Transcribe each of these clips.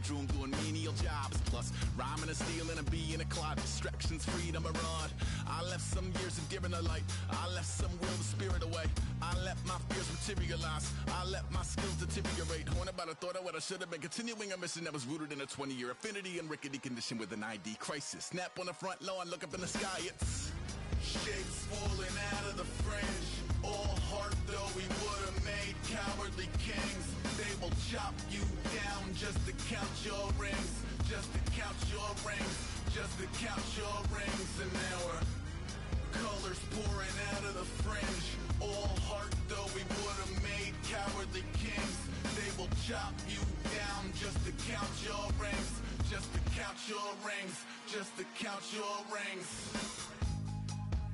bedroom doing menial jobs. Plus, rhyming and stealing and being a clod. Distractions, freedom, abroad. I left some years of giving a light. I left some will the spirit away. I let my fears materialize. I let my skills deteriorate. Horn about a thought of what I should have been. Continuing a mission that was rooted in a 20-year affinity and rickety condition with an ID crisis. Snap on the front lawn, look up in the sky. It's shapes falling out of the fringe. All heart though we would have made cowardly kings. They will chop you down just to count your rings. Just to count your rings. Just to count your rings. And now we're colors pouring out of the fringe. All heart though we would have made cowardly kings. They will chop you down just to count your rings. Just to count your rings. Just to count your rings.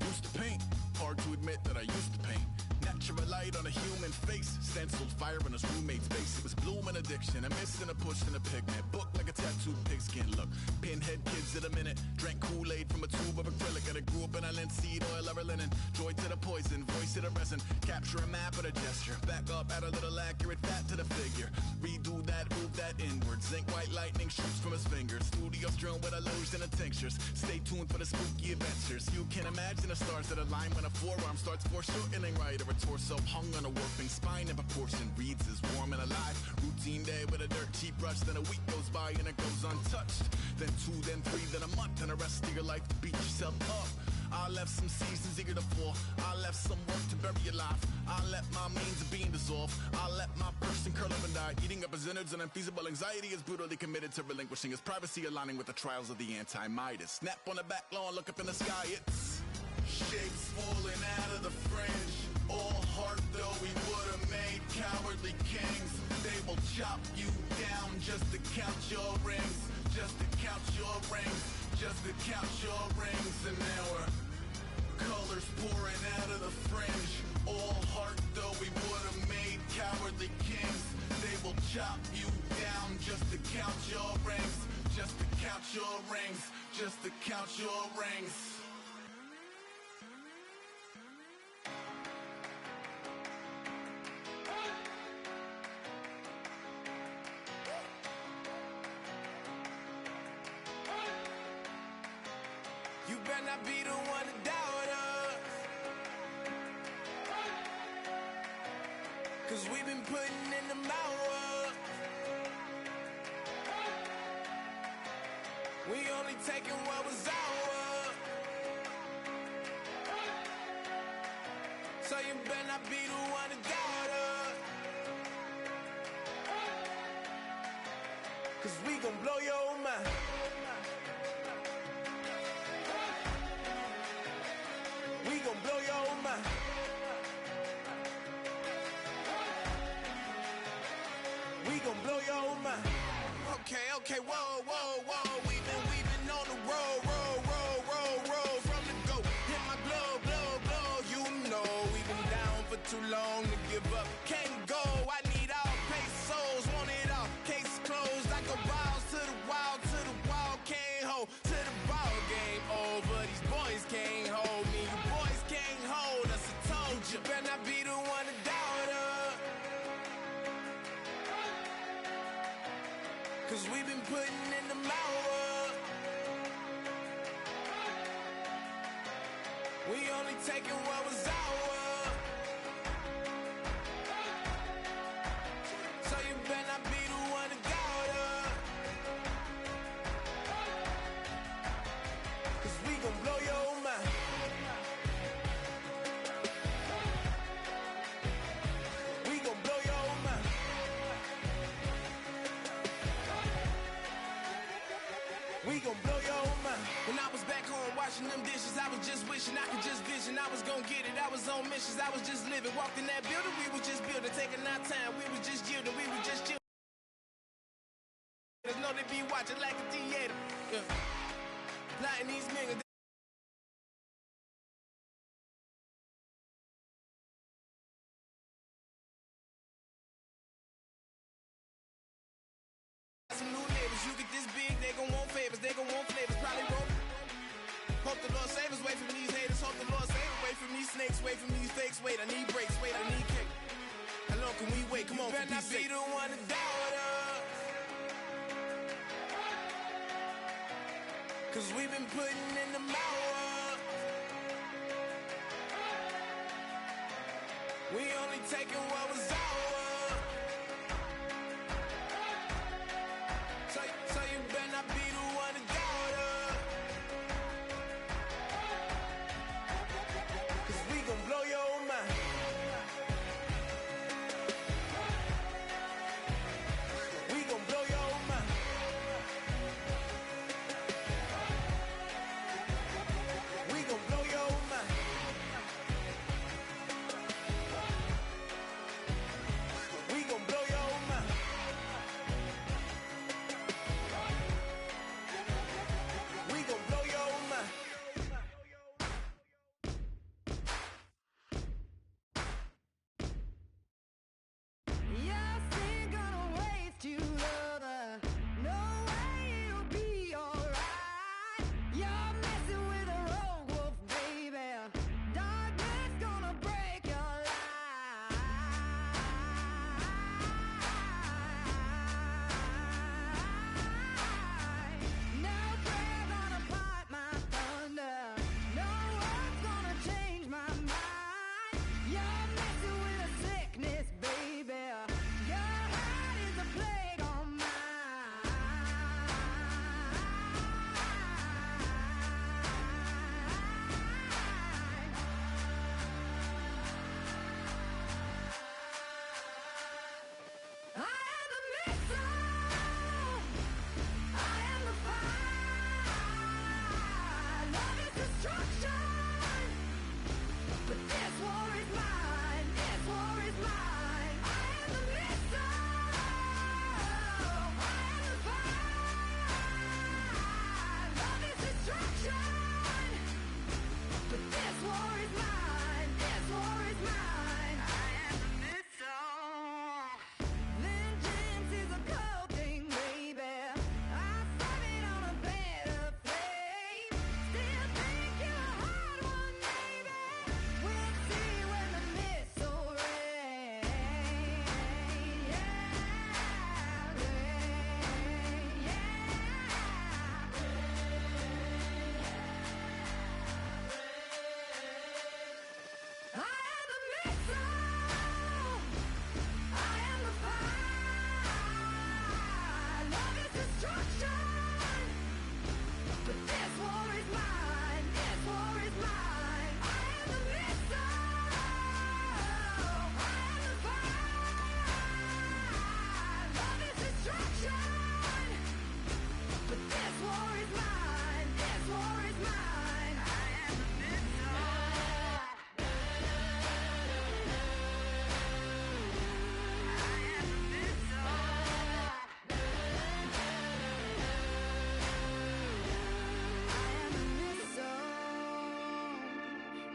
Used to paint, hard to admit that I used to paint. Natural light on a human face, stenciled fire in his roommate's face. It was bloom and addiction, a miss and a push and a pigment. Book like a tattooed pigskin look. Pinhead kids in a minute, drank Kool-Aid from a tube of acrylic. And I grew up in a linseed oil or a linen. Joy to the poison, voice to the resin. Capture a map of a gesture. Back up, add a little accurate fat to the figure. Redo that, move that inward. Zinc white lightning shoots from his fingers. Studio strewn with illusion and tinctures. Stay tuned for the spooky adventures. You can imagine the stars that align when a forearm starts foreshortening right, or a torso hung on a warping spine in proportion. Reads as warm and alive. Routine day with a dirt cheap brush. Then a week goes by and it goes untouched. Then 2, then 3, then a month, and the rest of your life to beat yourself up. I left some seasons eager to fall. I left some work to bury your life. I let my means of being dissolve. I let my person curl up and die. Eating up his innards and unfeasible anxiety is brutally committed to relinquishing his privacy, aligning with the trials of the anti-Midas. Snap on the back lawn, look up in the sky. It's shapes falling out of the fringe. All heart though we would have made cowardly kings. They will chop you down just to count your rings. Just to count your rings. Just to count your rings. And now we're colors pouring out of the fringe. All heart though we would have made cowardly kings. They will chop you down just to count your rings. Just to count your rings. Just to count your rings. You better not be the one to doubt us, 'cause we've been putting in the hours. We only taking what was ours. So you better not be the one to doubt us, 'cause we gon' blow your mind. We gon' blow your mind. We gon' blow your mind. Okay, whoa, whoa, whoa. We've been on the road from the go. Hit my blow. You know we've been down for too long to give up. Can't go. I need all pesos, want it all. Case closed. I go balls to the wall, can't hold to the ball game over. These boys can't hold me. You boys can't hold us. I told you. Better not be the one to doubt us, 'cause we've been putting in the hours. We only taking what was ours. So you better not be the one to doubt us, 'cause we gon' blow your mind. We gon' blow your mind. We gon' blow your mind. When I was back home washing them dishes, I was just wishing I could just vision. I was gon' get it, I was on missions, I was just living. Walked in that building, we was just building, taking our time, we was just yielding, we was just chilling. There's no they be watching like a theater. Yeah. Plotting these niggas. Some new neighbors, you get this big, they gon' want favors, they gon' want flavors, probably won't. Hope the Lord save us, wait from these haters, hope the Lord save us, wait from these snakes, wait from these fakes, wait, I need breaks, wait, I need cake. How long can we wait? Come on, you better not be the one to doubt us, 'cause we've been putting in the hour. We only taking what was ours. So you better not be the one to doubt us, 'cause we gon' blow your mind. We gon' blow your mind. We gon' blow your mind. We gon' blow your mind. We gon' blow your mind. Yes, ain't gonna waste you, lover. No way it'll be alright. You're messing with a rogue wolf, baby. Darkness gonna break your life. No prayer gonna part my thunder. No one's gonna change my mind. You're messing with a sickness, baby. Your heart is a plague on I am the missile. I am the fire. Love is destruction. But this war is mine. This war is mine. I am the missile. I am the fire. Love is destruction. But this war is mine. This war is mine. I am the missile. Vengeance is a cold thing, baby. I serve it on a bed of flame. Still think you're a hard one, baby. We'll see when the missile rains. I am the missile. I am the fire. Love is destruction. But this war is mine. This war is mine. I am the missile. I am the fire. Love is destruction. But this war is mine. This war is mine. I am the missile.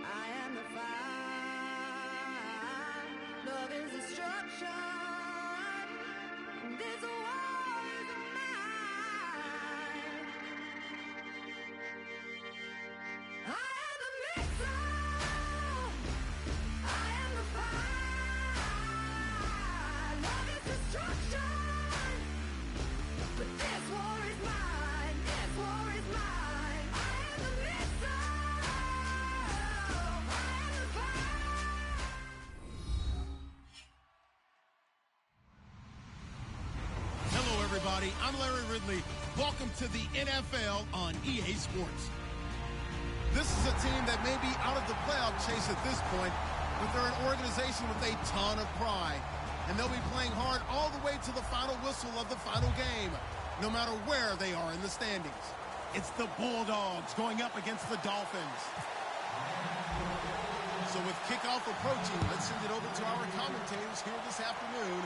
I am the fire. Love is destruction. This war is mine. I am the missile. I am the fire. Love is destruction. But this war is mine. This war is mine. I am the missile. I am the fire. Hello, everybody. I'm Larry Ridley. Welcome to the NFL on EA Sports. This is a team that may be out of the playoff chase at this point, but they're an organization with a ton of pride, and they'll be playing hard all the way to the final whistle of the final game, no matter where they are in the standings. It's the Bulldogs going up against the Dolphins. So with kickoff approaching, let's send it over to our commentators here this afternoon,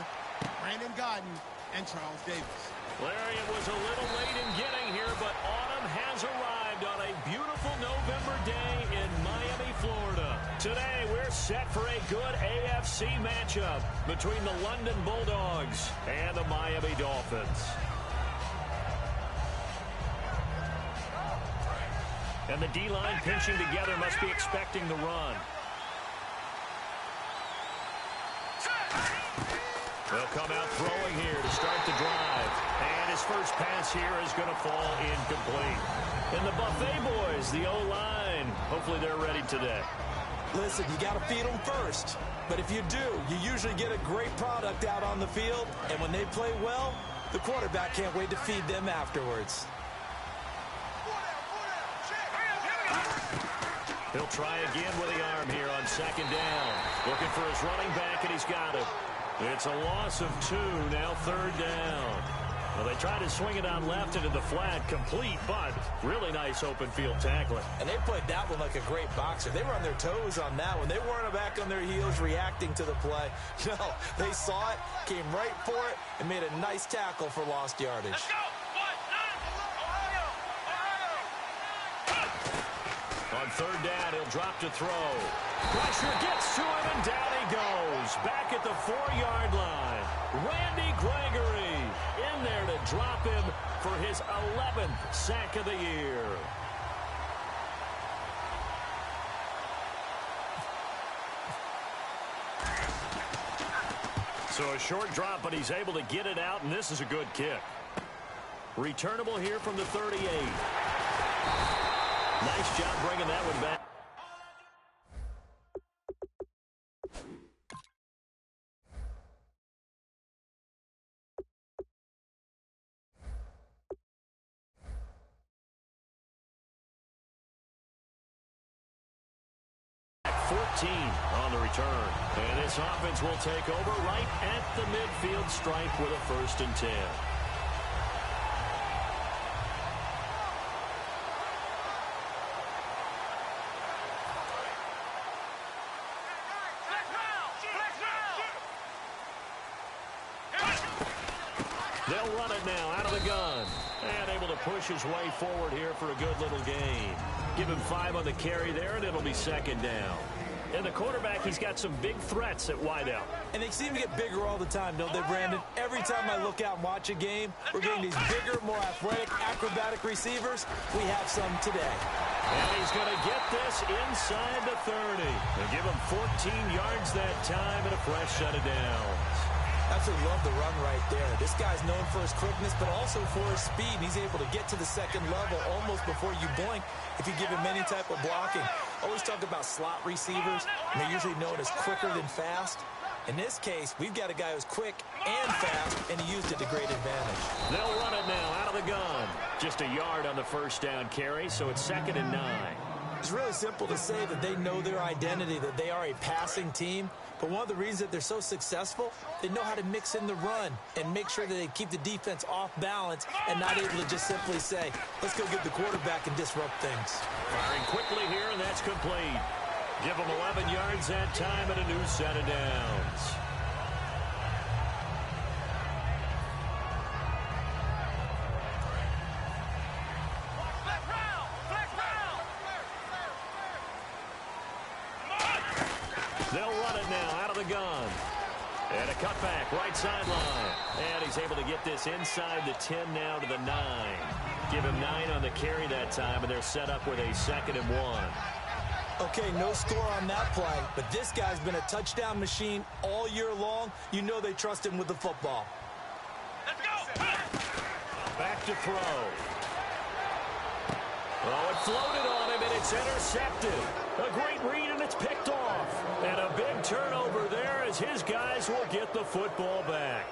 Brandon Godden and Charles Davis. Larry, it was a little late in getting here, but autumn has arrived on a beautiful November day in Miami, Florida. Today, we're set for a good AFC matchup between the London Bulldogs and the Miami Dolphins. And the D-line pinching together must be expecting the run. They'll come out throwing here to start the drive. And his first pass here is going to fall incomplete. And the Buffet boys, the O-line, hopefully they're ready today. Listen, you got to feed them first. But if you do, you usually get a great product out on the field. And when they play well, the quarterback can't wait to feed them afterwards. He'll try again with the arm here on second down. Looking for his running back, and he's got it. It's a loss of 2, now third down. Well, they tried to swing it on left into the flat, complete, but really nice open field tackling. And they played that one like a great boxer. They were on their toes on that one. They weren't back on their heels reacting to the play. No, they saw it, came right for it, and made a nice tackle for lost yardage. Let's go! On third down, he'll drop to throw. Pressure gets to him, and down he goes. Back at the 4-yard line. Randy Gregory in there to drop him for his 11th sack of the year. So a short drop, but he's able to get it out, and this is a good kick. Returnable here from the 38. Nice job bringing that one back. On the return. And this offense will take over right at the midfield stripe with a 1st and 10. They'll run it now out of the gun. And able to push his way forward here for a good little gain. Give him 5 on the carry there, and it'll be second down. And the quarterback, he's got some big threats at wideout. And they seem to get bigger all the time, don't they, Brandon? Every time I look out and watch a game, we're getting these bigger, more athletic, acrobatic receivers. We have some today. And he's going to get this inside the 30. And give him 14 yards that time and a fresh set of downs. Absolutely love the run right there. This guy's known for his quickness, but also for his speed. He's able to get to the second level almost before you blink if you give him any type of blocking. Always talk about slot receivers, and they're usually known as quicker than fast. In this case, we've got a guy who's quick and fast, and he used it to great advantage. They'll run it now out of the gun. Just a yard on the first down carry, so it's 2nd and 9. It's really simple to say that they know their identity, that they are a passing team. But one of the reasons that they're so successful, they know how to mix in the run and make sure that they keep the defense off balance and not able to just simply say, let's go get the quarterback and disrupt things. Firing quickly here, and that's complete. Give them 11 yards that time and a new set of downs. They'll run it now out of the gun. And a cutback, right sideline. And he's able to get this inside the 10 now to the 9. Give him 9 on the carry that time, and they're set up with a 2nd and 1. Okay, no score on that play, but this guy's been a touchdown machine all year long. You know they trust him with the football. Let's go! Back to throw. Oh, it floated on him, and it's intercepted. A great read, and it's picked off. And a big turnover there as his guys will get the football back.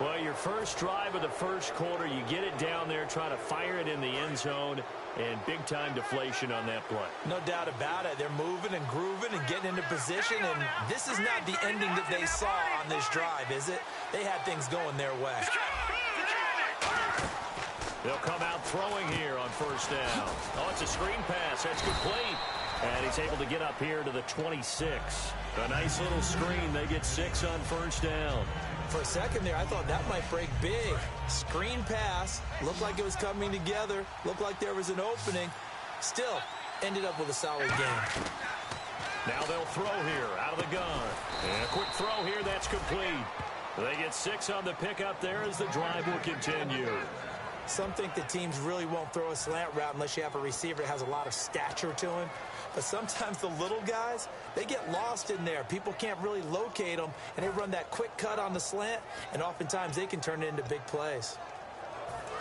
Well, your first drive of the first quarter, you get it down there, try to fire it in the end zone, and big-time deflation on that play. No doubt about it. They're moving and grooving and getting into position, and this is not the ending that they saw on this drive, is it? They had things going their way. They'll come out throwing here on first down. Oh, it's a screen pass. That's complete. And he's able to get up here to the 26. A nice little screen. They get 6 on first down. For a second there, I thought that might break big. Screen pass. Looked like it was coming together. Looked like there was an opening. Still, ended up with a solid game. Now they'll throw here out of the gun. And a quick throw here. That's complete. They get 6 on the pickup there as the drive will continue. Some think that teams really won't throw a slant route unless you have a receiver that has a lot of stature to him. But sometimes the little guys, they get lost in there. People can't really locate them, and they run that quick cut on the slant, and oftentimes they can turn it into big plays.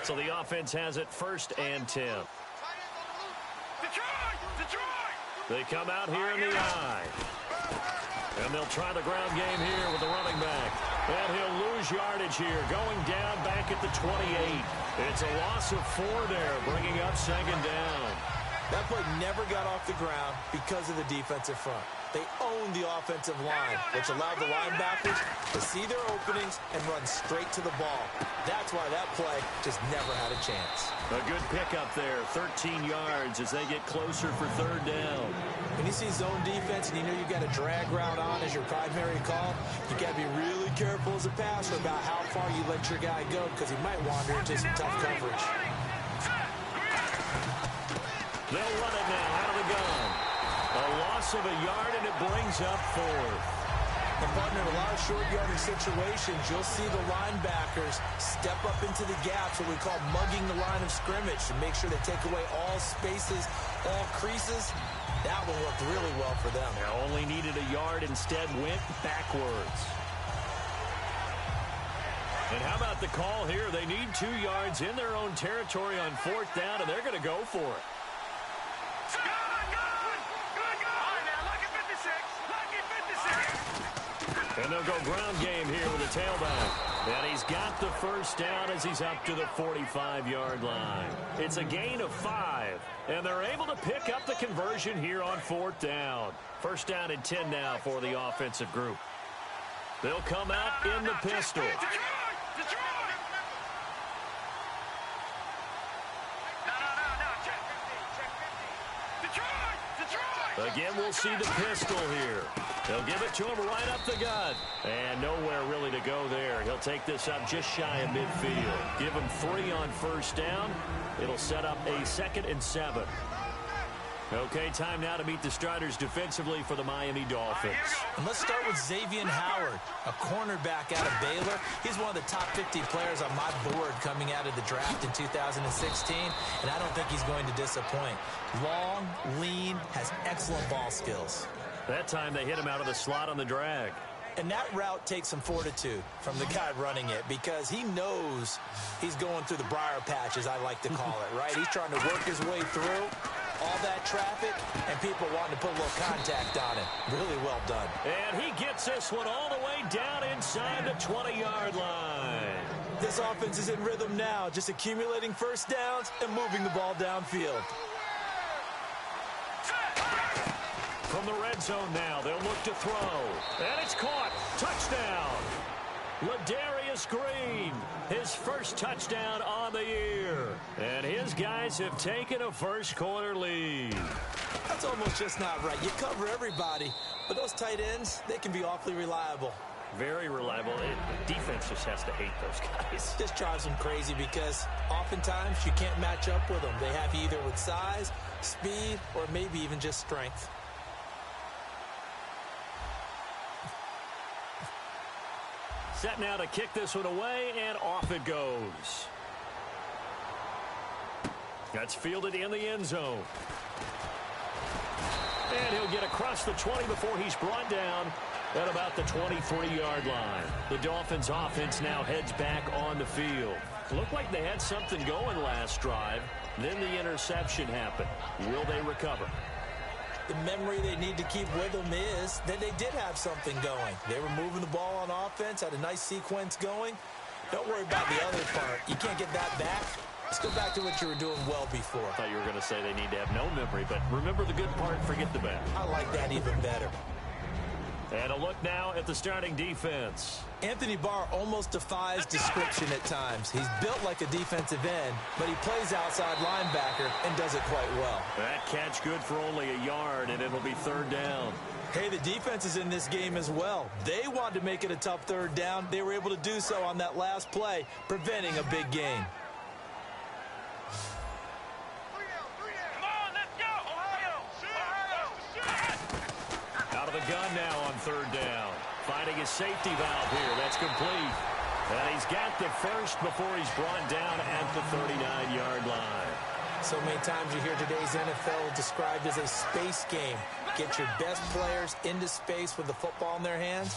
So the offense has it 1st and 10. They come out here in the I. And they'll try the ground game here with the running back. And he'll lose yardage here, going down back at the 28. It's a loss of 4 there, bringing up 2nd down. That play never got off the ground because of the defensive front. They owned the offensive line, which allowed the linebackers to see their openings and run straight to the ball. That's why that play just never had a chance. A good pickup there, 13 yards as they get closer for 3rd down. When you see zone defense and you know you've got a drag route on as your primary call, you got to be really careful as a passer about how far you let your guy go because he might wander into some tough coverage. They'll run it now out of the gun. A loss of a yard, and it brings up 4th. And partner, in a lot of short yardage situations, you'll see the linebackers step up into the gaps, what we call mugging the line of scrimmage, to make sure they take away all spaces, all creases. That one worked really well for them. They only needed a yard, instead went backwards. And how about the call here? They need 2 yards in their own territory on 4th down, and they're going to go for it. And they'll go ground game here with a tailback. And he's got the 1st down as he's up to the 45-yard line. It's a gain of 5. And they're able to pick up the conversion here on 4th down. 1st down and 10 now for the offensive group. They'll come out in the pistol. Again, we'll see the pistol here. They'll give it to him right up the gut. And nowhere really to go there. He'll take this up just shy of midfield. Give him 3 on 1st down. It'll set up a 2nd and 7. Okay, time now to meet the starters defensively for the Miami Dolphins. And let's start with Xavier Howard, a cornerback out of Baylor. He's one of the top 50 players on my board coming out of the draft in 2016, and I don't think he's going to disappoint. Long, lean, has excellent ball skills. That time they hit him out of the slot on the drag. And that route takes some fortitude from the guy running it because he knows he's going through the briar patch, as I like to call it, right? He's trying to work his way through all that traffic and people wanting to put a little contact on it. Really well done. And he gets this one all the way down inside the 20-yard line. This offense is in rhythm now, just accumulating 1st downs and moving the ball downfield. From the red zone now, they'll look to throw. And it's caught. Touchdown. Ladarius Green, his 1st touchdown on the year. And his guys have taken a 1st quarter lead. That's almost just not right. You cover everybody, but those tight ends, they can be awfully reliable. Very reliable. The defense just has to hate those guys. This drives them crazy because oftentimes you can't match up with them. They have you either with size, speed, or maybe even just strength. Set now to kick this one away, and off it goes. That's fielded in the end zone. And he'll get across the 20 before he's brought down at about the 23-yard line. The Dolphins offense now heads back on the field. Looked like they had something going last drive. Then the interception happened. Will they recover? The memory they need to keep with them is that they did have something going. They were moving the ball on offense, had a nice sequence going. Don't worry about the other part. You can't get that back. Let's go back to what you were doing well before. I thought you were going to say they need to have no memory, but remember the good part, forget the bad. I like that even better. And a look now at the starting defense. Anthony Barr almost defies description at times. He's built like a defensive end, but he plays outside linebacker and does it quite well. That catch good for only a yard, and it'll be 3rd down. Hey, the defense is in this game as well. They wanted to make it a tough 3rd down. They were able to do so on that last play, preventing a big gain. Out of the gun now on 3rd down. Finding his safety valve here. That's complete. And he's got the 1st before he's brought down at the 39-yard line. So many times you hear today's NFL described as a space game. Get your best players into space with the football in their hands,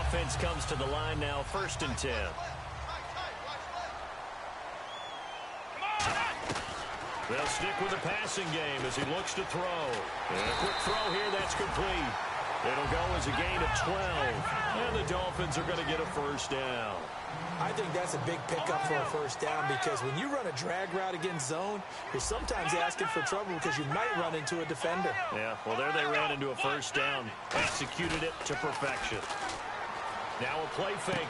Offense comes to the line now, 1st and 10. They'll stick with the passing game as he looks to throw. And a quick throw here, that's complete. It'll go as a gain of 12. And the Dolphins are going to get a first down. I think that's a big pickup for a first down because when you run a drag route against zone, you're sometimes asking for trouble because you might run into a defender. Yeah, well, there they ran into a first down. Executed it to perfection. Now a play fake.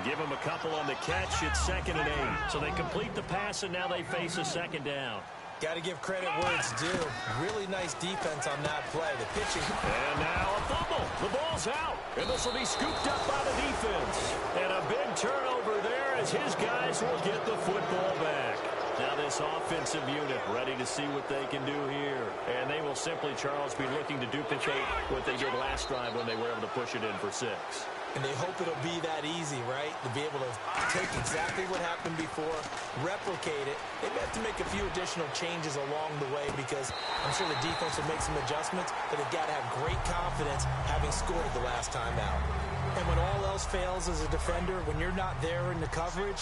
Give them a couple on the catch. It's 2nd and 8. So they complete the pass, and now they face a 2nd down. Got to give credit where it's due. Really nice defense on that play. The pitching. And now a fumble. The ball's out. And this will be scooped up by the defense. And a big turnover there as his guys will get the football back. Now this offensive unit ready to see what they can do here. And they will simply, Charles, be looking to duplicate what they did last drive when they were able to push it in for 6. And they hope it'll be that easy, right? To be able to take exactly what happened before, replicate it. They may have to make a few additional changes along the way because I'm sure the defense will make some adjustments, but they've got to have great confidence having scored the last time out. And when all else fails as a defender, when you're not there in the coverage,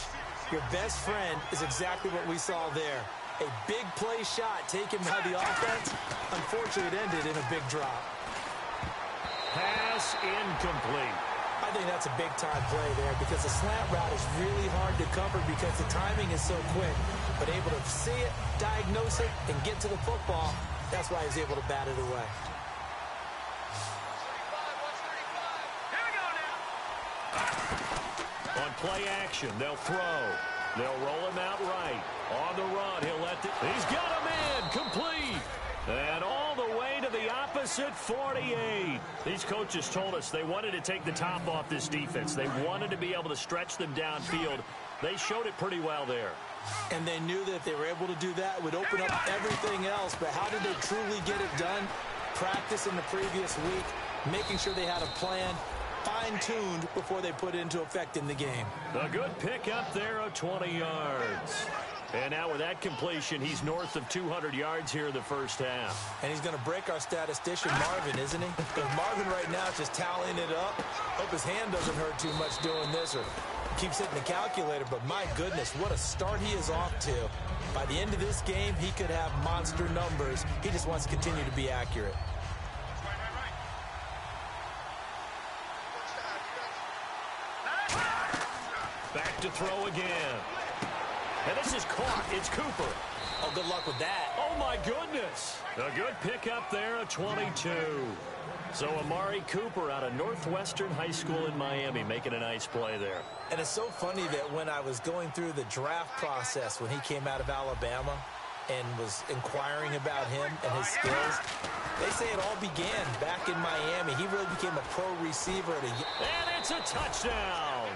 your best friend is exactly what we saw there. A big play shot taken by the offense. Unfortunately, it ended in a big drop. Pass incomplete. I think that's a big-time play there because the slant route is really hard to cover because the timing is so quick. But able to see it, diagnose it, and get to the football, that's why he's able to bat it away. On play action, they'll throw. They'll roll him out right. On the run, he's got him in, complete. And all the way to the opposite 48. These coaches told us they wanted to take the top off this defense. They wanted to be able to stretch them downfield. They showed it pretty well there. And they knew that if they were able to do that, it would open up everything else. But how did they truly get it done? Practice in the previous week, making sure they had a plan, fine-tuned before they put it into effect in the game. A good pickup there of 20 yards. And now with that completion, he's north of 200 yards here in the first half. And he's going to break our statistician, Marvin, isn't he? Because Marvin right now is just tallying it up. Hope his hand doesn't hurt too much doing this or keeps hitting the calculator. But my goodness, what a start he is off to. By the end of this game, he could have monster numbers. He just wants to continue to be accurate. Back to throw again. And this is caught. It's Cooper. Oh, good luck with that. Oh, my goodness. A good pickup there, a 22. So Amari Cooper out of Northwestern High School in Miami making a nice play there. And it's so funny that when I was going through the draft process when he came out of Alabama and was inquiring about him and his skills, they say it all began back in Miami. He really became a pro receiver. And it's a touchdown.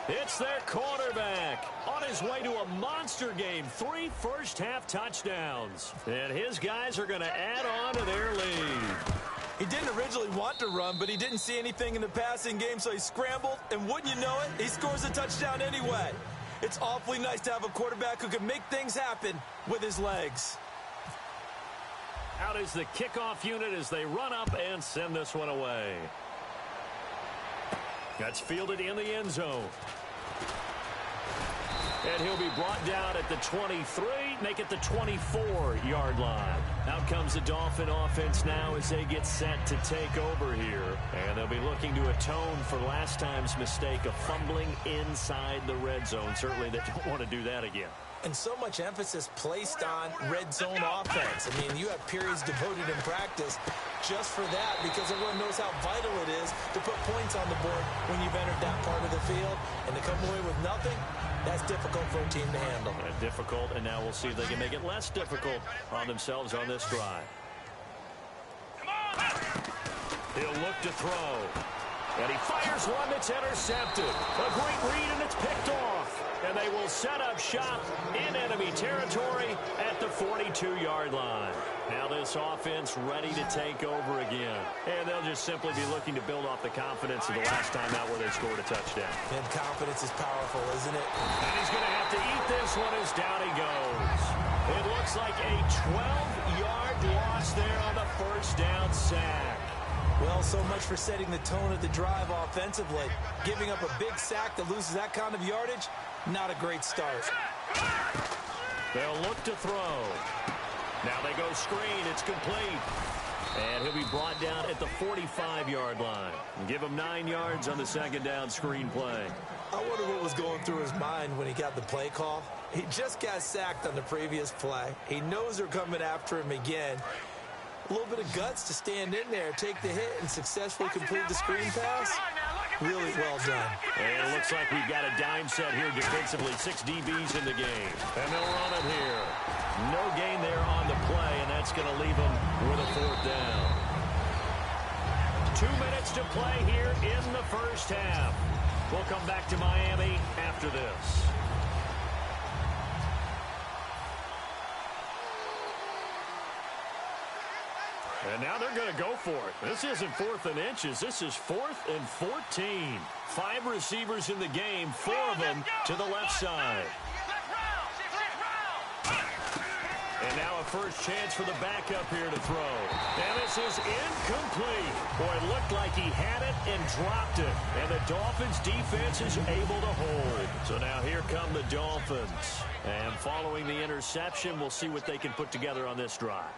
It's their quarterback on his way to a monster game. 3 first-half touchdowns. And his guys are going to add on to their lead. He didn't originally want to run, but he didn't see anything in the passing game, so he scrambled. And wouldn't you know it, he scores a touchdown anyway. It's awfully nice to have a quarterback who can make things happen with his legs. Out is the kickoff unit as they run up and send this one away. That's fielded in the end zone. And he'll be brought down at the 23, make it the 24-yard line. Out comes the Dolphin offense now as they get set to take over here. And they'll be looking to atone for last time's mistake of fumbling inside the red zone. Certainly they don't want to do that again. And so much emphasis placed on red zone offense. I mean, you have periods devoted in practice just for that because everyone knows how vital it is to put points on the board when you've entered that part of the field. And to come away with nothing, that's difficult for a team to handle. Difficult, and now we'll see if they can make it less difficult on themselves on this drive. He'll look to throw. And he fires one that's intercepted. A great read, and it's picked off. And they will set up shop in enemy territory at the 42-yard line. Now this offense ready to take over again. And they'll just simply be looking to build off the confidence of the last time out where they scored a touchdown. And confidence is powerful, isn't it? And he's going to have to eat this one as down he goes. It looks like a 12-yard loss there on the first down sack. Well, so much for setting the tone of the drive offensively. Giving up a big sack that loses that kind of yardage, not a great start. They'll look to throw. Now they go screen. It's complete. And he'll be brought down at the 45-yard line. Give him 9 yards on the second down screen play. I wonder what was going through his mind when he got the play call. He just got sacked on the previous play. He knows they're coming after him again. A little bit of guts to stand in there, take the hit, and successfully complete the screen pass. Really well done. And it looks like we've got a dime set here defensively. 6 DBs in the game. And they'll run it here. No gain there on the play, and that's going to leave them with a 4th down. 2 minutes to play here in the first half. We'll come back to Miami after this. And now they're going to go for it. This isn't 4th and inches. This is 4th and 14. 5 receivers in the game, 4 of them to the left side. And now a first chance for the backup here to throw. And this is incomplete. Boy, it looked like he had it and dropped it. And the Dolphins' defense is able to hold. So now here come the Dolphins. And following the interception, we'll see what they can put together on this drive.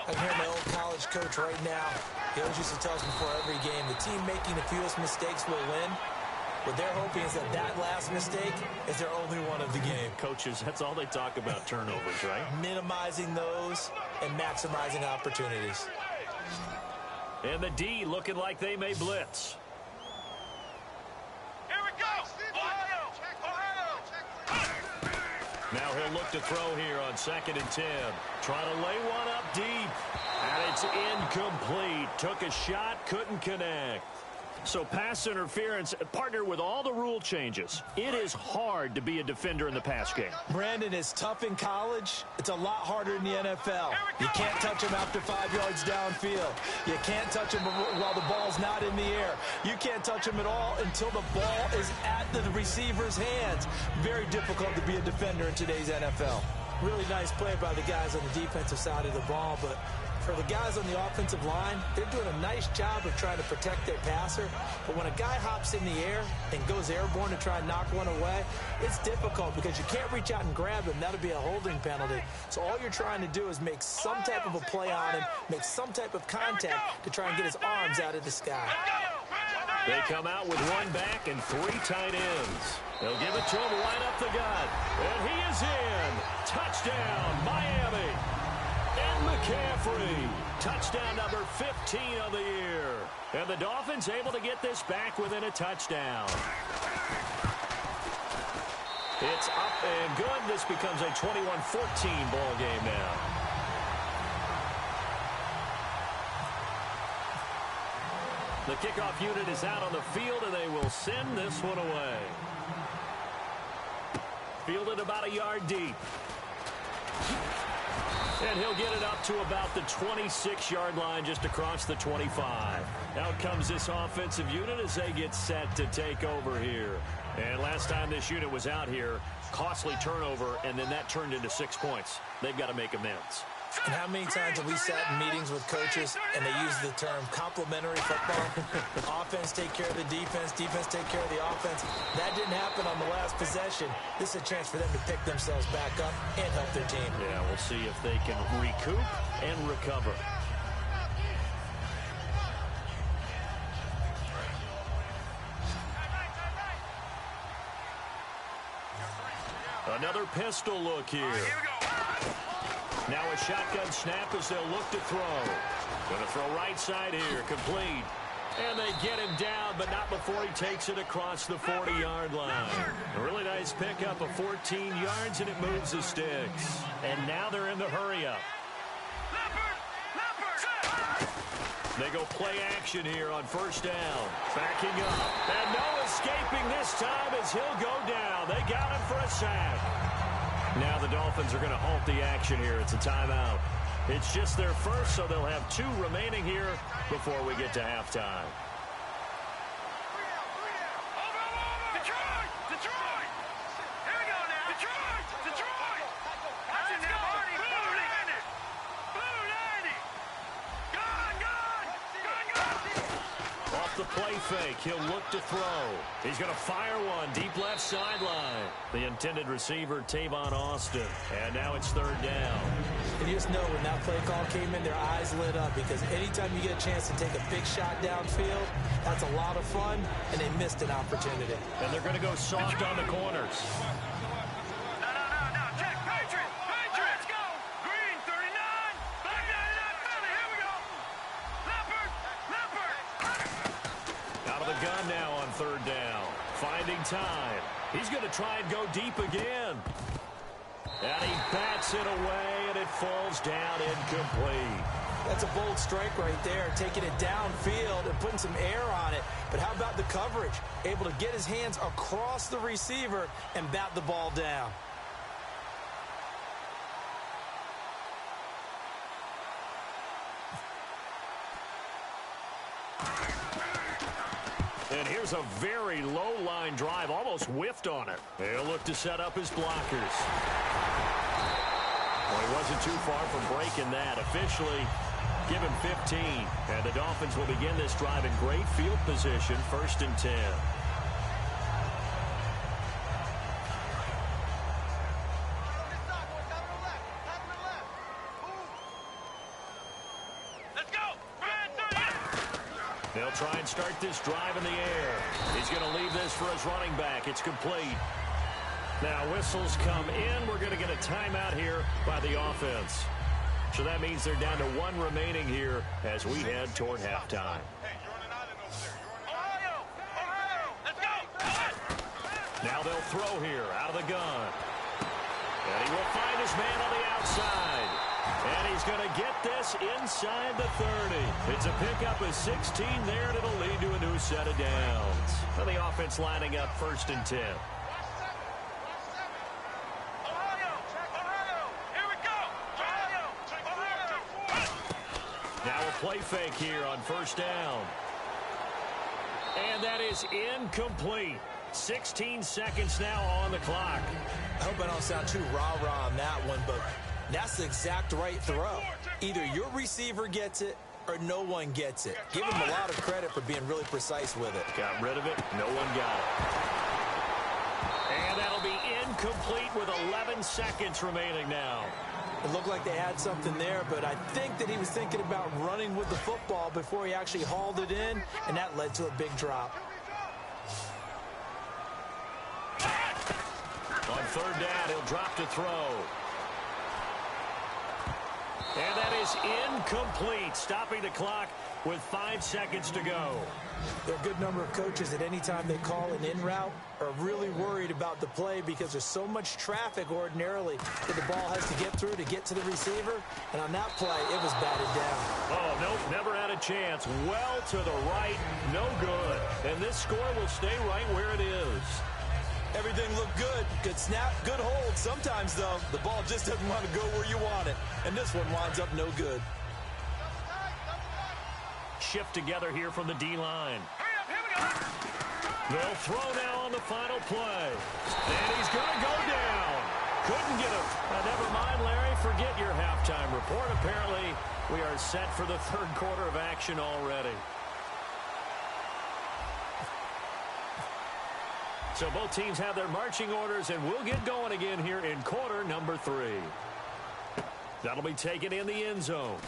I can hear my old college coach right now. He always used to tell us before every game, the team making the fewest mistakes will win. What they're hoping is that that last mistake is their only one of the game. Coaches, that's all they talk about, turnovers, right? Minimizing those and maximizing opportunities. And the D looking like they may blitz. Here we go. Ohio. Now he'll look to throw here on 2nd and 10. Trying to lay one up deep. And it's incomplete. Took a shot, couldn't connect. So pass interference, partner with all the rule changes. It is hard to be a defender in the pass game. Brandon, is tough in college. It's a lot harder in the NFL. You can't touch him after 5 yards downfield. You can't touch him while the ball's not in the air. You can't touch him at all until the ball is at the receiver's hands. Very difficult to be a defender in today's NFL. Really nice play by the guys on the defensive side of the ball, but for the guys on the offensive line, they're doing a nice job of trying to protect their passer. But when a guy hops in the air and goes airborne to try and knock one away, it's difficult because you can't reach out and grab him. That'll be a holding penalty. So all you're trying to do is make some type of a play on him, make some type of contact to try and get his arms out of the sky. They come out with 1 back and 3 tight ends. They'll give it to him right up the gut. And he is in. Touchdown, Miami. And McCaffrey, touchdown number 15 of the year. And the Dolphins able to get this back within a touchdown. It's up and good. This becomes a 21-14 ball game now. The kickoff unit is out on the field, and they will send this one away. Fielded about a yard deep. And he'll get it up to about the 26-yard line, just across the 25. Out comes this offensive unit as they get set to take over here. And last time this unit was out here, costly turnover, and then that turned into 6 points. They've got to make amends. And how many times have we sat in meetings with coaches and they use the term complementary football? Offense take care of the defense, defense take care of the offense. That didn't happen on the last possession. This is a chance for them to pick themselves back up and help their team. Yeah, we'll see if they can recoup and recover. Another pistol look here. Now a shotgun snap as they'll look to throw. Going to throw right side here, complete. And they get him down, but not before he takes it across the 40-yard line. A really nice pickup of 14 yards, and it moves the sticks. And now they're in the hurry-up. They go play action here on first down. Backing up. And no escaping this time as he'll go down. They got him for a sack. Now the Dolphins are going to halt the action here. It's a timeout. It's just their first, so they'll have 2 remaining here before we get to halftime. Detroit! Here we go now. Detroit! That's in there, Marty. play fake. He'll look to throw. He's going to fire one deep left sideline. The intended receiver, Tavon Austin. And now it's third down. And you just know when that play call came in, their eyes lit up because anytime you get a chance to take a big shot downfield, that's a lot of fun, and they missed an opportunity. And they're going to go soft on the corners. Gun now on third down. Finding time. He's going to try and go deep again. And he bats it away, and it falls down incomplete. That's a bold strike right there, taking it downfield and putting some air on it. But how about the coverage? Able to get his hands across the receiver and bat the ball down. And here's a very low-line drive, almost whiffed on it. He'll look to set up his blockers. Well, he wasn't too far from breaking that. Officially, give him 15. And the Dolphins will begin this drive in great field position, 1st and 10. They'll try and start this drive in the air. He's going to leave this for his running back. It's complete. Now whistles come in. We're going to get a timeout here by the offense. So that means they're down to 1 remaining here as we head toward halftime. Now they'll throw here out of the gun. And he will find his man on the outside. And he's going to get this inside the 30. It's a pickup of 16 there, and it'll lead to a new set of downs. And the offense lining up 1st and 10. Now a play fake here on 1st down. And that is incomplete. 16 seconds now on the clock. I hope I don't sound too rah-rah on that one, but that's the exact right throw. Either your receiver gets it or no one gets it. Give him a lot of credit for being really precise with it. Got rid of it. No one got it. And that'll be incomplete with 11 seconds remaining now. It looked like they had something there, but I think that he was thinking about running with the football before he actually hauled it in, and that led to a big drop. On 3rd down, he'll drop to throw. And that is incomplete, stopping the clock with 5 seconds to go. There are a good number of coaches at any time they call an in route are really worried about the play because there's so much traffic ordinarily that the ball has to get through to get to the receiver. And on that play, it was batted down. Oh, nope, never had a chance. Well to the right, no good. And this score will stay right where it is. Everything looked good. Good snap, good hold. Sometimes, though, the ball just doesn't want to go where you want it. And this one winds up no good. Shift together here from the D-line. They'll throw now on the final play. And he's going to go down. Couldn't get him. Never mind, Larry. Forget your halftime report. Apparently, we are set for the 3rd quarter of action already. So both teams have their marching orders, and we'll get going again here in quarter number 3. That'll be taken in the end zone.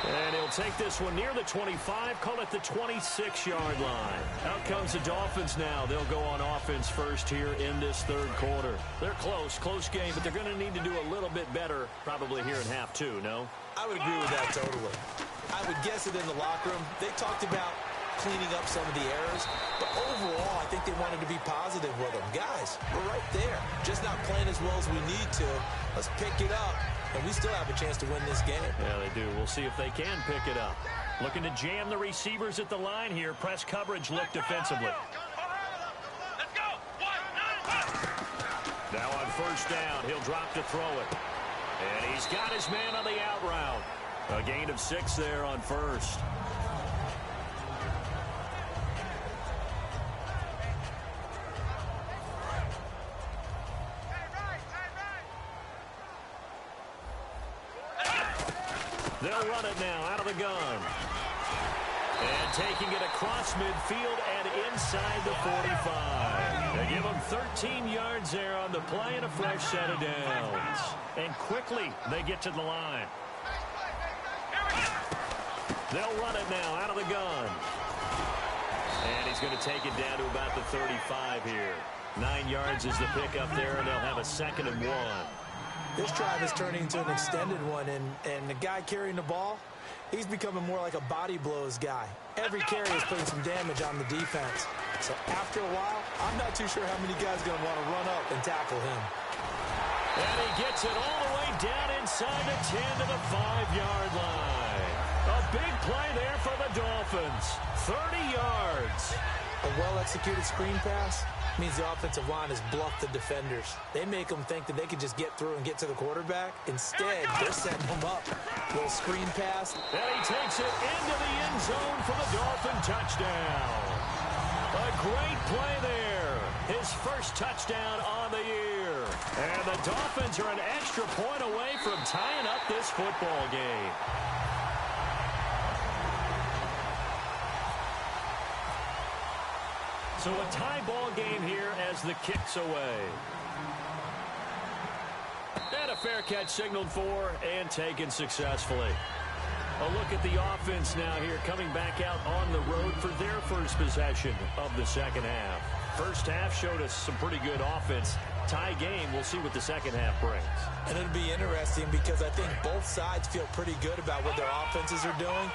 And he'll take this one near the 25, call it the 26-yard line. Out comes the Dolphins now. They'll go on offense first here in this 3rd quarter. They're close game, but they're going to need to do a little bit better probably here in half 2, no? I would agree with that totally. I would guess it in the locker room. They talked about cleaning up some of the errors, but overall, I think they wanted to be positive with them. Guys, we're right there. Just not playing as well as we need to. Let's pick it up, and we still have a chance to win this game. Yeah, they do. We'll see if they can pick it up. Looking to jam the receivers at the line here. Press coverage look defensively. Now on 1st down, he'll drop to throw it. And he's got his man on the out route. A gain of 6 there on 1st. They'll run it now out of the gun. And taking it across midfield and inside the 45. They give them 13 yards there on the play and a fresh set of downs. And quickly they get to the line. They'll run it now out of the gun. And he's going to take it down to about the 35 here. 9 yards is the pickup there, and they'll have a 2nd and 1. This drive is turning into an extended one, and the guy carrying the ball, he's becoming more like a body blows guy. Every carry is putting some damage on the defense. So after a while, I'm not too sure how many guys are going to want to run up and tackle him. And he gets it all the way down inside the 10 to the 5-yard line. A big play there for the Dolphins. 30 yards. A well-executed screen pass means the offensive line has bluffed the defenders. They make them think that they can just get through and get to the quarterback. Instead, they're setting them up. Little screen pass. And he takes it into the end zone for the Dolphin touchdown. A great play there. His first touchdown on the year. And the Dolphins are an extra point away from tying up this football game. So a tie ball game here as the kick's away. And a fair catch signaled for and taken successfully. A look at the offense now here coming back out on the road for their first possession of the second half. First half showed us some pretty good offense. Tie game, we'll see what the second half brings. And it'll be interesting because I think both sides feel pretty good about what their offenses are doing.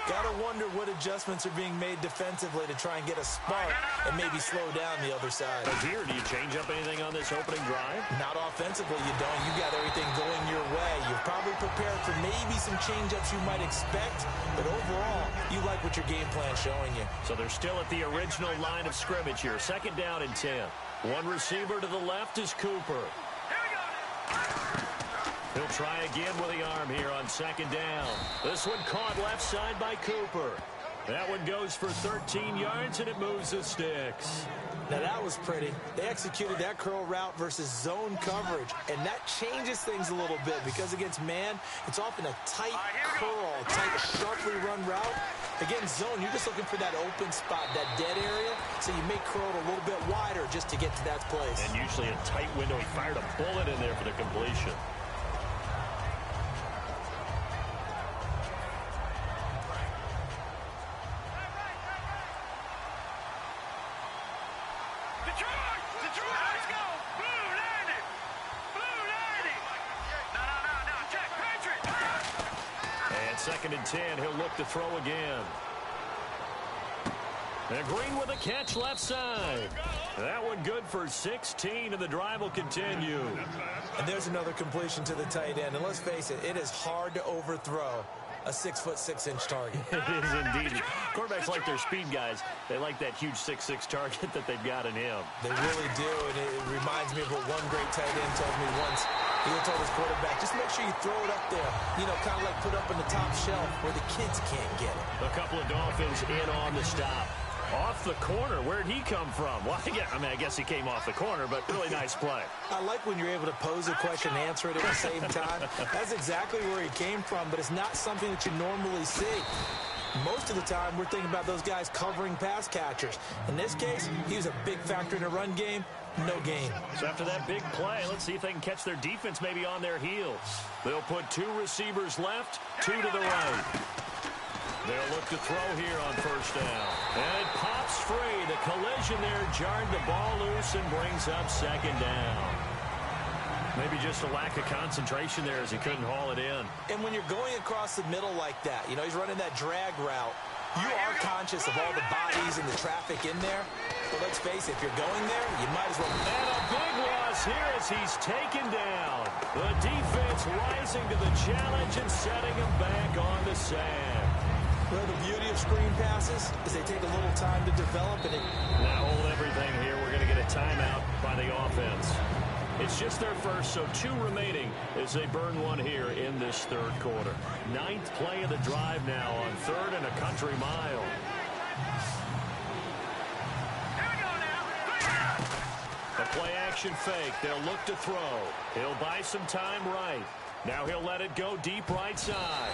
Gotta wonder what adjustments are being made defensively to try and get a spark and maybe slow down the other side. But here, do you change up anything on this opening drive? Not offensively, you don't. You got everything going your way. You're probably prepared for maybe some change-ups you might expect, but overall, you like what your game plan's showing you. So they're still at the original line of scrimmage here. 2nd down and 10. One receiver to the left is Cooper. He'll try again with the arm here on 2nd down. This one caught left side by Cooper. That one goes for 13 yards, and it moves the sticks. Now, that was pretty. They executed that curl route versus zone coverage, and that changes things a little bit because against man, it's often a tight curl, tight, sharply run route. Against zone, you're just looking for that open spot, that dead area, so you may curl it a little bit wider just to get to that place. And usually a tight window. He fired a bullet in there for the completion. And 2nd and 10, he'll look to throw again. And Green with a catch left side. That one good for 16, and the drive will continue. And there's another completion to the tight end. And let's face it, it is hard to overthrow a 6'6" target. It is indeed. Quarterbacks like their speed guys. They like that huge 6'6" target that they've got in him. They really do, and it reminds me of what one great tight end told me once. He told his quarterback, just make sure you throw it up there. You know, kind of like put up in the top shelf where the kids can't get it. A couple of Dolphins in on the stop. Off the corner. Where'd he come from? Well, I guess he came off the corner, but really nice play. I like when you're able to pose a question and answer it at the same time. That's exactly where he came from, but it's not something that you normally see. Most of the time, we're thinking about those guys covering pass catchers. In this case, he was a big factor in the run game. No gain. So after that big play, let's see if they can catch their defense maybe on their heels. They'll put 2 receivers left, 2 to the right. They'll look to throw here on 1st down. And it pops free. The collision there jarred the ball loose and brings up 2nd down. Maybe just a lack of concentration there as he couldn't haul it in. And when you're going across the middle like that, you know, he's running that drag route, you are conscious of all the bodies and the traffic in there. But let's face it, if you're going there, you might as well. And a big loss here as he's taken down. The defense rising to the challenge and setting him back on the sand. Well, the beauty of screen passes is they take a little time to develop. And now hold everything here. We're going to get a timeout by the offense. It's just their first, so 2 remaining as they burn one here in this 3rd quarter. 9th play of the drive now on 3rd and a country mile. A play action fake. They'll look to throw. He'll buy some time right. Now he'll let it go deep right side.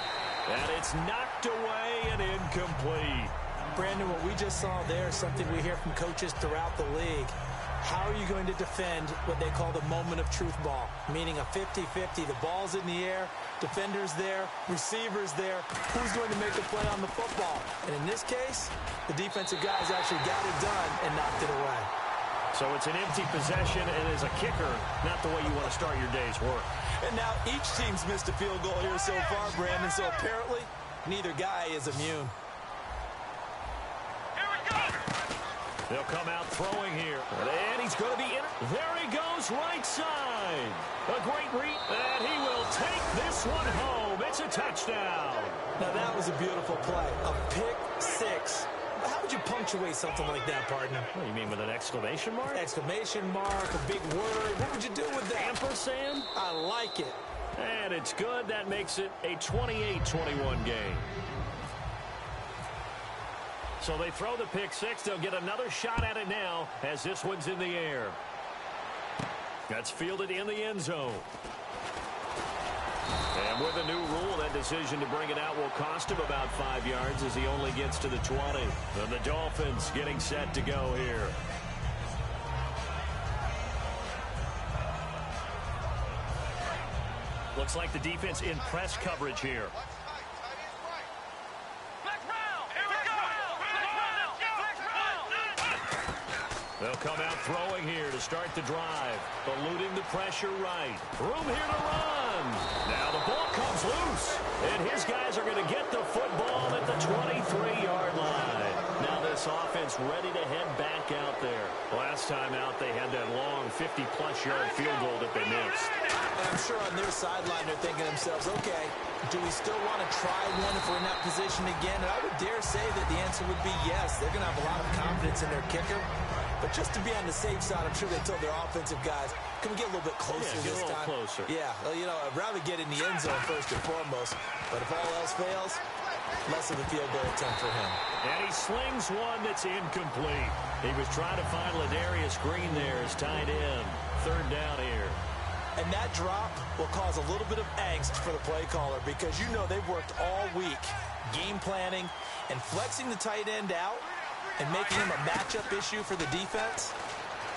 And it's knocked knocked away and incomplete. Brandon, what we just saw there is something we hear from coaches throughout the league. How are you going to defend what they call the moment of truth ball, meaning a 50-50? The ball's in the air, defenders there, receivers there. Who's going to make a play on the football? And in this case, the defensive guys actually got it done and knocked it away. So it's an empty possession, and as a kicker, not the way you want to start your day's work. And now each team's missed a field goal here so far, Brandon, so apparently neither guy is immune. They'll come out throwing here. And he's going to be in. There he goes, right side. A great read, and he will take this one home. It's a touchdown. Now, that was a beautiful play. A pick six. How would you punctuate something like that, partner? What do you mean, with an exclamation mark? Exclamation mark, a big word. What would you do with that? Ampersand? I like it. And it's good. That makes it a 28-21 game. So they throw the pick six. They'll get another shot at it now as this one's in the air. That's fielded in the end zone. And with a new rule, that decision to bring it out will cost him about 5 yards as he only gets to the 20. And the Dolphins getting set to go here. Looks like the defense in press coverage here. They'll come out throwing here to start the drive. Eluding the pressure right. Room here to run. Now the ball comes loose. And his guys are going to get the football at the 23-yard line. Now this offense ready to head back out there. Last time out they had that long 50-plus yard field goal that they missed. And I'm sure on their sideline they're thinking to themselves, okay, do we still want to try one if we're in that position again? And I would dare say that the answer would be yes. They're going to have a lot of confidence in their kicker. But just to be on the safe side, I'm sure they told their offensive guys, can we get a little bit closer this time? Get a little closer. Yeah, well, you know, I'd rather get in the end zone first and foremost. But if all else fails, less of a field goal attempt for him. And he slings one that's incomplete. He was trying to find Ladarius Green there as tight end. Third down here. And that drop will cause a little bit of angst for the play caller because you know they've worked all week game planning and flexing the tight end out and making him a matchup issue for the defense.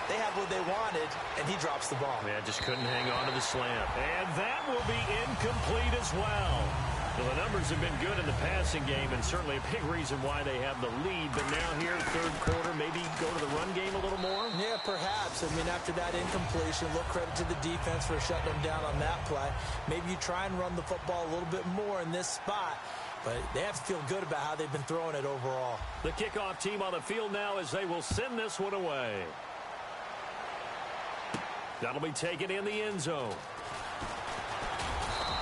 They have what they wanted, and he drops the ball. Yeah, just couldn't hang on to the slant. And that will be incomplete as well. Well, the numbers have been good in the passing game, and certainly a big reason why they have the lead. But now here, third quarter, maybe go to the run game a little more? Yeah, perhaps. I mean, after that incompletion, look, credit to the defense for shutting them down on that play. Maybe you try and run the football a little bit more in this spot. But they have to feel good about how they've been throwing it overall. The kickoff team on the field now as they will send this one away. That'll be taken in the end zone.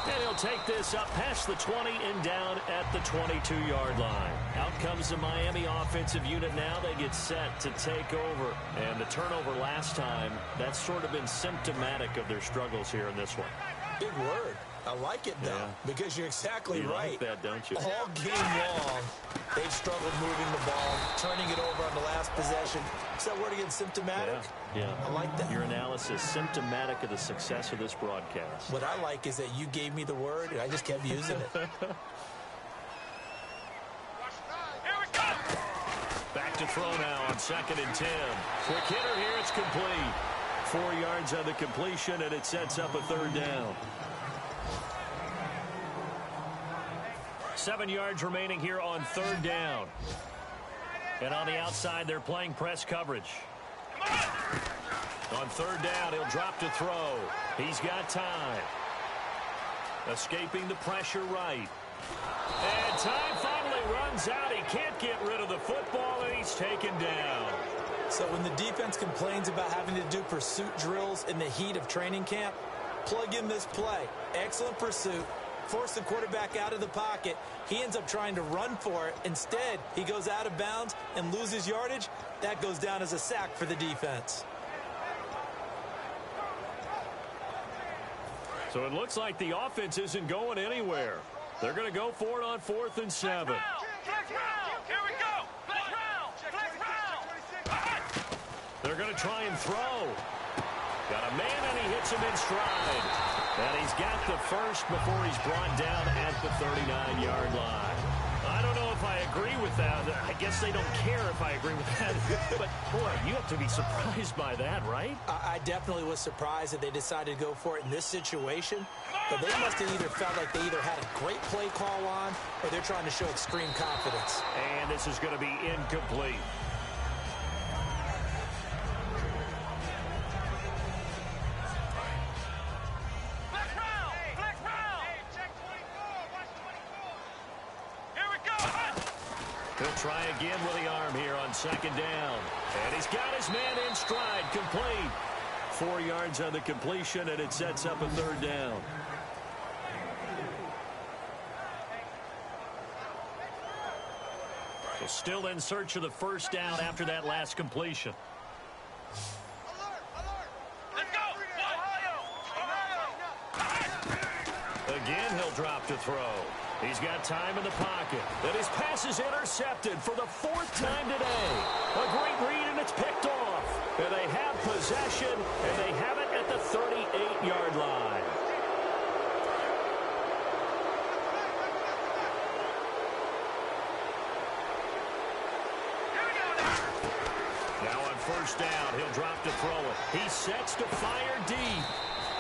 And he'll take this up past the 20 and down at the 22-yard line. Out comes the Miami offensive unit now. They get set to take over. And the turnover last time, that's sort of been symptomatic of their struggles here in this one. Big word. I like it, though, because you're exactly right. You like that, don't you? All game long, they've struggled moving the ball, turning it over on the last possession. Is that word again, symptomatic? Yeah. I like that. Your analysis, symptomatic of the success of this broadcast. What I like is that you gave me the word, and I just kept using it. Back to throw now on 2nd and 10. Quick hitter here, it's complete. 4 yards on the completion, and it sets up a third down. 7 yards remaining here on third down. And on the outside, they're playing press coverage. On third down, he'll drop to throw. He's got time. Escaping the pressure right. And time finally runs out. He can't get rid of the football, and he's taken down. So when the defense complains about having to do pursuit drills in the heat of training camp, plug in this play. Excellent pursuit. Force the quarterback out of the pocket. He ends up trying to run for it. Instead, he goes out of bounds and loses yardage. That goes down as a sack for the defense. So it looks like the offense isn't going anywhere. They're going to go for it on 4th and 7. Flex round. Here we go. Flex round. They're going to try and throw. Got a man, and he hits him in stride. And he's got the first before he's brought down at the 39-yard line. if I agree with that. I guess they don't care if I agree with that. But, boy, you have to be surprised by that, right? I definitely was surprised that they decided to go for it in this situation. But they must have either felt like they either had a great play call on or they're trying to show extreme confidence. And this is going to be incomplete. He'll try again with the arm here on second down. And he's got his man in stride, complete. 4 yards on the completion, and it sets up a third down. So still in search of the first down after that last completion. Again, he'll drop to throw. He's got time in the pocket. And his pass is intercepted for the 4th time today. A great read, and it's picked off. And they have possession, and they have it at the 38-yard line. Now on first down, he'll drop to throw it. He sets to fire deep.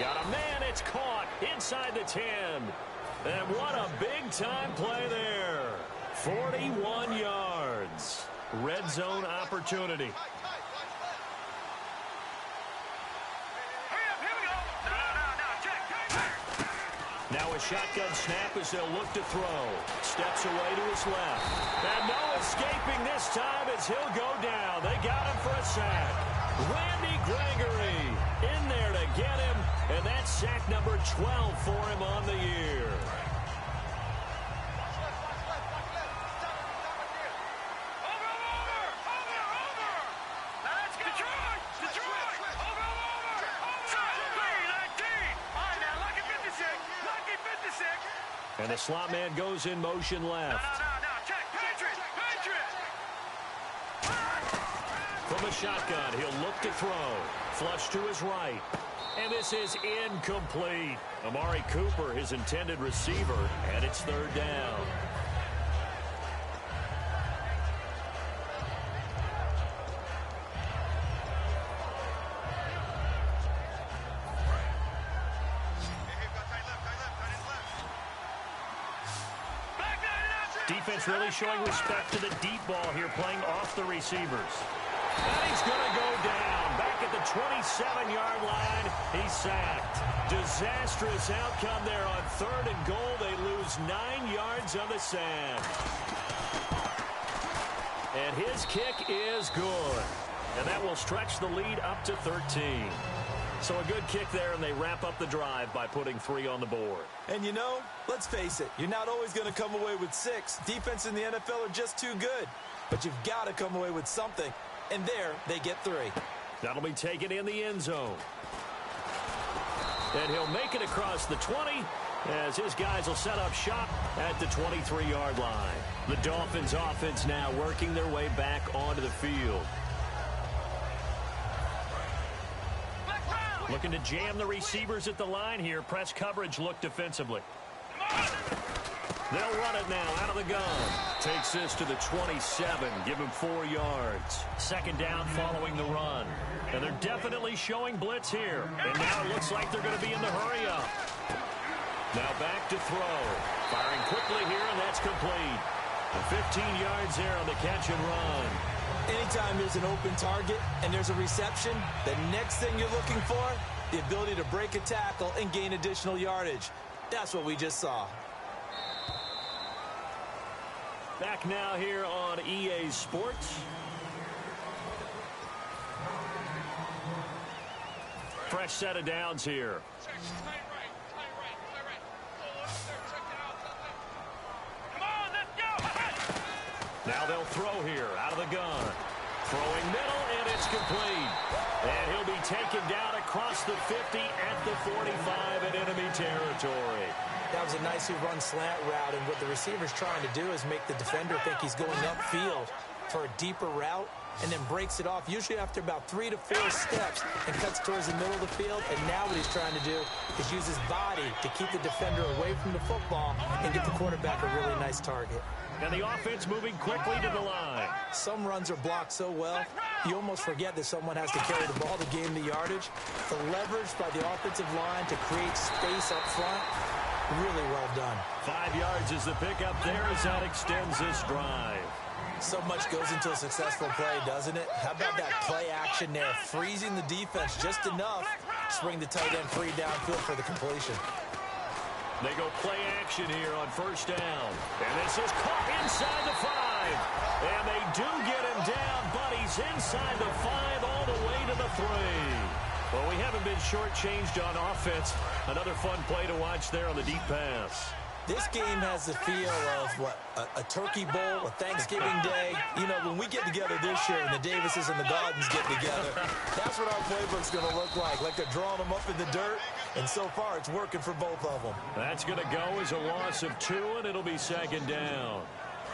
Got a man, it's caught inside the 10. And what a big-time play there. 41 yards. Red zone opportunity. Now a shotgun snap as they'll look to throw. Steps away to his left. And no escaping this time as he'll go down. They got him for a sack. Randy Gregory in there to get him. And that's sack number 12 for him on the year. And the slot man goes in motion left. From a shotgun, he'll look to throw. Flush to his right. And this is incomplete. Amari Cooper, his intended receiver, and it's third down. Defense really showing respect to the deep ball here, playing off the receivers. And he's going to go down. Back at the 27-yard line, he's sacked. Disastrous outcome there on 3rd and goal. They lose 9 yards on the sack. And his kick is good. And that will stretch the lead up to 13. So a good kick there, and they wrap up the drive by putting 3 on the board. And you know, let's face it, you're not always going to come away with 6. Defense in the NFL are just too good. But you've got to come away with something. And there, they get 3. That'll be taken in the end zone. And he'll make it across the 20 as his guys will set up shop at the 23-yard line. The Dolphins offense now working their way back onto the field. Looking to jam the receivers at the line here. Press coverage look defensively. They'll run it now out of the gun. Takes this to the 27. Give him 4 yards. Second down following the run. And they're definitely showing blitz here. And now it looks like they're going to be in the hurry up. Now back to throw. Firing quickly here, and that's complete. 15 yards there on the catch and run. Anytime there's an open target and there's a reception, the next thing you're looking for, the ability to break a tackle and gain additional yardage. That's what we just saw. Back now here on EA Sports. Fresh set of downs here. Now they'll throw here out of the gun. Throwing middle, and it's complete. And he'll be taken down across the 50 at the 45 in enemy territory. That was a nicely run slant route, and what the receiver's trying to do is make the defender think he's going upfield. for a deeper route and then breaks it off, usually after about 3 to 4 steps, and cuts towards the middle of the field. And now what he's trying to do is use his body to keep the defender away from the football and get the quarterback a really nice target. And the offense moving quickly to the line. Some runs are blocked so well, you almost forget that someone has to carry the ball to gain the yardage. The leverage by the offensive line to create space up front, really well done. 5 yards is the pickup there as that extends this drive. So much goes into a successful play, doesn't it? How about that play action there, freezing the defense just enough to bring the tight end free downfield for the completion. They go play action here on first down. And this is caught inside the 5. And they do get him down, but he's inside the 5 all the way to the 3. Well, we haven't been shortchanged on offense. Another fun play to watch there on the deep pass. This game has the feel of, a turkey bowl, a Thanksgiving day. You know, when we get together this year and the Davises and the Gardens get together, that's what our playbook's going to look like they're drawing them up in the dirt, and so far it's working for both of them. That's going to go as a loss of 2, and it'll be second down.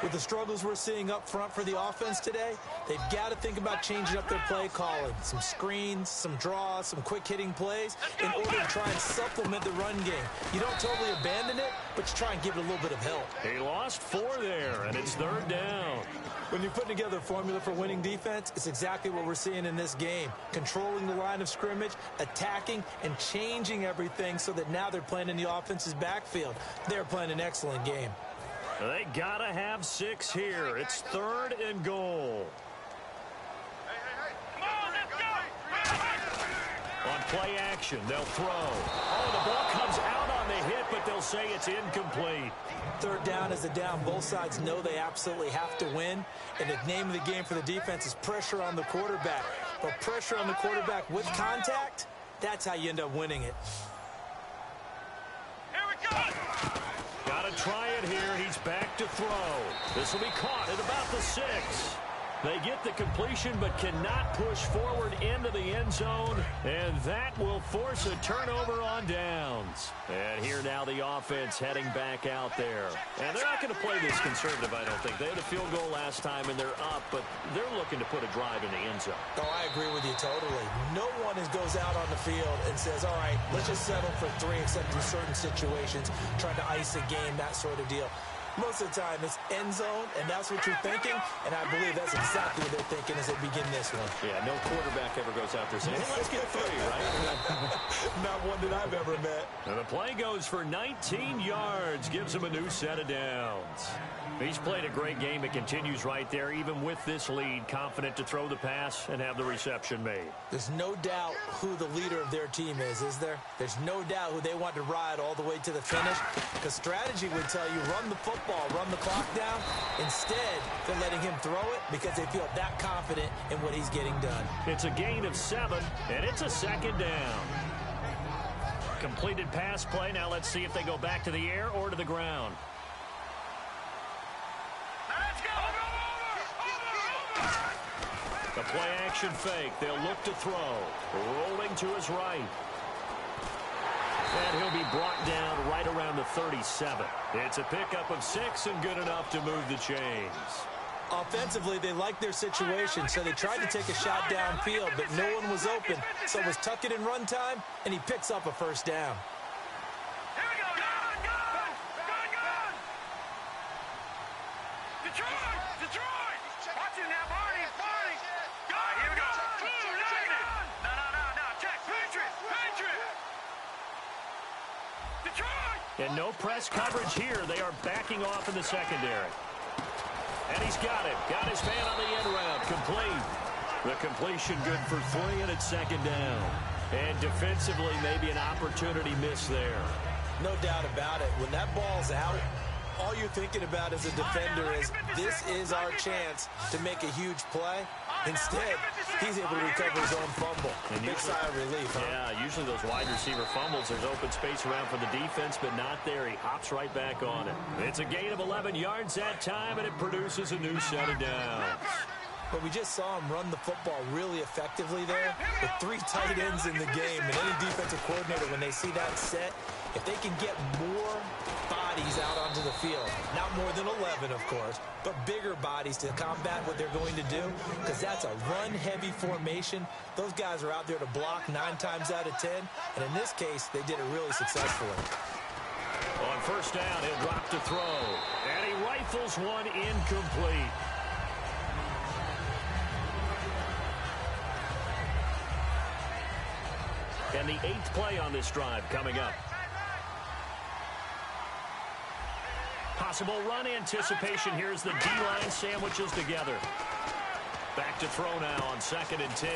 With the struggles we're seeing up front for the offense today, they've got to think about changing up their play calling. Some screens, some draws, some quick-hitting plays in order to try and supplement the run game. You don't totally abandon it, but you try and give it a little bit of help. He lost 4 there, and it's third down. When you're putting together a formula for winning defense, it's exactly what we're seeing in this game. Controlling the line of scrimmage, attacking, and changing everything so that now they're playing in the offense's backfield. They're playing an excellent game. They got to have 6 here. It's third and goal. On play action, they'll throw. Oh, the ball comes out on the hit, but they'll say it's incomplete. Third down is a down. Both sides know they absolutely have to win. And the name of the game for the defense is pressure on the quarterback. But pressure on the quarterback with contact, that's how you end up winning it. Here we go! Got to try it here. He's back to throw. This will be caught at about the 6. They get the completion but cannot push forward into the end zone, and that will force a turnover on downs. And here now the offense heading back out there. And they're not going to play this conservative, I don't think. They had a field goal last time, and they're up, but they're looking to put a drive in the end zone. Oh, I agree with you totally. No one goes out on the field and says, all right, let's just settle for 3 except in certain situations, trying to ice a game, that sort of deal. Most of the time, it's end zone, and that's what you're thinking, and I believe that's exactly what they're thinking as they begin this one. Yeah, no quarterback ever goes out there saying, hey, let's get 3, right? Not one that I've ever met. And the play goes for 19 yards, gives him a new set of downs. He's played a great game. It continues right there, even with this lead, confident to throw the pass and have the reception made. There's no doubt who the leader of their team is there? There's no doubt who they want to ride all the way to the finish, because strategy would tell you run the football, run the clock down. Instead, they're letting him throw it because they feel that confident in what he's getting done. It's a gain of 7, and it's a second down. Completed pass play. Now let's see if they go back to the air or to the ground. The play action fake. They'll look to throw. Rolling to his right. And he'll be brought down right around the 37. It's a pickup of 6 and good enough to move the chains. Offensively, they liked their situation, so they tried to take a shot downfield, but no one was open. So it was tuck it in run time, and he picks up a first down. Here we go! Gun! Detroit! Watch it now, Barney! Here we go! No, check! Patriot! Detroit! And no press coverage here. They are backing off in the secondary. And he's got it. Got his man on the end route. Complete. The completion good for 3, and it's second down. And defensively, maybe an opportunity miss there. No doubt about it. When that ball's out, all you're thinking about as a defender is, this is our chance to make a huge play. Instead, he's able to recover his own fumble. And big sigh of relief, huh? Yeah, usually those wide receiver fumbles, there's open space around for the defense, but not there. He hops right back on it. It's a gain of 11 yards that time, and it produces a new set of downs. But we just saw him run the football really effectively there with 3 tight ends in the game. And any defensive coordinator, when they see that set, if they can get more bodies bodies out onto the field. Not more than 11, of course, but bigger bodies to combat what they're going to do, because that's a run-heavy formation. Those guys are out there to block 9 times out of 10, and in this case, they did it really successfully. On first down, he'll drop to throw, and he rifles one incomplete. And the 8th play on this drive coming up. Possible run anticipation. Here's the D-line sandwiches together. Back to throw now on 2nd and 10.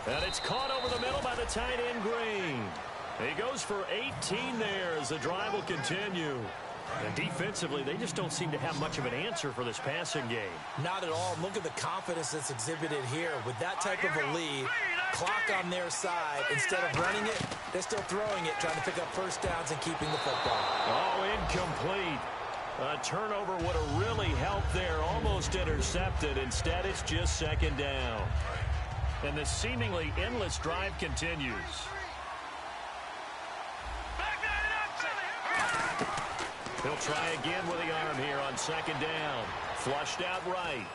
And it's caught over the middle by the tight end Green. He goes for 18 there as the drive will continue. And defensively, they just don't seem to have much of an answer for this passing game. Not at all. Look at the confidence that's exhibited here. With that type of a lead, clock on their side, instead of running it, they're still throwing it, trying to pick up first downs and keeping the football. Oh, incomplete. A turnover would have really helped there. Almost intercepted. Instead, it's just 2nd down. And the seemingly endless drive continues. He'll try again with the arm here on 2nd down. Flushed out right.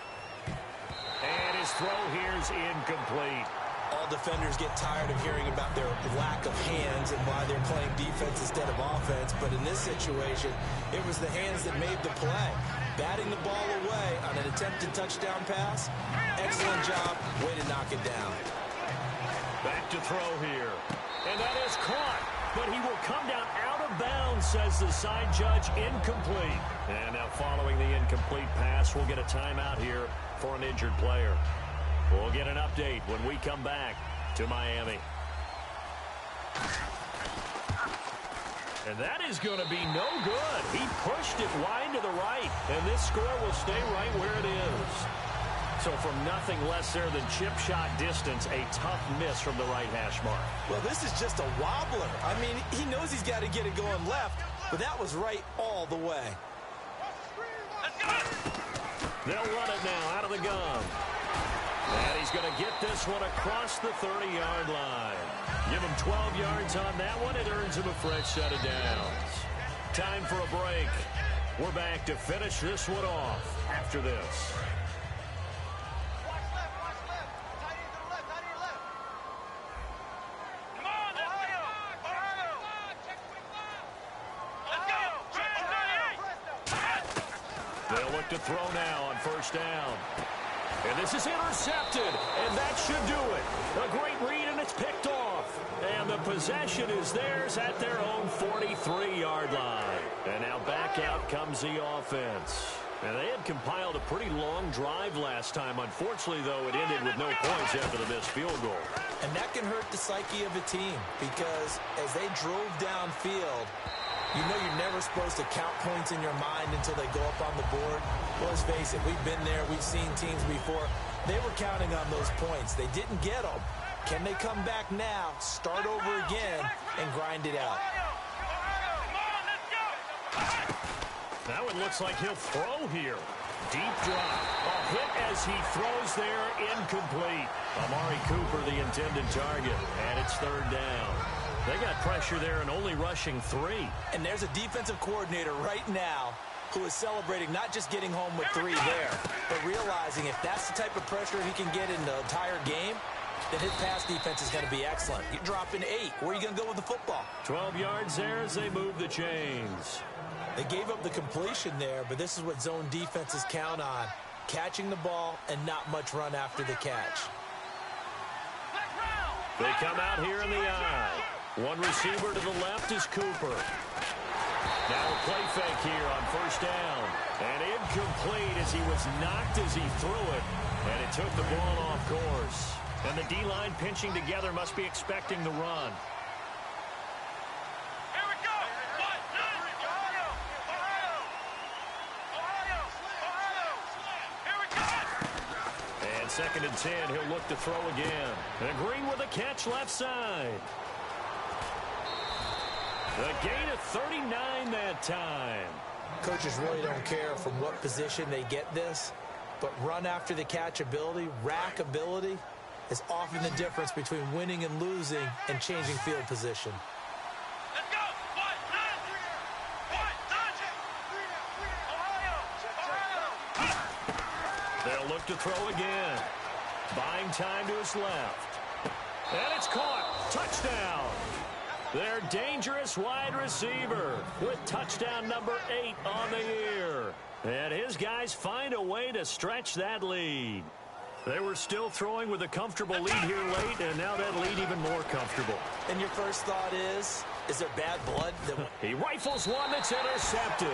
And his throw here's incomplete. All defenders get tired of hearing about their lack of hands and why they're playing defense instead of offense. But in this situation, it was the hands that made the play. Batting the ball away on an attempted touchdown pass. Excellent job. Way to knock it down. Back to throw here. And that is caught. But he will come down out of bounds, says the side judge. Incomplete. And now following the incomplete pass, we'll get a timeout here for an injured player. We'll get an update when we come back to Miami. And that is going to be no good. He pushed it wide to the right, and this score will stay right where it is. So from nothing less there than chip shot distance, a tough miss from the right hash mark. Well, this is just a wobbler. I mean, he knows he's got to get it going left, but that was right all the way. They'll run it now out of the gun. And he's going to get this one across the 30-yard line. Give him 12 yards on that one. It earns him a fresh set of downs. Time for a break. We're back to finish this one off after this. They'll look to throw now on first down. And this is intercepted, and that should do it. A great read, and it's picked off. And the possession is theirs at their own 43-yard line. And now back out comes the offense. And they had compiled a pretty long drive last time. Unfortunately, though, it ended with no points after the missed field goal. And that can hurt the psyche of a team, because as they drove downfield, you know you're never supposed to count points in your mind until they go up on the board. Well, let's face it, we've been there. We've seen teams before. They were counting on those points. They didn't get them. Can they come back now, start over again, and grind it out? Now it looks like he'll throw here. Deep drop. A hit as he throws there, incomplete. Amari Cooper, the intended target, and it's 3rd down. They got pressure there and only rushing 3. And there's a defensive coordinator right now who is celebrating not just getting home with 3 there, but realizing if that's the type of pressure he can get in the entire game, then his pass defense is going to be excellent. You're dropping 8. Where are you going to go with the football? 12 yards there as they move the chains. They gave up the completion there, but this is what zone defenses count on. Catching the ball and not much run after the catch. They come out here in the eye. One receiver to the left is Cooper. Now a play fake here on first down. And incomplete as he was knocked as he threw it. And it took the ball off course. And the D-line pinching together must be expecting the run. Here we go. Here we go. And 2nd and 10, he'll look to throw again. And Green with a catch left side. The gain of 39 that time. Coaches really don't care from what position they get this, but run after the catch ability, rack ability, is often the difference between winning and losing and changing field position. Let's go. They'll look to throw again. Buying time to his left. And it's caught. Touchdown. Their dangerous wide receiver with touchdown number 8 on the year. And his guys find a way to stretch that lead. They were still throwing with a comfortable lead here late, and now that lead even more comfortable. And your first thought is there bad blood? He rifles one that's intercepted.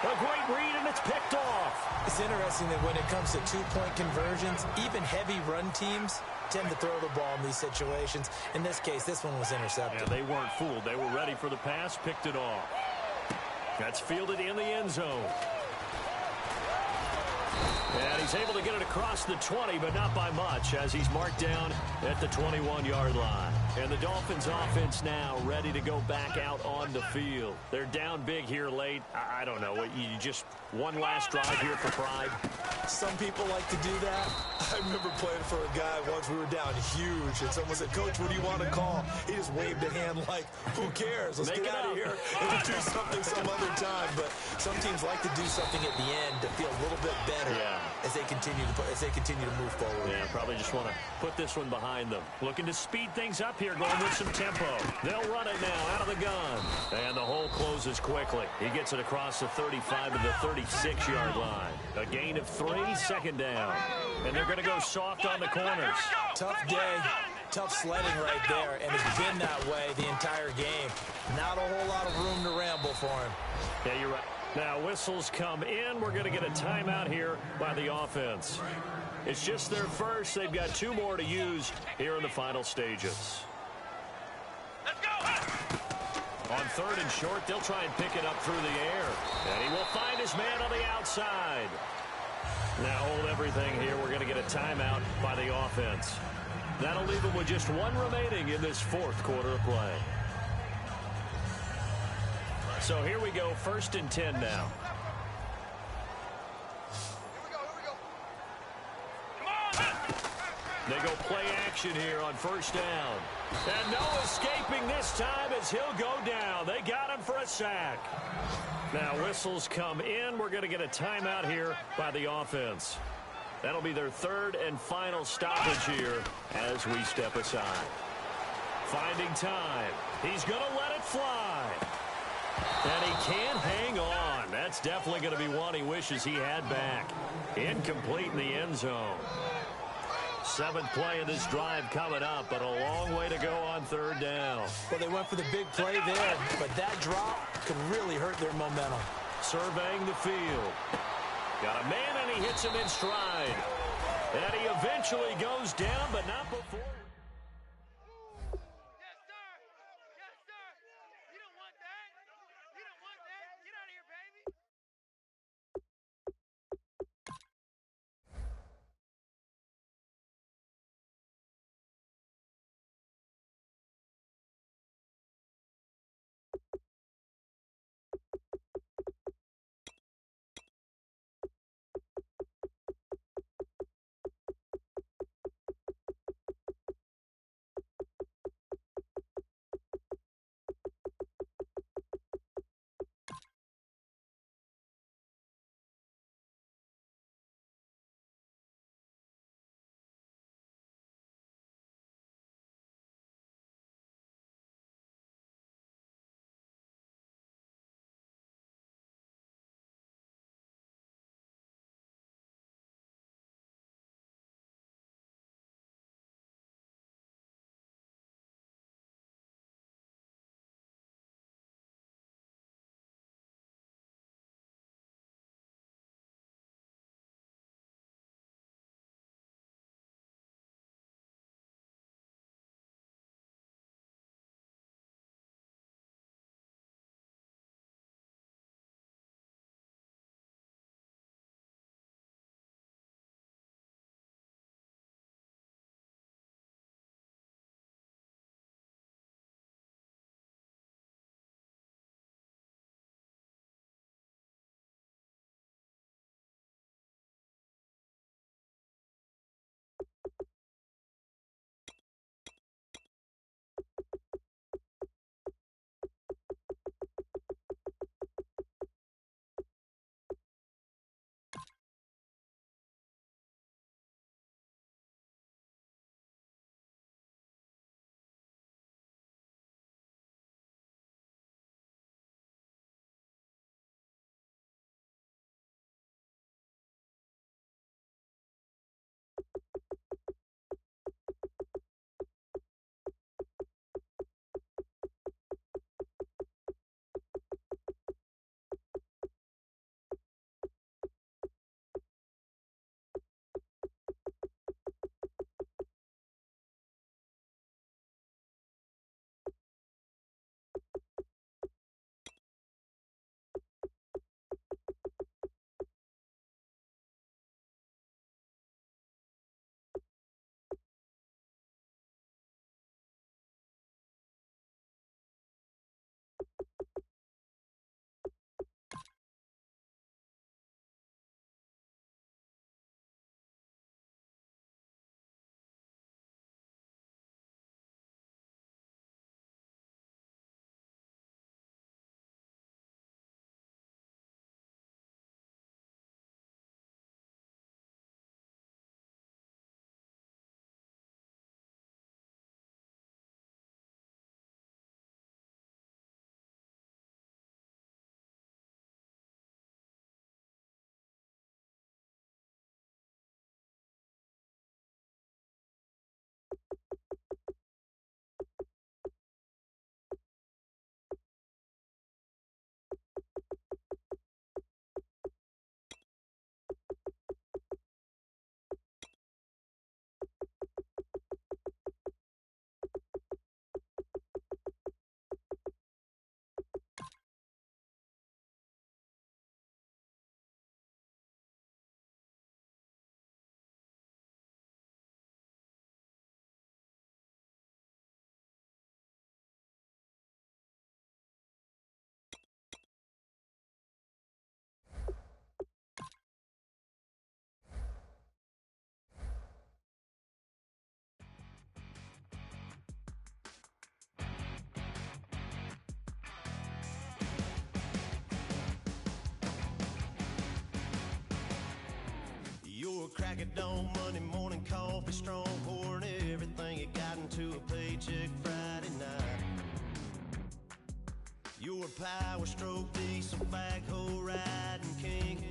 A great read, and it's picked off. It's interesting that when it comes to two-point conversions, even heavy run teams tend to throw the ball in these situations. In this case, this one was intercepted. Yeah, they weren't fooled. They were ready for the pass, picked it off. That's fielded in the end zone. And he's able to get it across the 20, but not by much, as he's marked down at the 21-yard line. And the Dolphins offense now ready to go back out on the field. They're down big here late. I don't know. You just one last drive here for pride. Some people like to do that. I remember playing for a guy once. We were down huge, and someone said, "Coach, what do you want to call?" He just waved a hand like, "Who cares? Let's get out of here and do something some other time." But some teams like to do something at the end to feel a little bit better as they continue to move forward. Yeah, probably just want to put this one behind them. Looking to speed things up here, going with some tempo. They'll run it now out of the gun. And the hole closes quickly. He gets it across the 35 to the 36-yard line. A gain of 3, second down. And they're going to go soft on the corners. Tough day, tough sledding right there, and it's been that way the entire game. Not a whole lot of room to ramble for him. Yeah, you're right. Now whistles come in. We're going to get a timeout here by the offense. It's just their first. They've got 2 more to use here in the final stages. Let's go. On 3rd and short, they'll try and pick it up through the air. And he will find his man on the outside. Now hold everything here. We're going to get a timeout by the offense. That'll leave them with just 1 remaining in this 4th quarter of play. So here we go, 1st and 10 now. They go play action here on 1st down. And no escaping this time as he'll go down. They got him for a sack. Now whistles come in. We're going to get a timeout here by the offense. That'll be their 3rd and final stoppage here as we step aside. Finding time. He's going to let it fly. And he can't hang on. That's definitely going to be one he wishes he had back. Incomplete in the end zone. 7th play of this drive coming up, but a long way to go on 3rd down. Well, they went for the big play there, but that drop could really hurt their momentum. Surveying the field. Got a man, and he hits him in stride. And he eventually goes down, but not before. of Dawn, Monday morning coffee, strong, pouring everything you got into a paycheck Friday night. You're a power stroke, diesel backhoe riding king,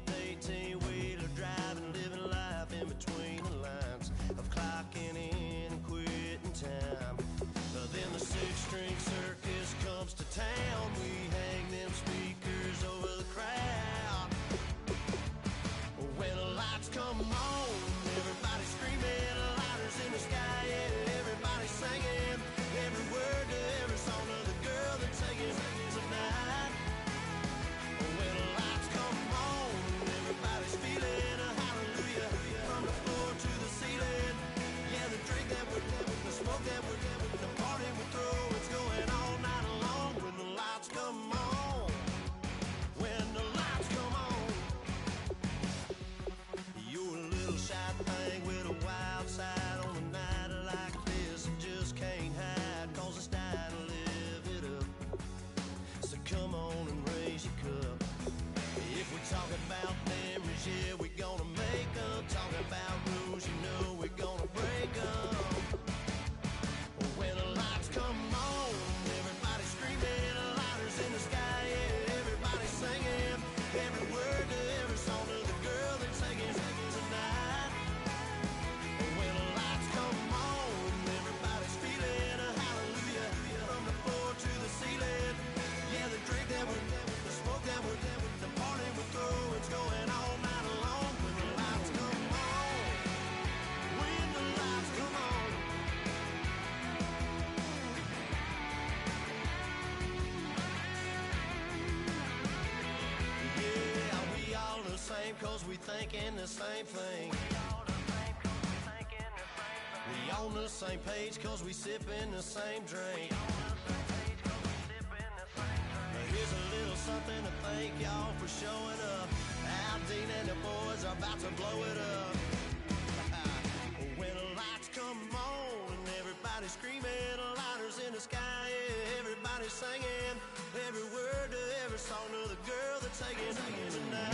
18-wheeler driving, living life in between the lines of clocking in and quitting time. Then the six-string circus comes to town. We hang them speakers over the crowd. When the lights come on, everybody screaming, lighters in the sky, yeah, everybody singing every word to every song of the girl that's taking tonight. When the lights come on, everybody's feeling a hallelujah from the floor to the ceiling. Yeah, the drink that we're the smoke that we're the party we throw, it's going all night long. When the lights come on, when the lights come on. You're a little shy thing with a wild side on a night like this. You just can't hide, cause it's time to live it up. So come on and raise your cup. If we're talking about memories, yeah, we're gonna make them. Talking about rules, you know we're gonna break them. When the lights come on, everybody screaming, lighters in the sky, yeah, everybody singing every word to every song of the girl that's singing tonight. When the lights come on, everybody's feeling a hallelujah from the floor to the ceiling. Yeah, the drink that we're the smoke that we're the party we throw, it's going all night long. When the lights come on, when the lights come on. Yeah, we all the same cause we thinking the same thing. We on the same page cause we sipping the same drink. Here's a little something to thank y'all for showing up. Al Dean and the boys are about to blow it up. When the lights come on and everybody's screaming, lighters in the sky, yeah, everybody's singing every word to every song of the girl that's taking tonight.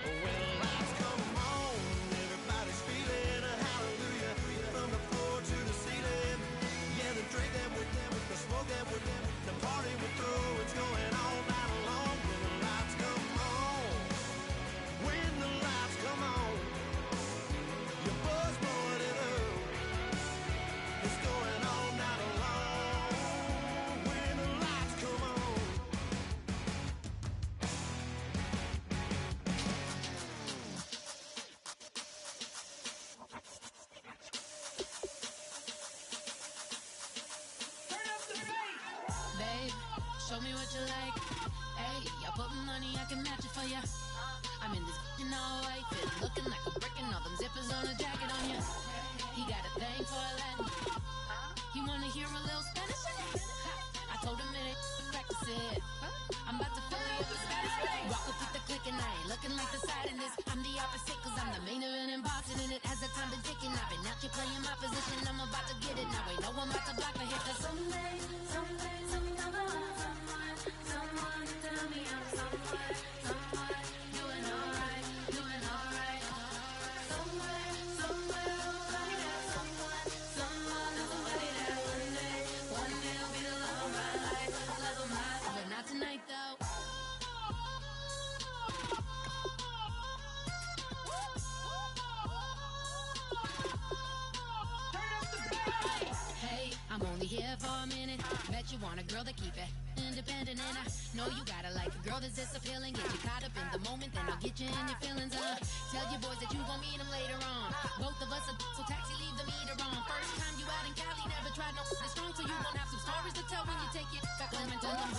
When the lights come on, everybody's feeling a hallelujah from the floor to the ceiling. Yeah, the drink that we're the smoke that we're the party we throw, it's going all night long. When the lights come on, when the lights come on, your buzz blowing it up, it's going all night long. When the lights come on. Babe, show me what you like. Hey, I put money, I can match it for ya. I'm in this all white fit, looking like a brick and all them zippers on a jacket on ya. He got a thing for a Latin. He wanna hear a little Spanish? I told him it ain't practice it. I'm about to fill you up with Spanish. Walk up with the click and I ain't looking like the side in this. I'm the opposite cause I'm the main event and boxing in it. As the time been ticking, I've been out here playing my position. I'm about to get it now. Ain't no one about to block my hit. Cause someday, sometime I want someone to tell me I'm someone doing alright. Somewhere, somebody that someone is somebody that one day will be the love of my life, but not tonight though. Hey, I'm only here for a minute. Bet you want a girl to keep it independent, and I know you gotta like a girl that's this appealing. Get you caught up in the moment, then I'll get you in your feelings. Tell your boys that you gon' meet them later on. Both of us are so taxi, leave the meter on. First time you out in Cali, never tried no this strong, so you gon' have some stories to tell when you take it back home and tell them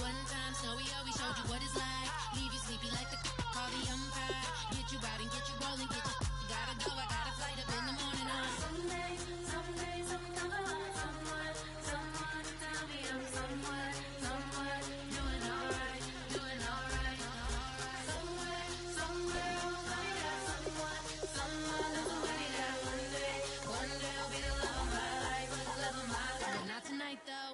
one time, Snowy always showed you what it's like. Leave you sleepy like the call the umpire. Get you out and get you rolling, get you gotta go. I got a flight up in the morning on someday, sometime I want someone to tell me I'm someone doing alright. Somewhere, somebody that someone that one day will be the love of my life, but not tonight though.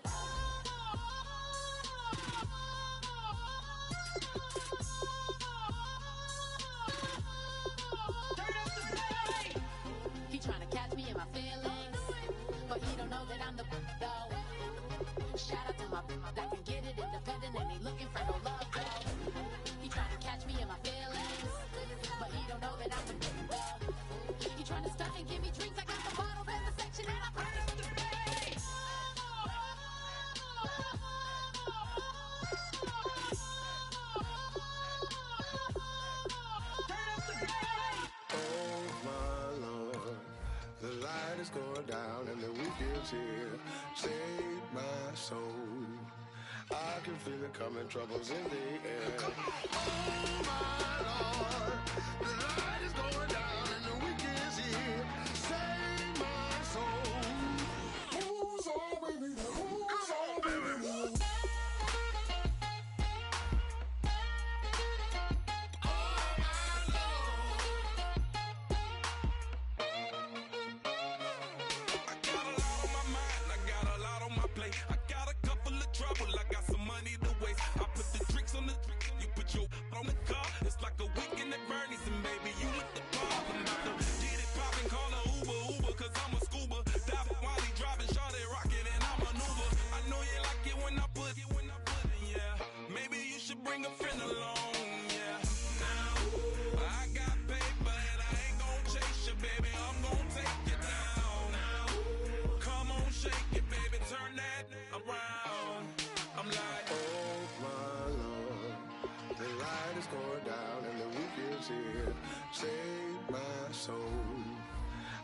is here. Save my soul. I can feel it coming, troubles in the air. Oh my Lord, the light is going down and the week is here. Save my soul. Who's on, baby? Who's on, baby? Save my soul.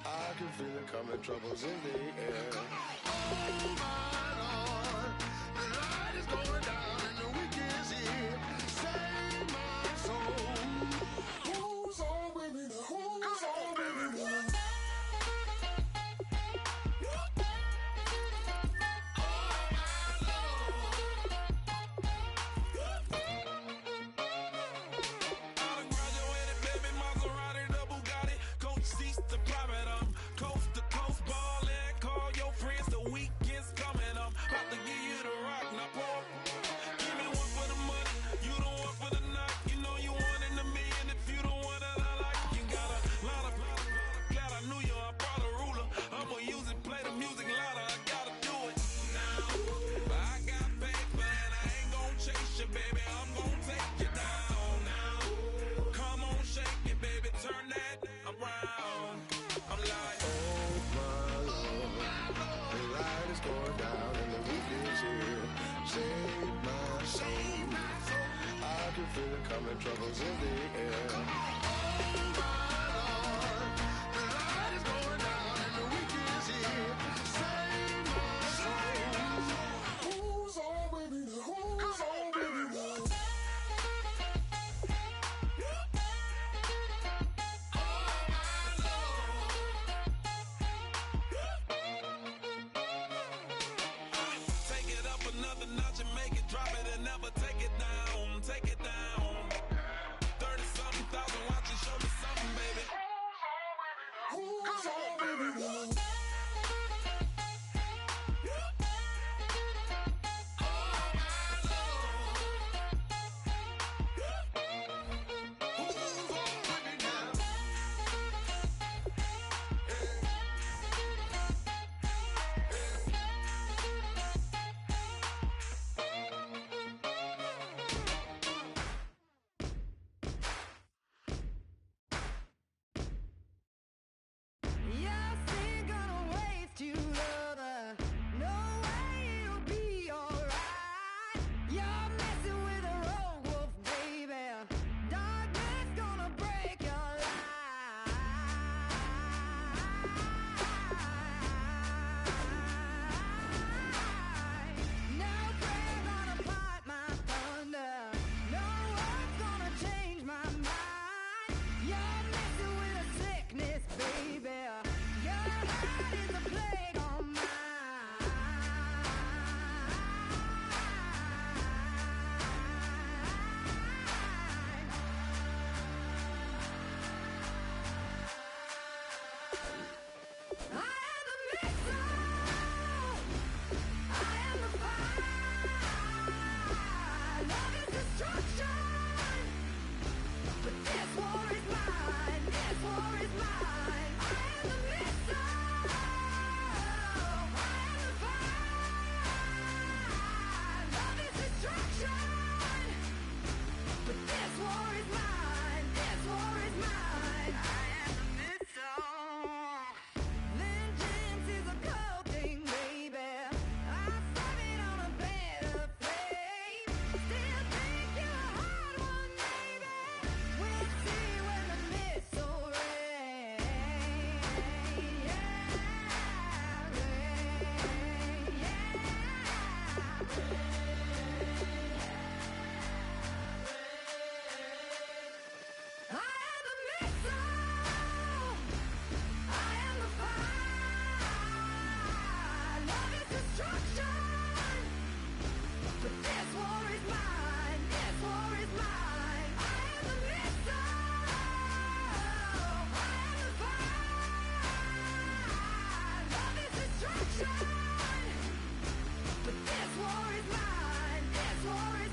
I can feel it coming, troubles in the air. Oh my Lord, the light is going down and the week is here. Save my soul. Who's on with me? Who's on with me? Coming, troubles in the air. Oh my Lord, the light is going down and the week is here. Save my soul. Who's on with me? Who's on with me? Take it up another notch and make it drop it and never take it down. Take it down. Show me something, baby. Who's on, baby?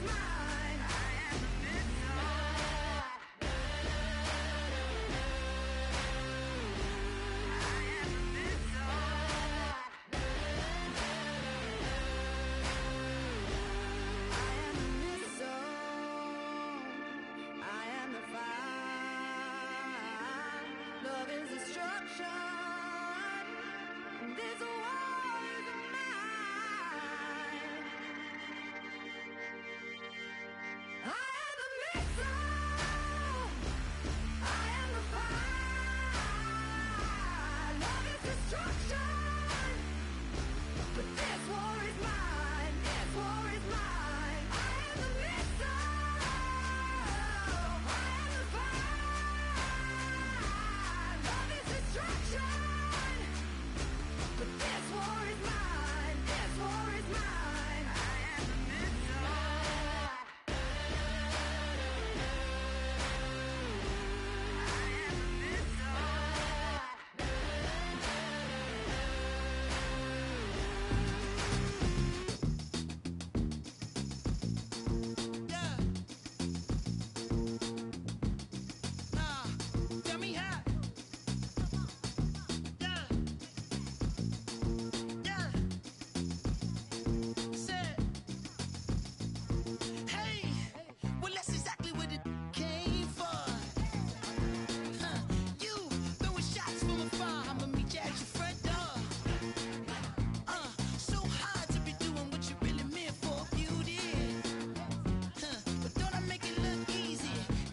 mine. I am the missile. Love is destruction. This war is mine. I am the missile. I am the fire. Love is destruction. But this war is mine. This war is mine. I am the missile. I am the fire. Love is destruction. But this war is mine. This war is mine. I am the missile. I am the Yeah. Tell me how. Yeah. Yeah. Said. Hey. Well, that's exactly what it came for. You throwing shots from afar. I'ma meet you at your front door. So hard to be doing what you really meant for, beauty. But don't I make it look easy?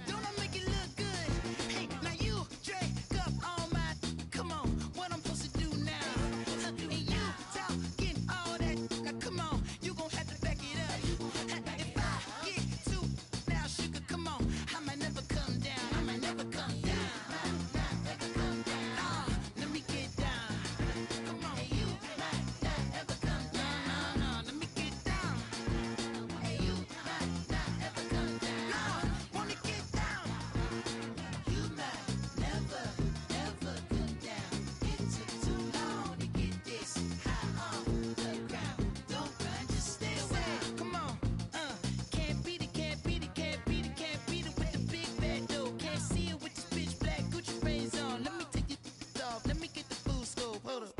Don't I make it look good? Hey, now you drink up all my. Come on, what I'm supposed to do now? And you talking all that. Now come on, you gon' have to back it up. If I get too now, sugar, come on, I might never come down. I might never come down. Let me get down. Come on, you might not ever come down. No, let me get down. Hey, you might not ever come down. Wanna get down? You might never ever come down. It took too long to get this high off the ground. Don't run, just stay away. Come on, can't beat it, can't beat it, can't beat it, can't beat it with the big bad dough. Can't see it with this pitch black Gucci frames on. Let me take it off. Let me get the full scope. Hold up.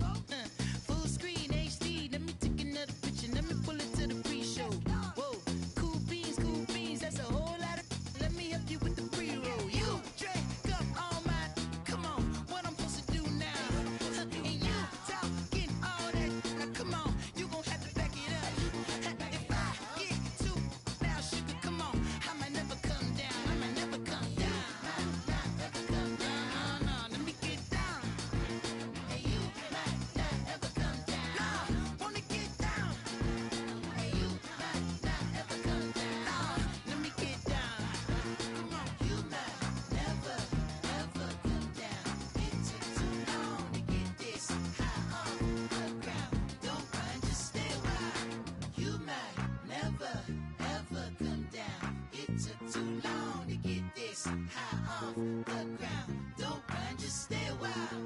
Full screen HD. Let me take another picture. Let me pull it to the pre-show. Whoa, cool beans, that's a whole lot of. Let me help you with the pre-roll. You drink up all my. Come on, what I'm supposed to do now? And you talking all that. Now come on, you gon' have to back it up. If I get too now, sugar, come on, I might never come down. I might never come down. Never come down. No, let me get down. Hey, you might not ever come down. Wanna get down? Hey, you might not ever come down. Let me get down. Come on, you might never ever come down. It took too long to get this high off the ground. Don't run, just stay a while. You might never ever come down. It took too long to get this high off the ground. Don't run, just stay a while.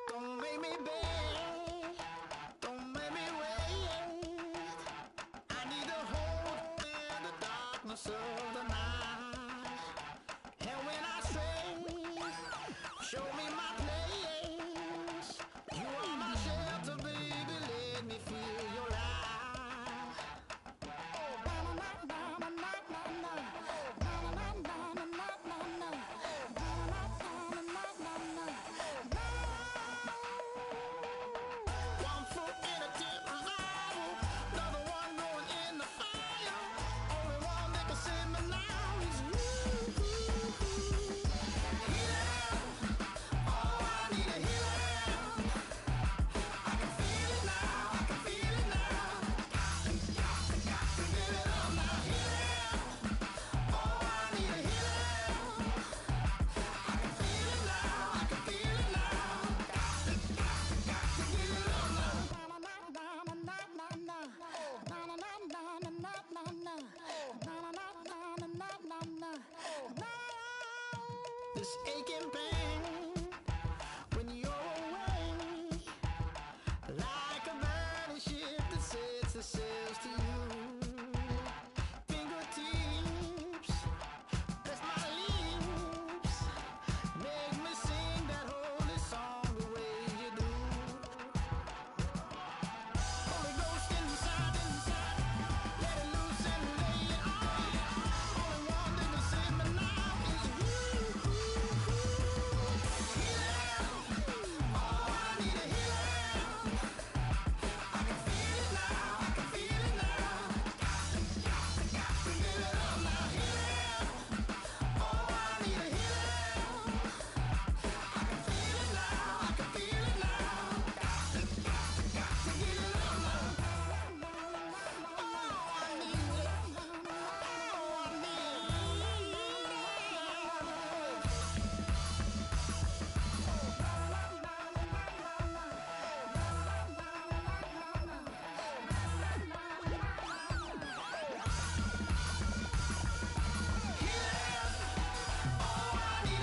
Don't make me beg, don't make me wait. I need a hold in the darkness of the night. And when I stray, show me my place. You are my shelter, baby, let me feel your light. One foot in a tip revival, another one going in the fire. Only one that can save this aching pain when you're away, like a burning ship that sets the sails to you. Fingertips, press my lips, make me sing that holy song the way you do. Holy Ghost inside, let it loose and lay it on. Only one thing to save me now is you. Healing, oh, I need a healing. I can feel it now, I can feel it now. Got to get it up now. Healing, oh, I need a healing. I can feel it now, I can feel it now. Got to get it up now. Oh, I need it. Oh, I need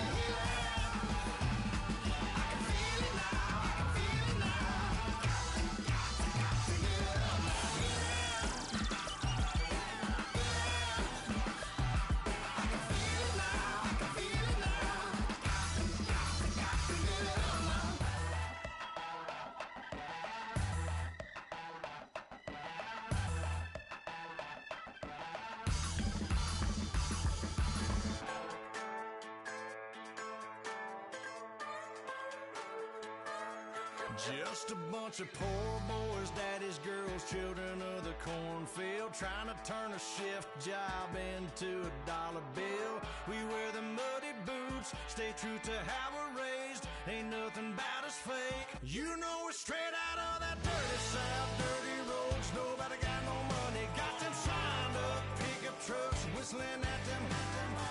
Just a bunch of poor boys, daddy's girls, children of the cornfield, trying to turn a shift job into a dollar bill. We wear the muddy boots, stay true to how we're raised. Ain't nothing about us fake. You know we're straight out of that dirty south, dirty roads. Nobody got no money, got them signed up pickup trucks, whistling at them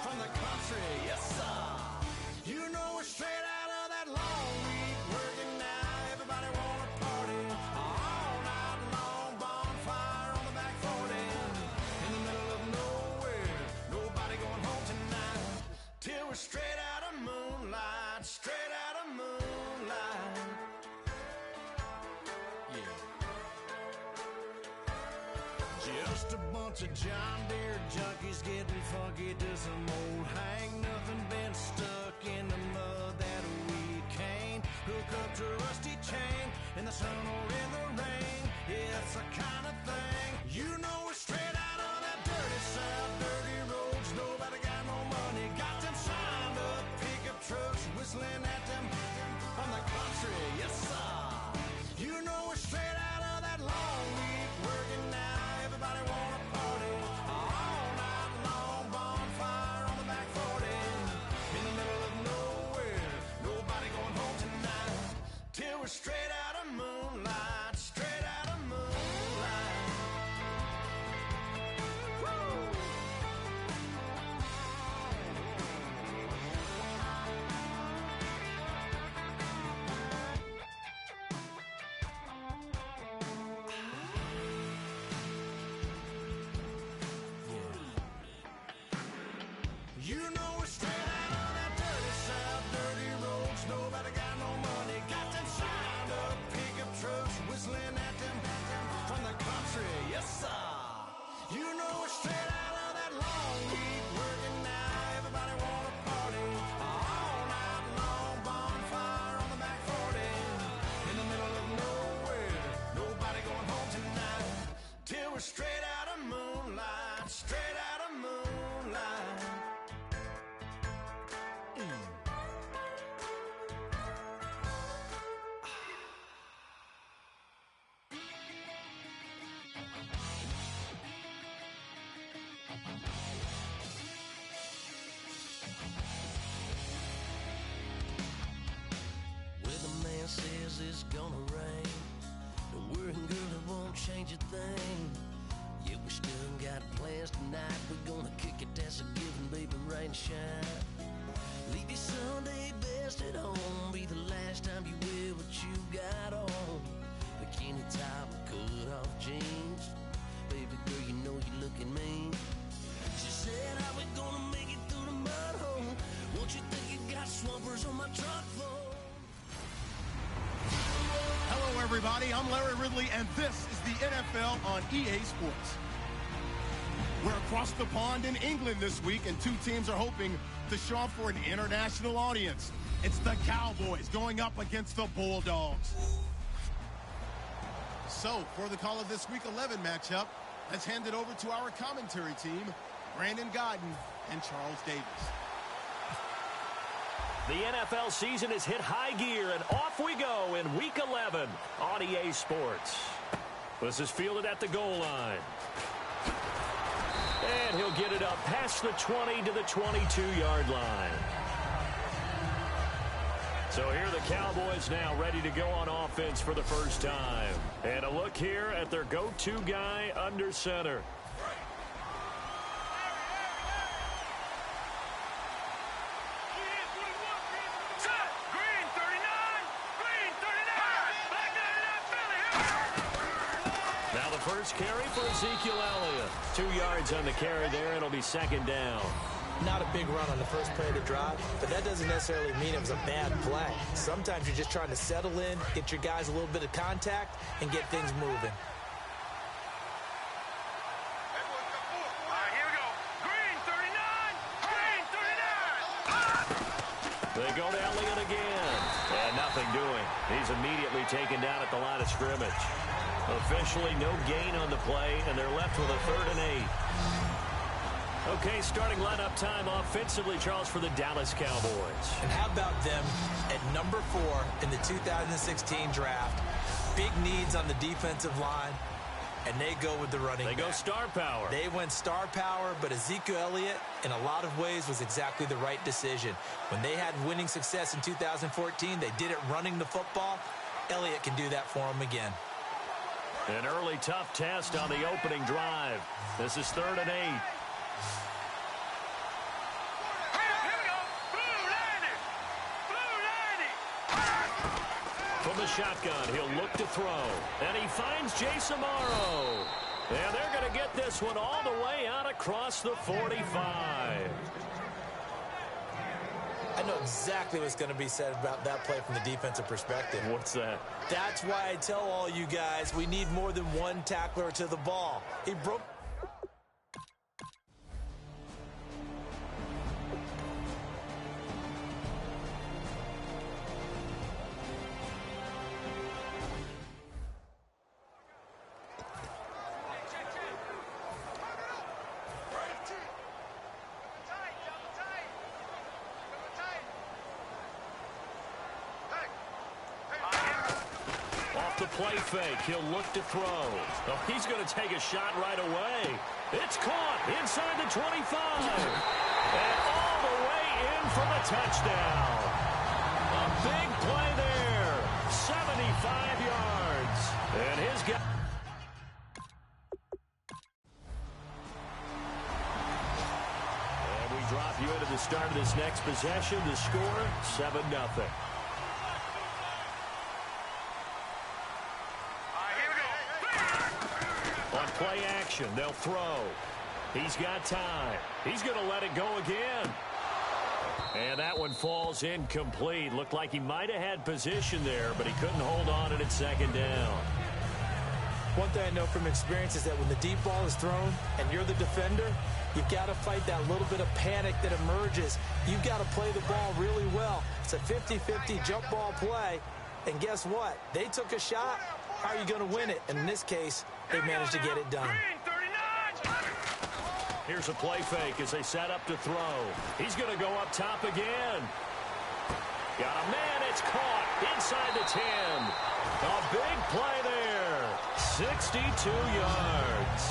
from the country. Yes, sir. You know we're straight out of that long week working now. Everybody wanna party all night long, bonfire on the back 40 in the middle of nowhere. Nobody going home tonight till we're straight out of moonlight, straight out of moonlight. Yeah. Just a bunch of John Deere junkies getting funky to some old hang. Nothing been stuck in the mud that we can't hook up to a rusty chain in the sun or in the rain. Yeah, it's the kind of thing. You know we're straight out of that dirty south, dirty roads. Nobody got no money, got them signed up pickup trucks, whistling at them from the country. Yes, sir. You know we're straight out of that long week working now. Everybody wanna party all night long, bonfire on the back 40 in the middle of nowhere. Nobody going home tonight till we're straight out of moonlight, straight out of moonlight. Woo! You know we're straight out of that dirty south, dirty roads. Nobody got no money, got them signed up pickup trucks, whistling at them from the country. Yes, sir. You know we're straight out of that long week working now. Everybody wanna party all night long, bonfire on the back 40 in the middle of nowhere. Nobody going home tonight till we're straight out of moonlight, straight out of moonlight. Weatherman says it's gonna rain. Don't worry, girl, it won't change a thing. Yeah, we still got plans tonight. We're gonna kick it, that's a given, baby, rain and shine. Leave your Sunday best at home. Be the last time you wear what you got on. Bikini top, cut off jeans. Baby girl, you know you looking mean. She said, how we gonna make it through the mud hole? Won't you think you got everybody. I'm Larry Ridley, and this is the NFL on EA Sports. We're across the pond in England this week, and two teams are hoping to show off for an international audience. It's the Cowboys going up against the Bulldogs. So, for the call of this Week 11 matchup, let's hand it over to our commentary team, Brandon Godden and Charles Davis. The NFL season has hit high gear, and off we go in Week 11 on EA Sports. This is fielded at the goal line. And he'll get it up past the 20 to the 22-yard line. So here are the Cowboys now ready to go on offense for the first time. And a look here at their go-to guy under center. First carry for Ezekiel Elliott. 2 yards on the carry there, and it'll be second down. Not a big run on the first play of the drive, but that doesn't necessarily mean it was a bad play. Sometimes you're just trying to settle in, get your guys a little bit of contact, and get things moving. They go to Elliott again, and nothing doing. He's immediately taken down at the line of scrimmage. Officially no gain on the play, and they're left with a 3rd and 8. Okay, starting lineup time offensively, Charles, for the Dallas Cowboys. And how about them at number 4 in the 2016 draft? Big needs on the defensive line, and they go with the running back. They go star power. They went star power, but Ezekiel Elliott, in a lot of ways, was exactly the right decision. When they had winning success in 2014, they did it running the football. Elliott can do that for them again. An early tough test on the opening drive. This is 3rd and 8. From the shotgun, he'll look to throw. And he finds Jason Morrow. And they're going to get this one all the way out across the 45. I know exactly what's going to be said about that play from the defensive perspective. What's that? That's why I tell all you guys we need more than one tackler to the ball. He broke... The play fake. He'll look to throw. Oh, he's going to take a shot right away. It's caught inside the 25. And all the way in for the touchdown. A big play there. 75 yards. And his guy... And we drop you into the start of this next possession. The score, 7-0. Play action. They'll throw. He's got time. He's going to let it go again. And that one falls incomplete. Looked like he might have had position there, but he couldn't hold on and it's second down. One thing I know from experience is that when the deep ball is thrown and you're the defender, you've got to fight that little bit of panic that emerges. You've got to play the ball really well. It's a 50-50 jump ball play. And guess what? They took a shot. How are you going to win it? And in this case, they managed to get it done. Here's a play fake as they set up to throw. He's going to go up top again. Got a man. It's caught inside the 10. A big play there. 62 yards.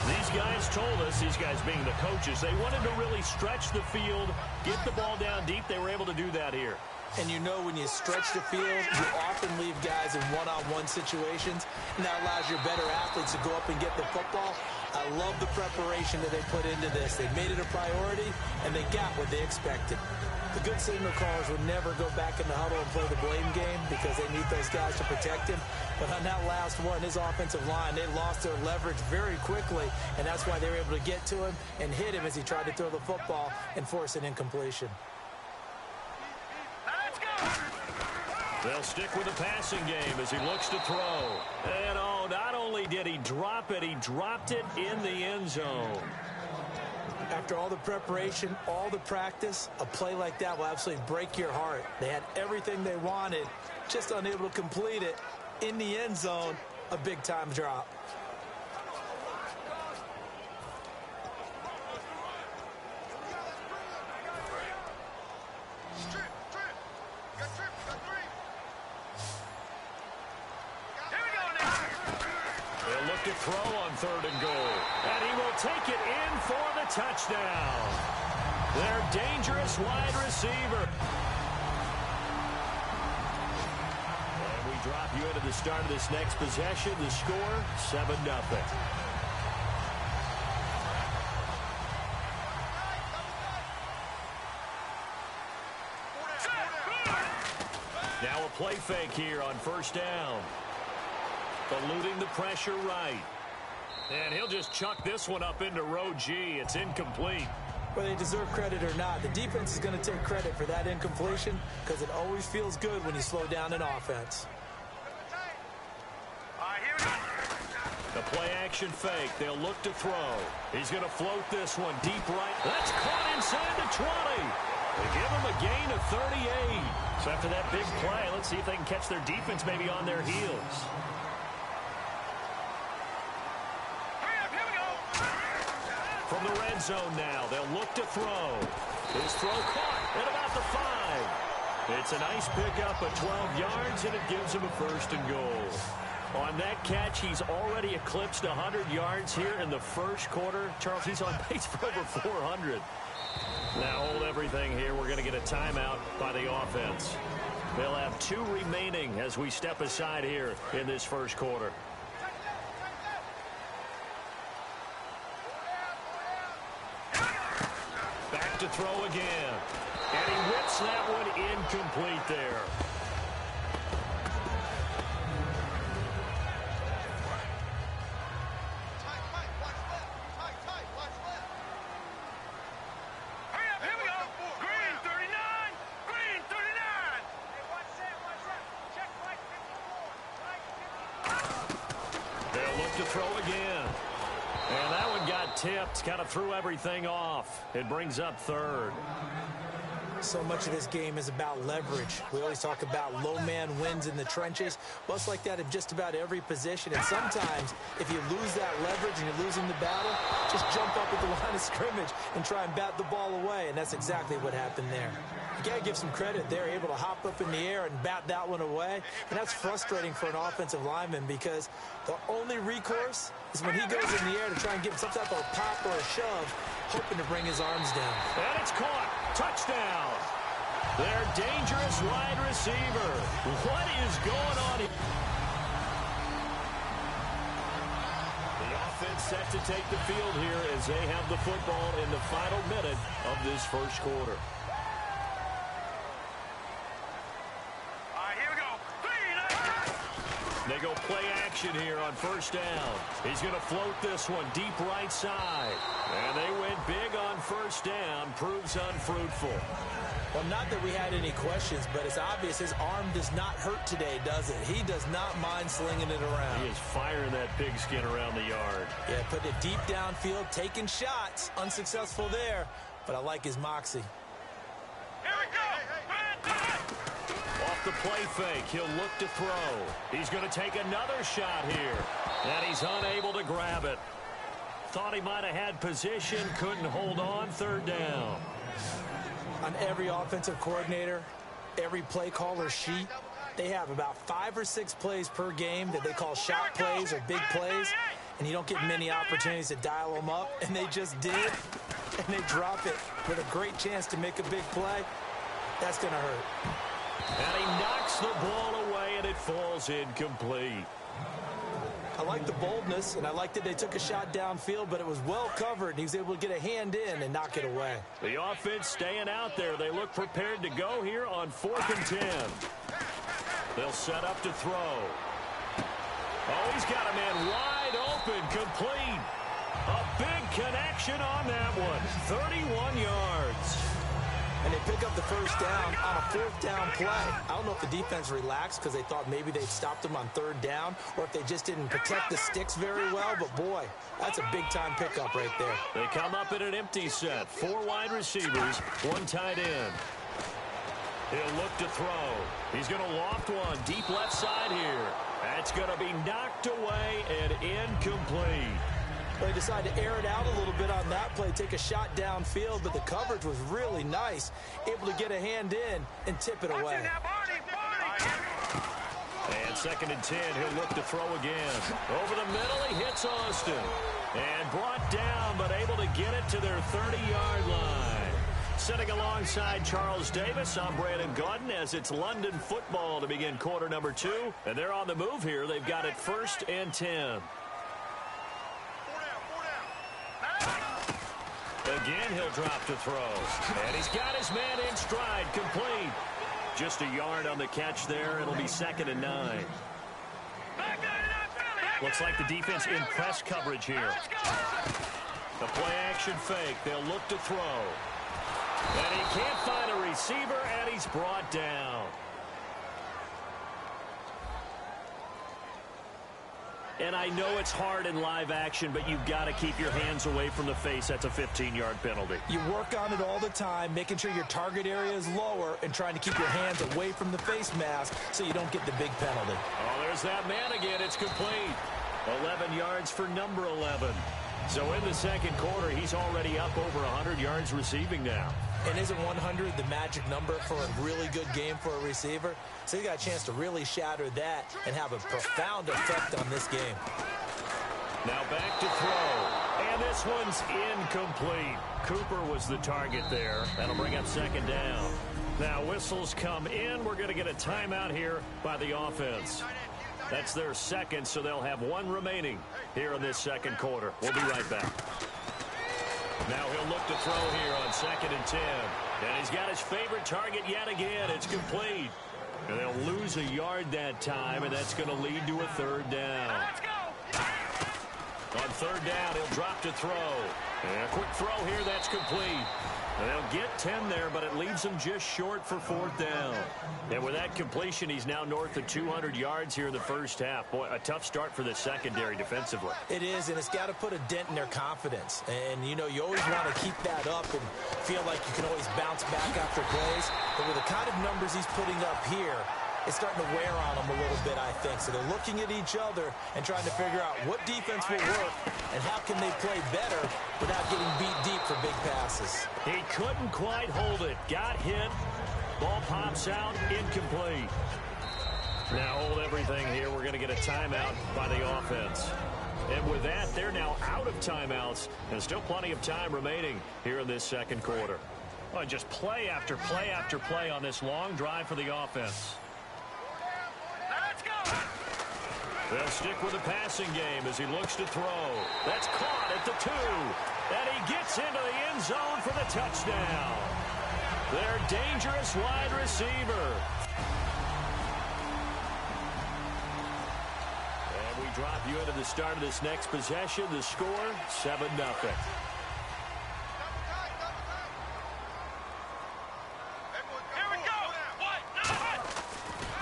These guys told us, these guys being the coaches, they wanted to really stretch the field, get the ball down deep. They were able to do that here. And you know when you stretch the field, you often leave guys in one-on-one situations, and that allows your better athletes to go up and get the football. I love the preparation that they put into this. They made it a priority, and they got what they expected. The good signal callers would never go back in the huddle and play the blame game because they need those guys to protect him. But on that last one, his offensive line, they lost their leverage very quickly, and that's why they were able to get to him and hit him as he tried to throw the football and force an incompletion. They'll stick with the passing game as he looks to throw. And, oh, not only did he drop it, he dropped it in the end zone. After all the preparation, all the practice, a play like that will absolutely break your heart. They had everything they wanted, just unable to complete it. In the end zone, a big-time drop. To throw on 3rd and goal. And he will take it in for the touchdown. Their dangerous wide receiver. And we drop you into the start of this next possession. The score, 7-0. Now a play fake here on 1st down. Eluding the pressure right. And he'll just chuck this one up into row G. It's incomplete. Whether they deserve credit or not, the defense is going to take credit for that incompletion because it always feels good when you slow down an offense. The play action fake. They'll look to throw. He's going to float this one deep right. That's caught inside the 20. They give him a gain of 38. So after that big play, let's see if they can catch their defense maybe on their heels. From the red zone now, they'll look to throw. His throw caught at about the 5. It's a nice pickup of 12 yards, and it gives him a 1st and goal. On that catch, he's already eclipsed 100 yards here in the first quarter. Charles, he's on pace for over 400. Now hold everything here. We're going to get a timeout by the offense. They'll have 2 remaining as we step aside here in this first quarter. Back to throw again. And he whips that one incomplete there. Here we go. Green 39. Green 39. Hey, watch that. Check right 54. They'll look to throw again. And that one got tipped, kind of threw everything off. It brings up 3rd. So much of this game is about leverage. We always talk about low man wins in the trenches. Well, it's like that in just about every position. And sometimes, if you lose that leverage and you're losing the battle, just jump up at the line of scrimmage and try and bat the ball away. And that's exactly what happened there. You got to give some credit. They're able to hop up in the air and bat that one away. And that's frustrating for an offensive lineman because the only recourse is when he goes in the air to try and get some type of pop or a shove, hoping to bring his arms down. And it's caught. Touchdown. Their dangerous wide receiver. What is going on here? The offense set to take the field here as they have the football in the final minute of this first quarter. They go play action here on 1st down. He's going to float this one deep right side. And they went big on 1st down. Proves unfruitful. Well, not that we had any questions, but it's obvious his arm does not hurt today, does it? He does not mind slinging it around. He is firing that pigskin around the yard. Yeah, putting it deep downfield, taking shots. Unsuccessful there, but I like his moxie. Here we go. Off the play fake, he'll look to throw. He's going to take another shot here. And he's unable to grab it. Thought he might have had position, couldn't hold on. 3rd down. On every offensive coordinator, every play caller sheet, they have about 5 or 6 plays per game that they call shot plays or big plays, and you don't get many opportunities to dial them up, and they just did, and they drop it with a great chance to make a big play. That's going to hurt. And he knocks the ball away, and it falls incomplete. I like the boldness, and I like that they took a shot downfield, but it was well covered, and he was able to get a hand in and knock it away. The offense staying out there. They look prepared to go here on 4th and 10. They'll set up to throw. Oh, he's got a man wide open, complete. A big connection on that one. 31 yards. and they pick up the first down on a fourth down play. I don't know if the defense relaxed because they thought maybe they'd stopped them on third down or if they just didn't protect the sticks very well, but boy, that's a big-time pickup right there. They come up in an empty set. 4 wide receivers, 1 tight end. He'll look to throw. He's going to loft one deep left side here. That's going to be knocked away and incomplete. They decided to air it out a little bit on that play, take a shot downfield, but the coverage was really nice, able to get a hand in and tip it away. And 2nd and 10, he'll look to throw again. Over the middle, he hits Austin. And brought down, but able to get it to their 30-yard line. Sitting alongside Charles Davis, I'm Brandon Gaudin as it's London football to begin quarter number 2. And they're on the move here. They've got it 1st and 10. Again, he'll drop to throw. And he's got his man in stride, complete. Just a yard on the catch there. It'll be 2nd and 9. Looks like the defense in press coverage here. The play-action fake. They'll look to throw. And he can't find a receiver, and he's brought down. And I know it's hard in live action, but you've got to keep your hands away from the face. That's a 15-yard penalty. You work on it all the time, making sure your target area is lower and trying to keep your hands away from the face mask so you don't get the big penalty. Oh, there's that man again. It's complete. 11 yards for number 11. So in the second quarter, he's already up over 100 yards receiving now. And isn't 100 the magic number for a really good game for a receiver? So he got a chance to really shatter that and have a profound effect on this game. Now back to throw. And this one's incomplete. Cooper was the target there. That'll bring up 2nd down. Now whistles come in. We're going to get a timeout here by the offense. That's their second, so they'll have 1 remaining here in this second quarter. We'll be right back. Now he'll look to throw here on 2nd and 10. And he's got his favorite target yet again. It's complete. And they'll lose a yard that time, and that's going to lead to a 3rd down. On 3rd down, he'll drop to throw. And a quick throw here, that's complete. And they'll get 10 there, but it leaves them just short for 4th down. And with that completion, he's now north of 200 yards here in the first half. Boy, a tough start for the secondary defensively. It is, and it's got to put a dent in their confidence. And, you know, you always want to keep that up and feel like you can always bounce back after plays. But with the kind of numbers he's putting up here, it's starting to wear on them a little bit, I think. So they're looking at each other and trying to figure out what defense will work and how can they play better without getting beat deep for big passes. He couldn't quite hold it. Got hit. Ball pops out. Incomplete. Now hold everything here. We're going to get a timeout by the offense. And with that, they're now out of timeouts and still plenty of time remaining here in this second quarter. Well, just play after play after play on this long drive for the offense. They'll stick with the passing game as he looks to throw. That's caught at the 2. And he gets into the end zone for the touchdown. Their dangerous wide receiver. And we drop you into the start of this next possession. The score, 7-0.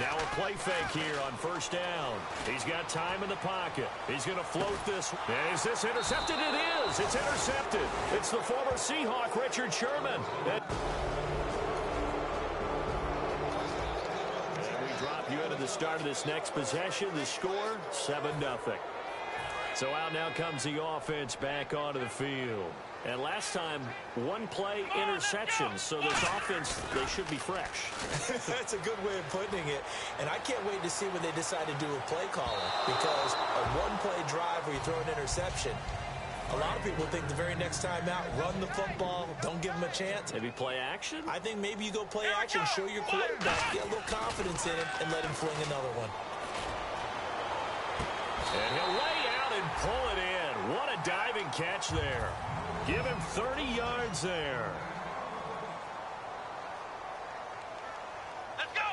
Now a play fake here on 1st down. He's got time in the pocket. He's going to float this. Is this intercepted? It is. It's intercepted. It's the former Seahawk, Richard Sherman. And we drop you into the start of this next possession. The score, 7-0. So out now comes the offense back onto the field. And last time, 1 play interception. So this offense, they should be fresh. That's a good way of putting it. And I can't wait to see when they decide to do a play calling. Because a 1-play drive where you throw an interception, a lot of people think the very next time out, run the football, don't give them a chance. Maybe play action? I think maybe you go play action, show your quarterback, get a little confidence in him, and let him fling another one. And he'll lay out and pull it in. What a diving catch there. Give him 30 yards there. Let's go.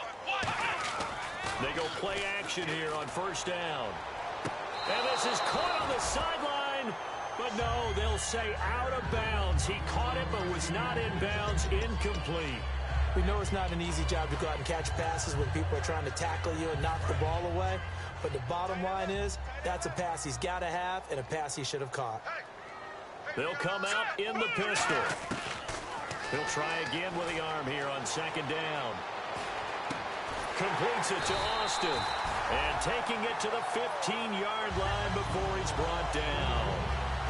They go play action here on 1st down. And this is caught on the sideline. But no, they'll They'll say out of bounds. He caught it but was not in bounds. Incomplete. We know it's not an easy job to go out and catch passes when people are trying to tackle you and knock the ball away. But the bottom line is, that's a pass he's got to have and a pass he should have caught. They'll come out in the pistol. He'll try again with the arm here on second down. Completes it to Austin. And taking it to the 15-yard line before he's brought down.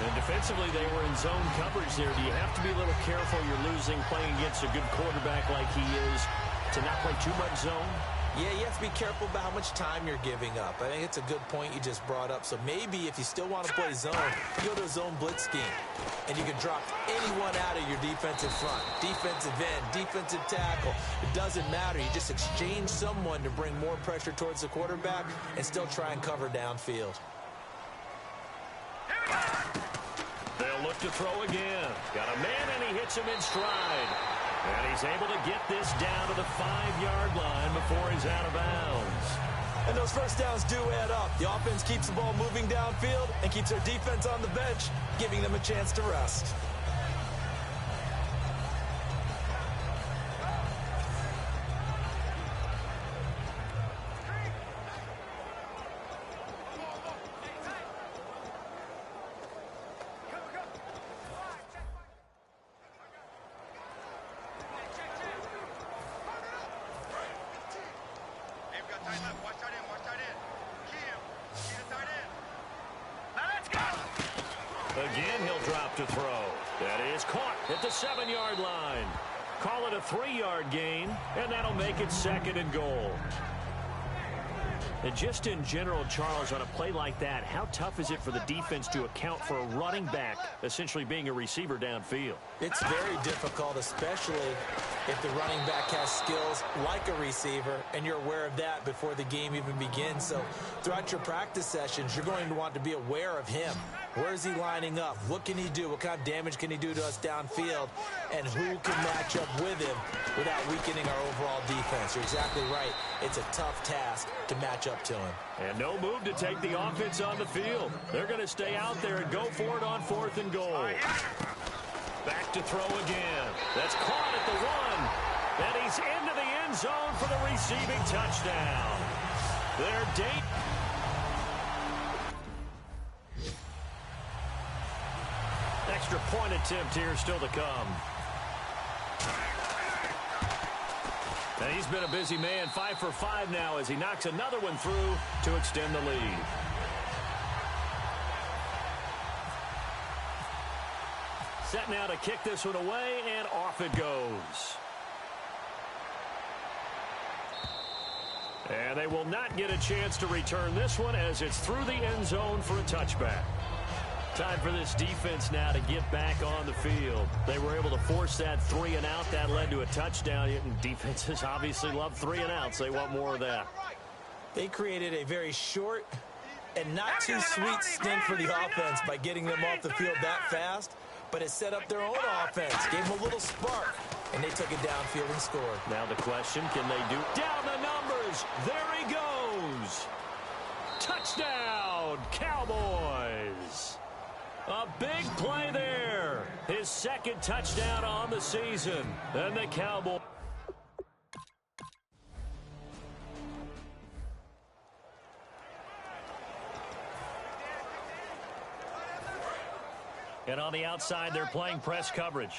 And defensively, they were in zone coverage there. Do you have to be a little careful you're losing playing against a good quarterback like he is to not play too much zone? Yeah, you have to be careful about how much time you're giving up. I think it's a good point you just brought up. So maybe if you still want to play zone, you go to a zone blitz scheme. And you can drop anyone out of your defensive front. Defensive end, defensive tackle. It doesn't matter. You just exchange someone to bring more pressure towards the quarterback and still try and cover downfield. They'll look to throw again. Got a man, and he hits him in stride. And he's able to get this down to the 5-yard line before he's out of bounds. And those first downs do add up. The offense keeps the ball moving downfield and keeps their defense on the bench, giving them a chance to rest. Again, he'll drop to throw. That is caught at the 7-yard line. Call it a 3-yard gain, and that'll make it 2nd and goal. And just in general, Charles, on a play like that, how tough is it for the defense to account for a running back essentially being a receiver downfield? It's very difficult, especially if the running back has skills like a receiver, and you're aware of that before the game even begins. So throughout your practice sessions, you're going to want to be aware of him. Where is he lining up? What can he do? What kind of damage can he do to us downfield? And who can match up with him without weakening our overall defense? You're exactly right. It's a tough task to match up to him. And no move to take the offense on the field. They're going to stay out there and go for it on 4th and goal. Back to throw again. That's caught at the 1. And he's into the end zone for the receiving touchdown. They're extra point attempt here still to come. And he's been a busy man, 5 for 5 now as he knocks another one through to extend the lead. Set now to kick this one away, and off it goes. And they will not get a chance to return this one as it's through the end zone for a touchback. Time for this defense now to get back on the field. They were able to force that 3 and out. That led to a touchdown. And defenses obviously love 3 and outs. They want more of that. They created a very short and not too sweet stint for the offense by getting them off the field that fast. But it set up their own offense, gave them a little spark, and they took it downfield and scored. Now the question, can they do down the numbers? There he goes. Touchdown, Cowboys. A big play there. His 2nd touchdown on the season. And the Cowboys. And on the outside, they're playing press coverage.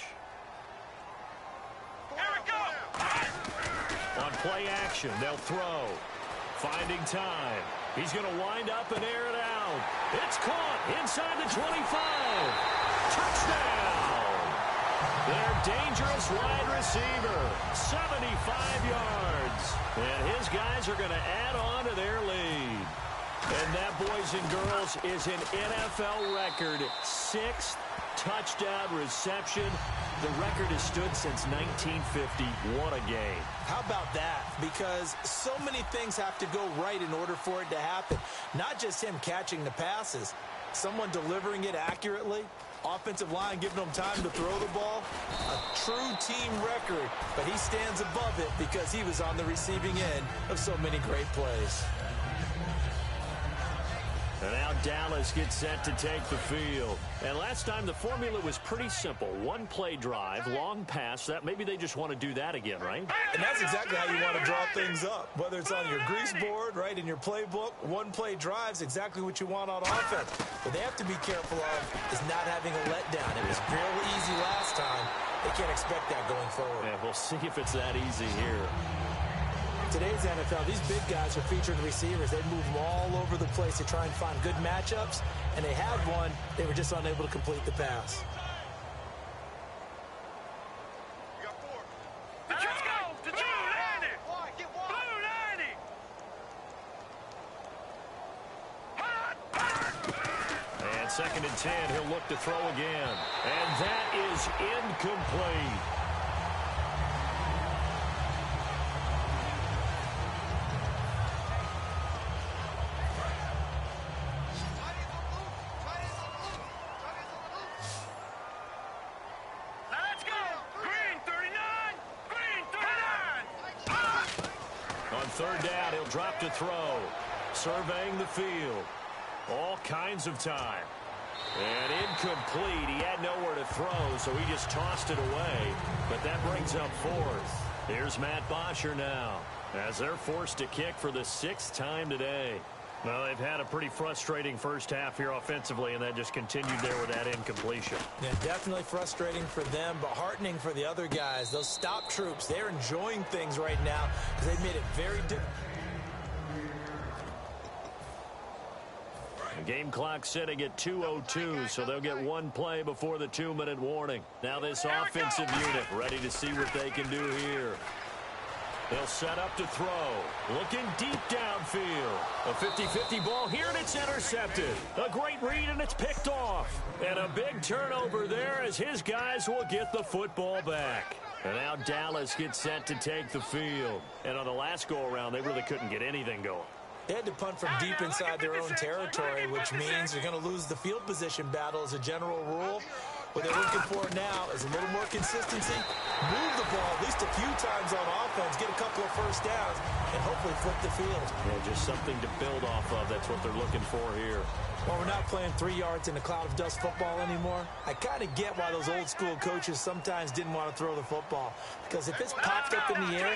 Here we go. On play action, they'll throw. Finding time. He's going to wind up and air it out. It's caught inside the 25. Touchdown. Their dangerous wide receiver. 75 yards. And his guys are going to add on to their lead. And that, boys and girls, is an NFL record 6th touchdown reception. The record has stood since 1950. What a game. How about that? Because so many things have to go right in order for it to happen. Not just him catching the passes, someone delivering it accurately, offensive line giving them time to throw the ball. A true team record, but he stands above it because he was on the receiving end of so many great plays. And now Dallas gets set to take the field. And last time the formula was pretty simple. One play drive, long pass. That maybe they just want to do that again, right? And that's exactly how you want to draw things up. Whether it's on your grease board, right, in your playbook, one play drive's exactly what you want on offense. What they have to be careful of is not having a letdown. It was real easy last time. They can't expect that going forward. Yeah, we'll see if it's that easy here. Today's NFL, these big guys are featured receivers. They move them all over the place to try and find good matchups, and they had one. They were just unable to complete the pass. Let's go! To Drew, Landy! Blue, Landy! And 2nd and 10, he'll look to throw again. And that is incomplete. Let's go! Green 39! Green 39! On 3rd down, he'll drop to throw. Surveying the field. All kinds of time. And incomplete. He had nowhere to throw, so he just tossed it away. But that brings up 4th. Here's Matt Bosher now, as they're forced to kick for the 6th time today. Well, they've had a pretty frustrating first half here offensively, and that just continued there with that incompletion. Yeah, definitely frustrating for them, but heartening for the other guys. Those stop troops, they're enjoying things right now because they've made it very difficult. Game clock sitting at 2:02, so they'll get one play before the 2-minute warning. Now this offensive unit ready to see what they can do here. They'll set up to throw. Looking deep downfield. A 50-50 ball here, and it's intercepted. A great read, and it's picked off. And a big turnover there as his guys will get the football back. And now Dallas gets set to take the field. And on the last go-around, they really couldn't get anything going. They had to punt from deep inside their own territory, which means you're going to lose the field position battle as a general rule. What they're looking for now is a little more consistency, move the ball at least a few times on offense, get a couple of first downs, and hopefully flip the field. Yeah, just something to build off of. That's what they're looking for here. Well, we're not playing 3 yards in a cloud of dust football anymore. I kind of get why those old school coaches sometimes didn't want to throw the football. Because if it's popped up in the air,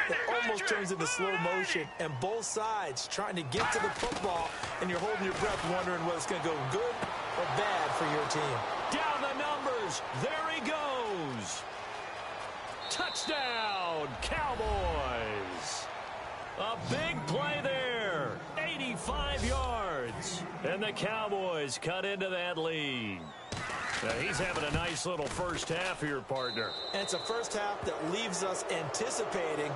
it almost turns into slow motion. And both sides trying to get to the football, and you're holding your breath wondering whether it's going to go good or bad for your team. Down the numbers. There he goes. Touchdown, Cowboys. A big play there. 85 yards. And the Cowboys cut into that lead. Now he's having a nice little first half here, partner. And it's a first half that leaves us anticipating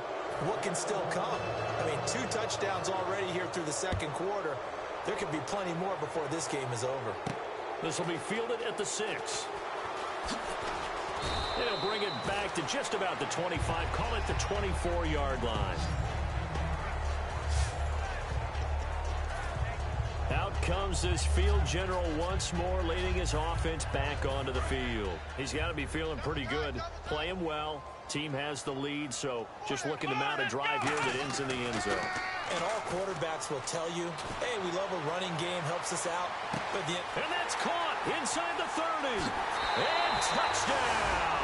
what can still come. I mean, 2 touchdowns already here through the second quarter. There could be plenty more before this game is over. This will be fielded at the 6. They'll bring it back to just about the 25. Call it the 24-yard line. Out comes this field general once more, leading his offense back onto the field. He's got to be feeling pretty good, playing well. Team has the lead, so just looking to mount a drive here that ends in the end zone. And all quarterbacks will tell you, hey, we love a running game, helps us out. But and that's caught inside the 30. And touchdown.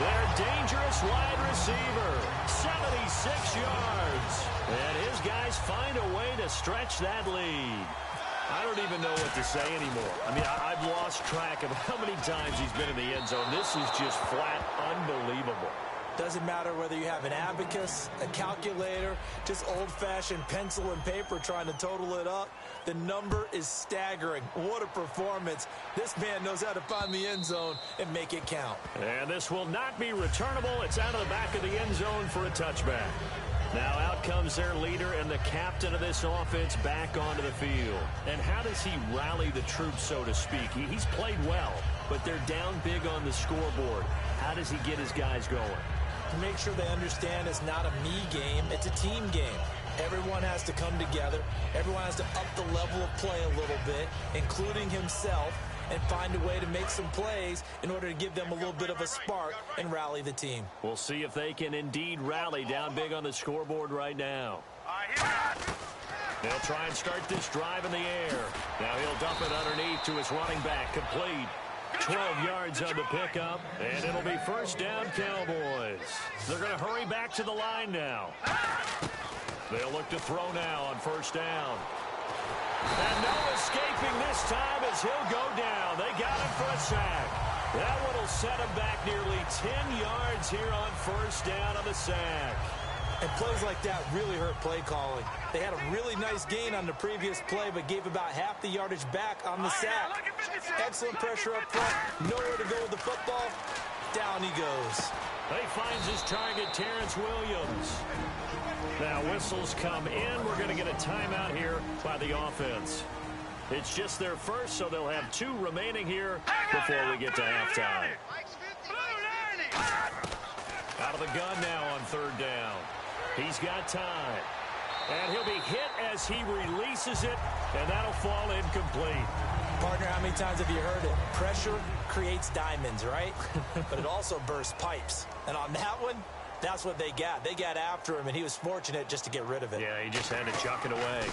Their dangerous wide receiver, 76 yards. And his guys find a way to stretch that lead. I don't even know what to say anymore. I mean, I've lost track of how many times he's been in the end zone. This is just flat unbelievable. Doesn't matter whether you have an abacus, a calculator, just old-fashioned pencil and paper trying to total it up. The number is staggering. What a performance. This man knows how to find the end zone and make it count. And this will not be returnable. It's out of the back of the end zone for a touchback. Now out comes their leader and the captain of this offense back onto the field. And how does he rally the troops, so to speak? He's played well, but they're down big on the scoreboard. How does he get his guys going? To make sure they understand it's not a me game, it's a team game. Everyone has to come together. Everyone has to up the level of play a little bit, including himself, and find a way to make some plays in order to give them a little bit of a spark and rally the team. We'll see if they can indeed rally down big on the scoreboard right now. They'll try and start this drive in the air. Now he'll dump it underneath to his running back. Complete. 12 yards on the pickup, and it'll be first down, Cowboys. They're going to hurry back to the line now. They'll look to throw now on first down. And no escaping this time as he'll go down. They got him for a sack. That one will set him back nearly 10 yards here on first down on the sack. And plays like that really hurt play calling. They had a really nice gain on the previous play, but gave about half the yardage back on the sack. Excellent pressure up front. Nowhere to go with the football. Down he goes. He finds his target, Terrence Williams. Now whistles come in. We're going to get a timeout here by the offense. It's just their first, so they'll have 2 remaining here before we get to halftime. Out of the gun now on third down. He's got time. And he'll be hit as he releases it, and that'll fall incomplete. Partner, how many times have you heard it? Pressure creates diamonds, right? But it also bursts pipes. And on that one, that's what they got. They got after him, and he was fortunate just to get rid of it. Yeah, he just had to chuck it away.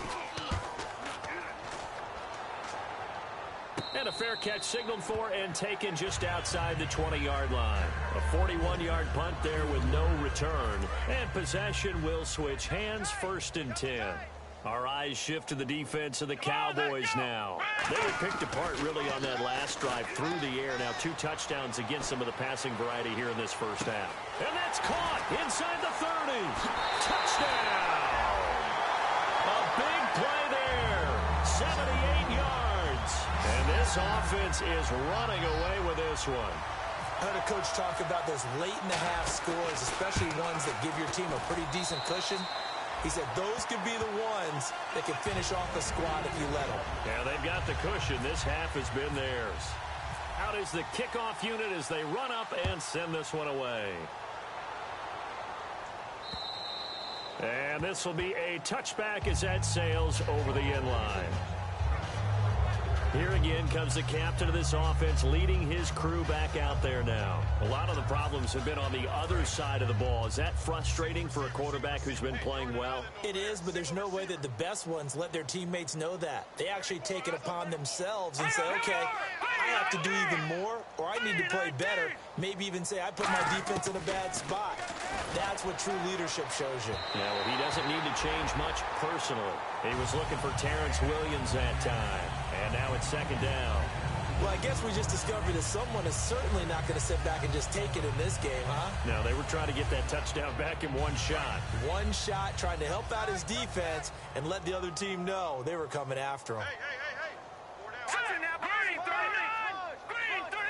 And a fair catch signaled for and taken just outside the 20-yard line. A 41-yard punt there with no return. And possession will switch hands, first and 10. Our eyes shift to the defense of the Cowboys now. They were picked apart really on that last drive through the air. Now 2 touchdowns against some of the passing variety here in this first half. And that's caught inside the 30. Touchdown! A big play there. 78 yards. And this offense is running away with this one. I heard a coach talk about those late-in-the-half scores, especially ones that give your team a pretty decent cushion. He said those could be the ones that can finish off the squad if you let them. Yeah, they've got the cushion. This half has been theirs. Out is the kickoff unit as they run up and send this one away. And this will be a touchback as that sails over the end line. Here again comes the captain of this offense leading his crew back out there now. A lot of the problems have been on the other side of the ball. Is that frustrating for a quarterback who's been playing well? It is, but there's no way that the best ones let their teammates know that. They actually take it upon themselves and say, okay, I have to do even more, or I need to play better. Maybe even say, I put my defense in a bad spot. That's what true leadership shows you. Yeah, well, he doesn't need to change much personally. He was looking for Terrence Williams that time. And now it's second down. Well, I guess we just discovered that someone is certainly not going to sit back and just take it in this game, huh? No, they were trying to get that touchdown back in one shot. One shot, trying to help out his defense and let the other team know they were coming after him. Hey. Touching now, Green, 39. Green, 39.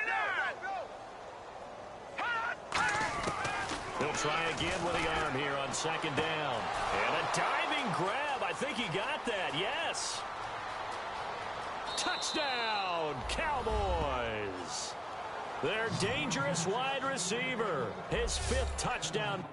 He'll try again with the arm here on second down. And a diving grab. I think he got that. Yes. Touchdown, Cowboys. Their dangerous wide receiver. His 5th touchdown.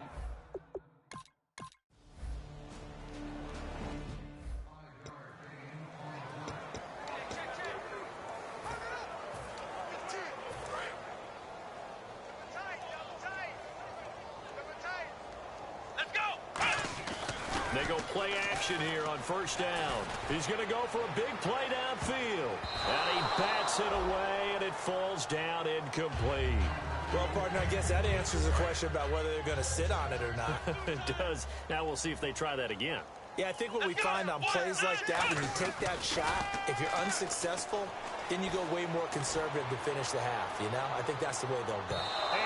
They go play action here on first down. He's going to go for a big play downfield. And he bats it away, and it falls down incomplete. Well, partner, I guess that answers the question about whether they're going to sit on it or not. It does. Now we'll see if they try that again. Yeah, I think what we find on plays like that, when you take that shot, if you're unsuccessful, then you go way more conservative to finish the half, you know? I think that's the way they'll go.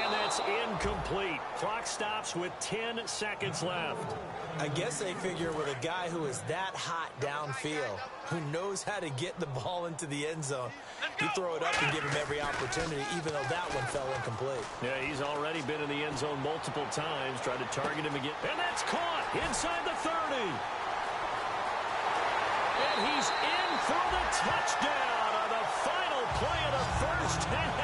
And that's incomplete. Clock stops with 10 seconds left. I guess they figure with a guy who is that hot downfield, who knows how to get the ball into the end zone, you throw it up and give him every opportunity, even though that one fell incomplete. Yeah, he's already been in the end zone multiple times, tried to target him again. And that's caught inside the 30. And he's in for the touchdown on the final play of the first half.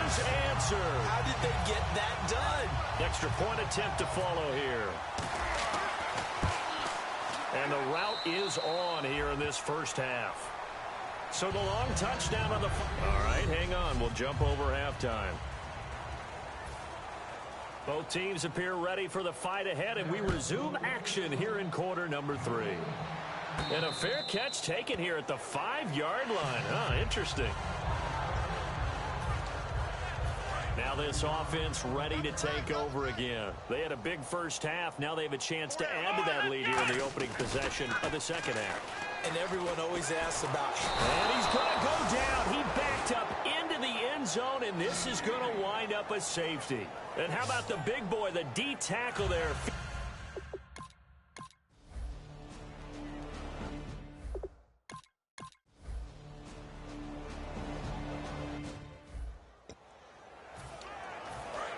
Is answered. How did they get that done? Extra point attempt to follow here. And the route is on here in this first half. So the long touchdown on the... All right, hang on. We'll jump over halftime. Both teams appear ready for the fight ahead, and we resume action here in quarter number 3. And a fair catch taken here at the 5-yard line. Interesting. Now this offense ready to take over again. They had a big first half. Now they have a chance to add to that lead here in the opening possession of the second half. And everyone always asks about... And he's going to go down. He backed up into the end zone, and this is going to wind up a safety. And how about the big boy, the D tackle there?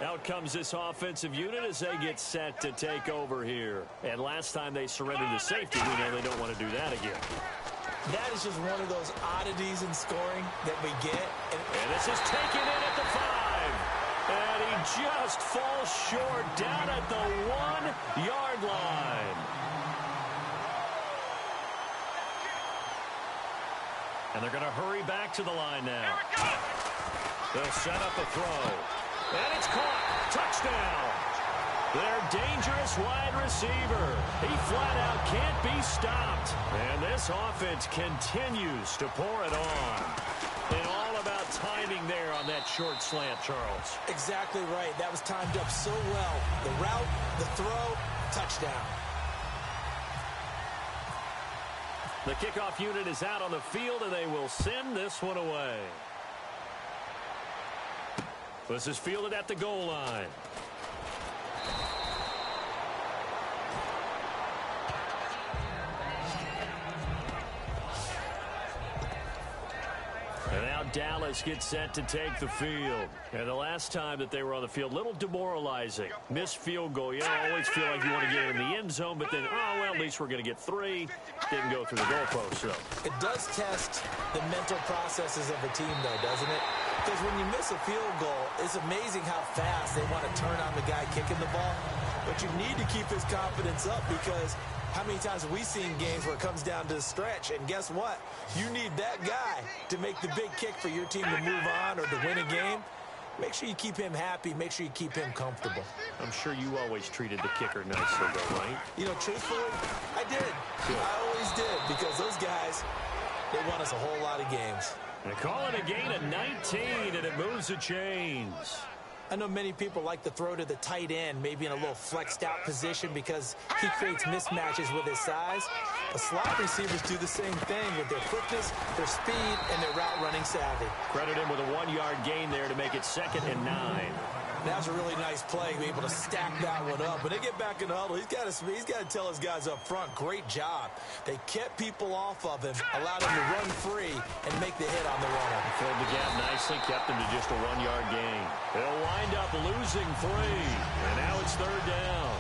Out comes this offensive unit as they get set to take over here. And last time they surrendered to safety, we know they don't want to do that again. That is just one of those oddities in scoring that we get. And this is taken in at the 5. And he just falls short down at the 1-yard line. And they're going to hurry back to the line now. They'll set up a throw. And it's caught. Touchdown. Their dangerous wide receiver. He flat out can't be stopped. And this offense continues to pour it on. And all about timing there on that short slant, Charles. Exactly right. That was timed up so well. The route, the throw, touchdown. The kickoff unit is out on the field, and they will send this one away. This is fielded at the goal line. And now Dallas gets set to take the field. And the last time that they were on the field, a little demoralizing. Missed field goal. You always feel like you want to get in the end zone, but then, well, at least we're going to get 3. Didn't go through the goalpost, so. It does test the mental processes of a team, though, doesn't it? Because when you miss a field goal, it's amazing how fast they want to turn on the guy kicking the ball. But you need to keep his confidence up, because how many times have we seen games where it comes down to the stretch? And guess what? You need that guy to make the big kick for your team to move on or to win a game. Make sure you keep him happy. Make sure you keep him comfortable. I'm sure you always treated the kicker nicely, though, right? You know, truthfully, I did. Good. I always did, because those guys, they won us a whole lot of games. They call it a gain of 19, and it moves the chains. I know many people like to throw to the tight end, maybe in a little flexed out position because he creates mismatches with his size. But slot receivers do the same thing with their quickness, their speed, and their route running savvy. Credit him with a 1-yard gain there to make it 2nd and 9. That was a really nice play, be able to stack that one up. When they get back in the huddle, he's got to tell his guys up front, great job. They kept people off of him, allowed him to run free, and make the hit on the runner. Filled the gap nicely, kept him to just a 1-yard gain. They'll wind up losing 3, and now it's 3rd down.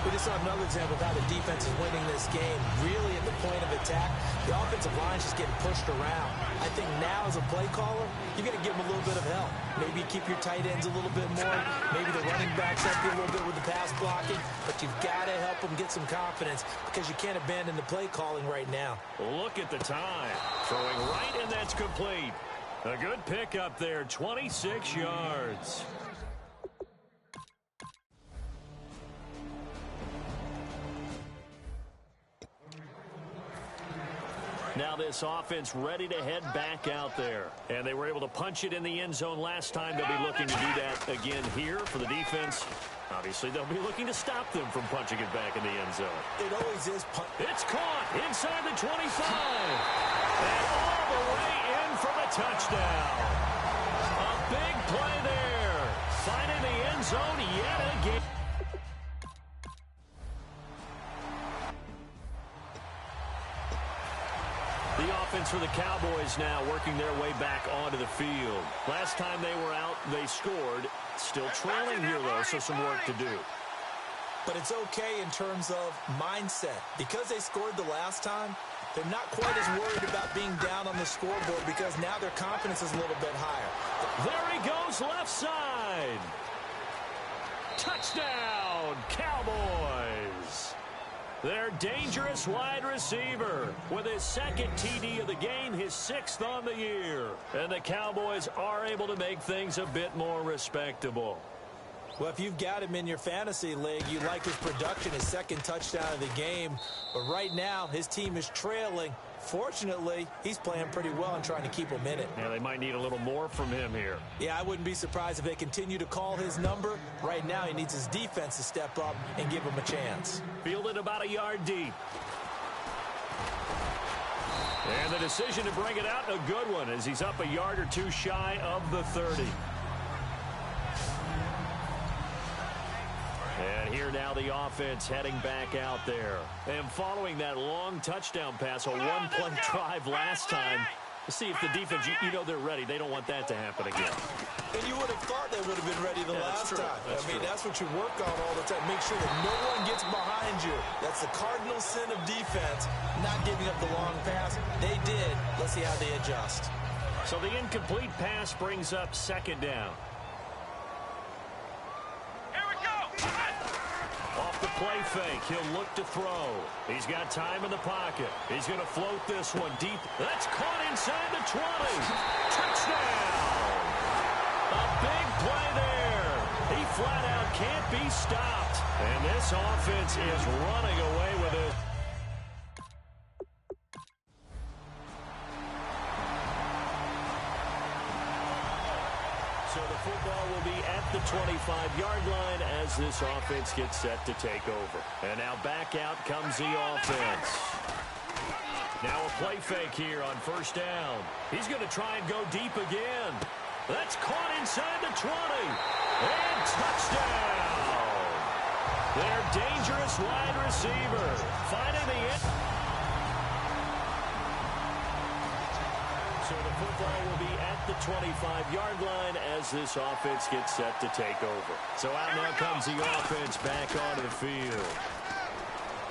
We just saw another example of how the defense is winning this game. Really at the point of attack, the offensive line's just getting pushed around. I think now as a play caller, you got to give them a little bit of help. Maybe keep your tight ends a little bit more. Maybe the running backs help you a little bit with the pass blocking. But you've got to help them get some confidence, because you can't abandon the play calling right now. Look at the time. Throwing right, and that's complete. A good pickup there, 26 yards. Now this offense ready to head back out there. And they were able to punch it in the end zone last time. They'll be looking to do that again here for the defense. Obviously, they'll be looking to stop them from punching it back in the end zone. It always is. It's caught inside the 25. And all the way in for the touchdown. A big play there. Finding the end zone yet again. The offense for the Cowboys now working their way back onto the field. Last time they were out, they scored. Still trailing here, though, so some work to do. But it's okay in terms of mindset. Because they scored the last time, they're not quite as worried about being down on the scoreboard, because now their confidence is a little bit higher. There he goes, left side. Touchdown, Cowboys. Their dangerous wide receiver with his second TD of the game, his 6th on the year. And the Cowboys are able to make things a bit more respectable. Well, if you've got him in your fantasy league, you like his production, his second touchdown of the game. But right now, his team is trailing. Fortunately, he's playing pretty well and trying to keep him in it. Yeah, they might need a little more from him here. Yeah, I wouldn't be surprised if they continue to call his number. Right now, he needs his defense to step up and give him a chance. Fielded about a yard deep. And the decision to bring it out, a good one, as he's up a yard or two shy of the 30. And here now the offense heading back out there. And following that long touchdown pass, a one-play drive last time, to see if the defense, you know they're ready. They don't want that to happen again. And you would have thought they would have been ready the last time. That's what you work on all the time. Make sure that no one gets behind you. That's the cardinal sin of defense, not giving up the long pass. They did. Let's see how they adjust. So the incomplete pass brings up 2nd down. Off the play fake, he'll look to throw. He's got time in the pocket. He's going to float this one deep. That's caught inside the 20. Touchdown! A big play there. He flat out can't be stopped. And this offense is running away with it. So the football will be at the 25-yard line as this offense gets set to take over. And now back out comes the offense. Now a play fake here on 1st down. He's going to try and go deep again. That's caught inside the 20. And touchdown. Their dangerous wide receiver finding the end. So the football will be at the 25-yard line as this offense gets set to take over. So out now comes the offense back onto the field.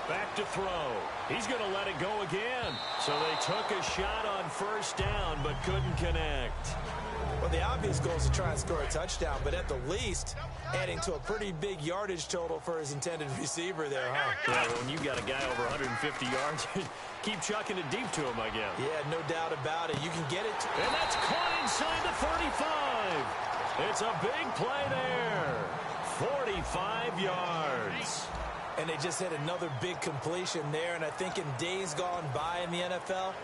Back to throw. He's going to let it go again. So they took a shot on 1st down but couldn't connect. Well, the obvious goal is to try and score a touchdown, but at the least, adding to a pretty big yardage total for his intended receiver there, huh? Yeah, well, when you got a guy over 150 yards, keep chucking it deep to him, I guess. Yeah, no doubt about it. You can get it. And that's caught inside the 35. It's a big play there. 45 yards. And they just hit another big completion there. And I think in days gone by in the NFL,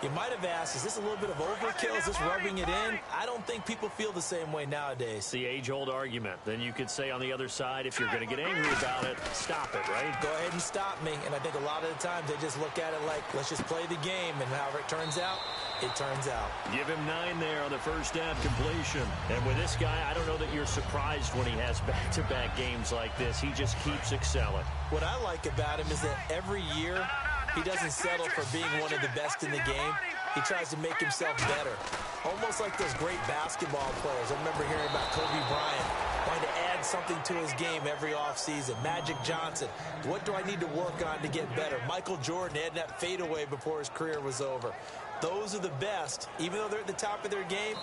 you might have asked, is this a little bit of overkill? Is this rubbing it in? I don't think people feel the same way nowadays. The age-old argument. Then you could say on the other side, if you're going to get angry about it, stop it, right? Go ahead and stop me. And I think a lot of the times they just look at it like, let's just play the game. And however it turns out, it turns out. Give him 9 there on the 1st down completion. And with this guy, I don't know that you're surprised when he has back-to-back games like this. He just keeps excelling. What I like about him is that every year, he doesn't settle for being one of the best in the game. He tries to make himself better. Almost like those great basketball players. I remember hearing about Kobe Bryant wanting to add something to his game every offseason. Magic Johnson, what do I need to work on to get better? Michael Jordan had that fadeaway before his career was over. Those are the best, even though they're at the top of their game.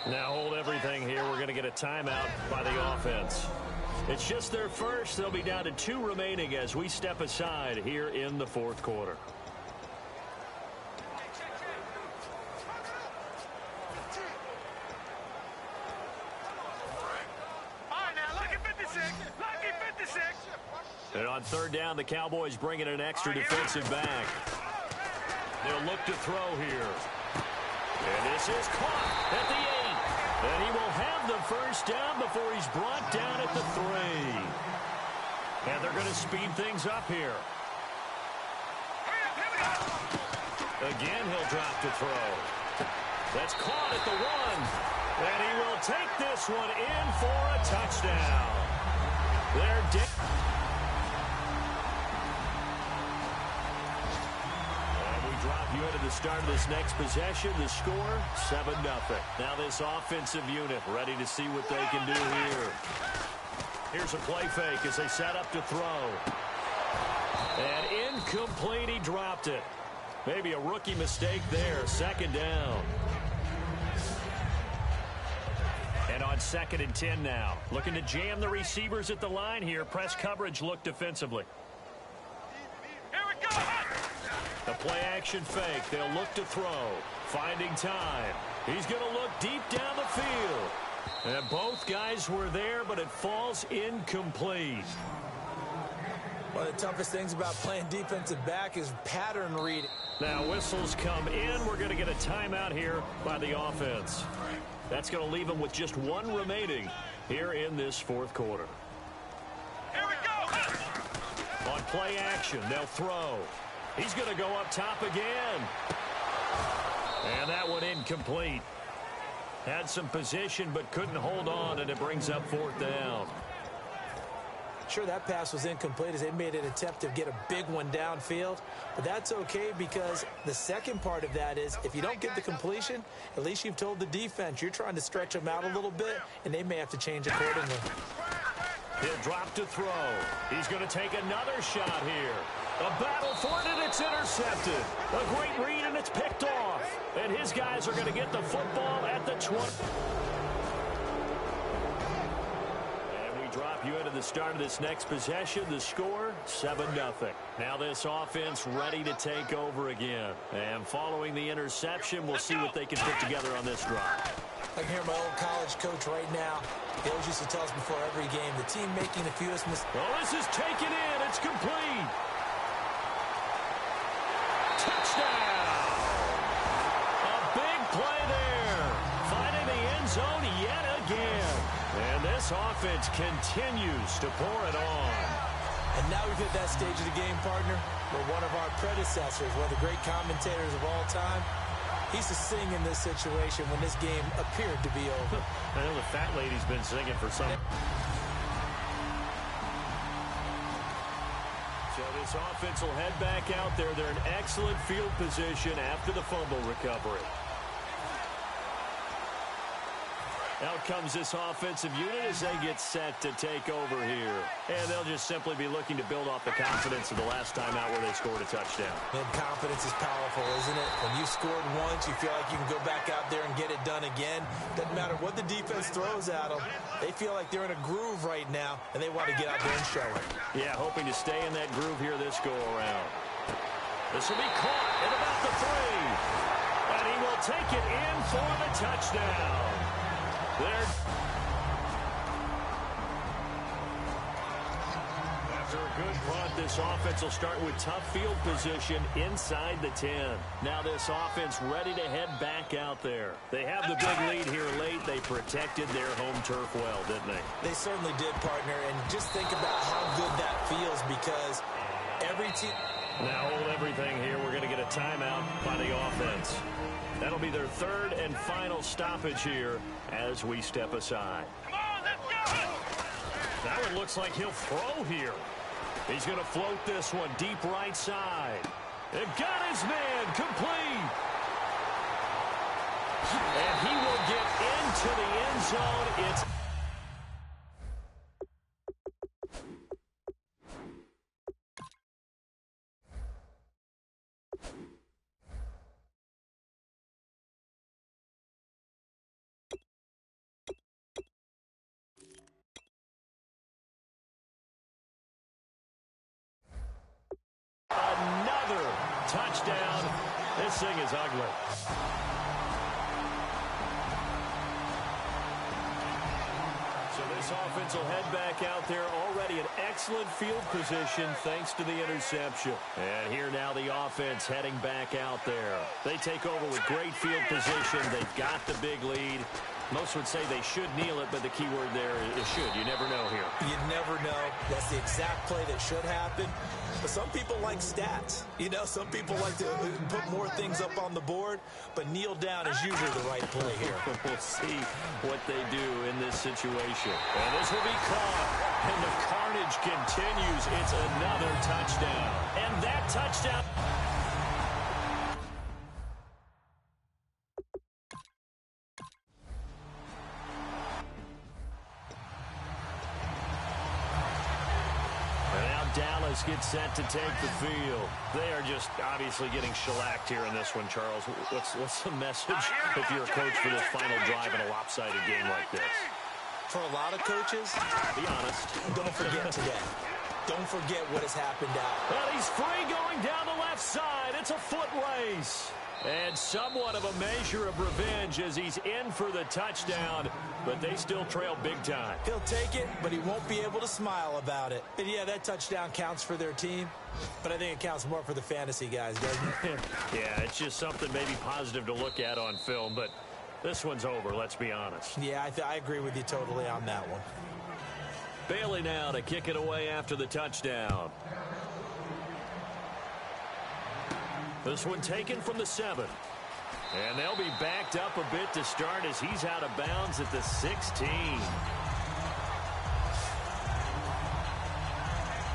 Now hold everything here. We're going to get a timeout by the offense. It's just their first. They'll be down to 2 remaining as we step aside here in the 4th quarter. And on 3rd down, the Cowboys bringing an extra defensive back. They'll look to throw here. And this is caught at the 8. And he will have the 1st down before he's brought down at the 3. And they're going to speed things up here. Again, he'll drop to throw. That's caught at the 1. And he will take this one in for a touchdown. They're drop you into the start of this next possession. The score, 7-0. Now this offensive unit ready to see what they can do here. Here's a play fake as they set up to throw. And incomplete, he dropped it. Maybe a rookie mistake there. 2nd down. And on 2nd and 10 now. Looking to jam the receivers at the line here. Press coverage look defensively. play action fake. They'll look to throw. Finding time. He's going to look deep down the field. And both guys were there, but it falls incomplete. One of the toughest things about playing defensive back is pattern reading. Now whistles come in. We're going to get a timeout here by the offense. That's going to leave them with just one remaining here in this fourth quarter. Here we go. On play action, they'll throw. He's going to go up top again. And that one incomplete. Had some position but couldn't hold on, and it brings up fourth down. Sure, that pass was incomplete as they made an attempt to get a big one downfield, but that's okay because the second part of that is if you don't get the completion, at least you've told the defense you're trying to stretch them out a little bit, and they may have to change accordingly. He'll drop to throw. He's going to take another shot here. A battle for it, and it's intercepted. A great read, and it's picked off. And his guys are going to get the football at the 20. Drop you into the start of this next possession. The score, 7-0. Now this offense ready to take over again. And following the interception, we'll see what they can put together on this drive. I can hear my old college coach right now. He always used to tell us before every game, the team making the fewest mistakes. Oh, this is taken in. It's complete. Touchdown. A big play there. Finding the end zone yet again. And this offense continues to pour it on. And now we've hit that stage of the game, partner, where one of our predecessors, one of the great commentators of all time, he used to sing in this situation when this game appeared to be over. I know the fat lady's been singing for some. So this offense will head back out there. They're in excellent field position after the fumble recovery. Out comes this offensive unit as they get set to take over here. And they'll just simply be looking to build off the confidence of the last time out where they scored a touchdown. And confidence is powerful, isn't it? When you've scored once, you feel like you can go back out there and get it done again. Doesn't matter what the defense throws at them. They feel like they're in a groove right now, and they want to get out there and show it. Yeah, hoping to stay in that groove here this go-around. This will be caught at about the 3. And he will take it in for the touchdown. After a good punt, this offense will start with tough field position inside the 10. Now this offense ready to head back out there. They have the big lead here late. They protected their home turf well, didn't they? They certainly did, partner. And just think about how good that feels because every team... Now hold everything here. We're going to get a timeout by the offense. That'll be their third and final stoppage here as we step aside. Come on, let's go! That one looks like he'll throw here. He's going to float this one deep right side. They've got his man complete. And he will get into the end zone. It's another touchdown. This thing is ugly. So this offense will head back out there already in excellent field position thanks to the interception. And here now the offense heading back out there. They take over with great field position. They've got the big lead. Most would say they should kneel it, but the key word there is should. You never know here. You never know. That's the exact play that should happen. But some people like stats. You know, some people like to put more things up on the board, but kneel down is usually the right play here. We'll see what they do in this situation. And this will be caught. And the carnage continues. It's another touchdown. And that touchdown... Dallas gets set to take the field. They are just obviously getting shellacked here in this one, Charles. What's the message if you're a coach for this final drive in a lopsided game like this? For a lot of coaches, be honest. don't forget today. Don't forget what has happened out. Well, he's free going down the left side. It's a foot race. And somewhat of a measure of revenge as he's in for the touchdown, but they still trail big time. He'll take it, but he won't be able to smile about it. And yeah, that touchdown counts for their team, but I think it counts more for the fantasy guys, doesn't it? Yeah, it's just something maybe positive to look at on film, but this one's over, let's be honest. Yeah, I agree with you totally on that one. Bailey now to kick it away after the touchdown. This one taken from the 7. And they'll be backed up a bit to start as he's out of bounds at the 16.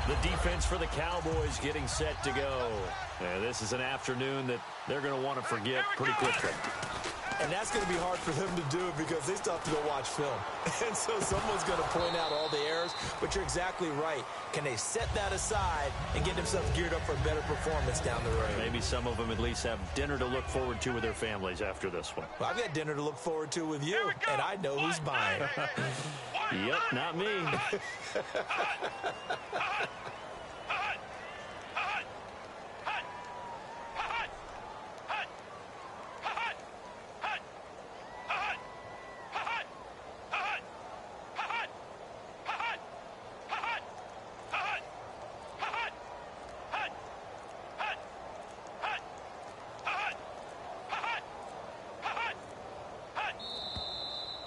The defense for the Cowboys getting set to go. And this is an afternoon that they're going to want to forget pretty quickly. And that's going to be hard for them to do because they still have to go watch film. And so someone's going to point out all the errors, but you're exactly right. Can they set that aside and get themselves geared up for a better performance down the road? Maybe some of them at least have dinner to look forward to with their families after this one. Well, I've got dinner to look forward to with you, and I know who's buying. Yep, not me.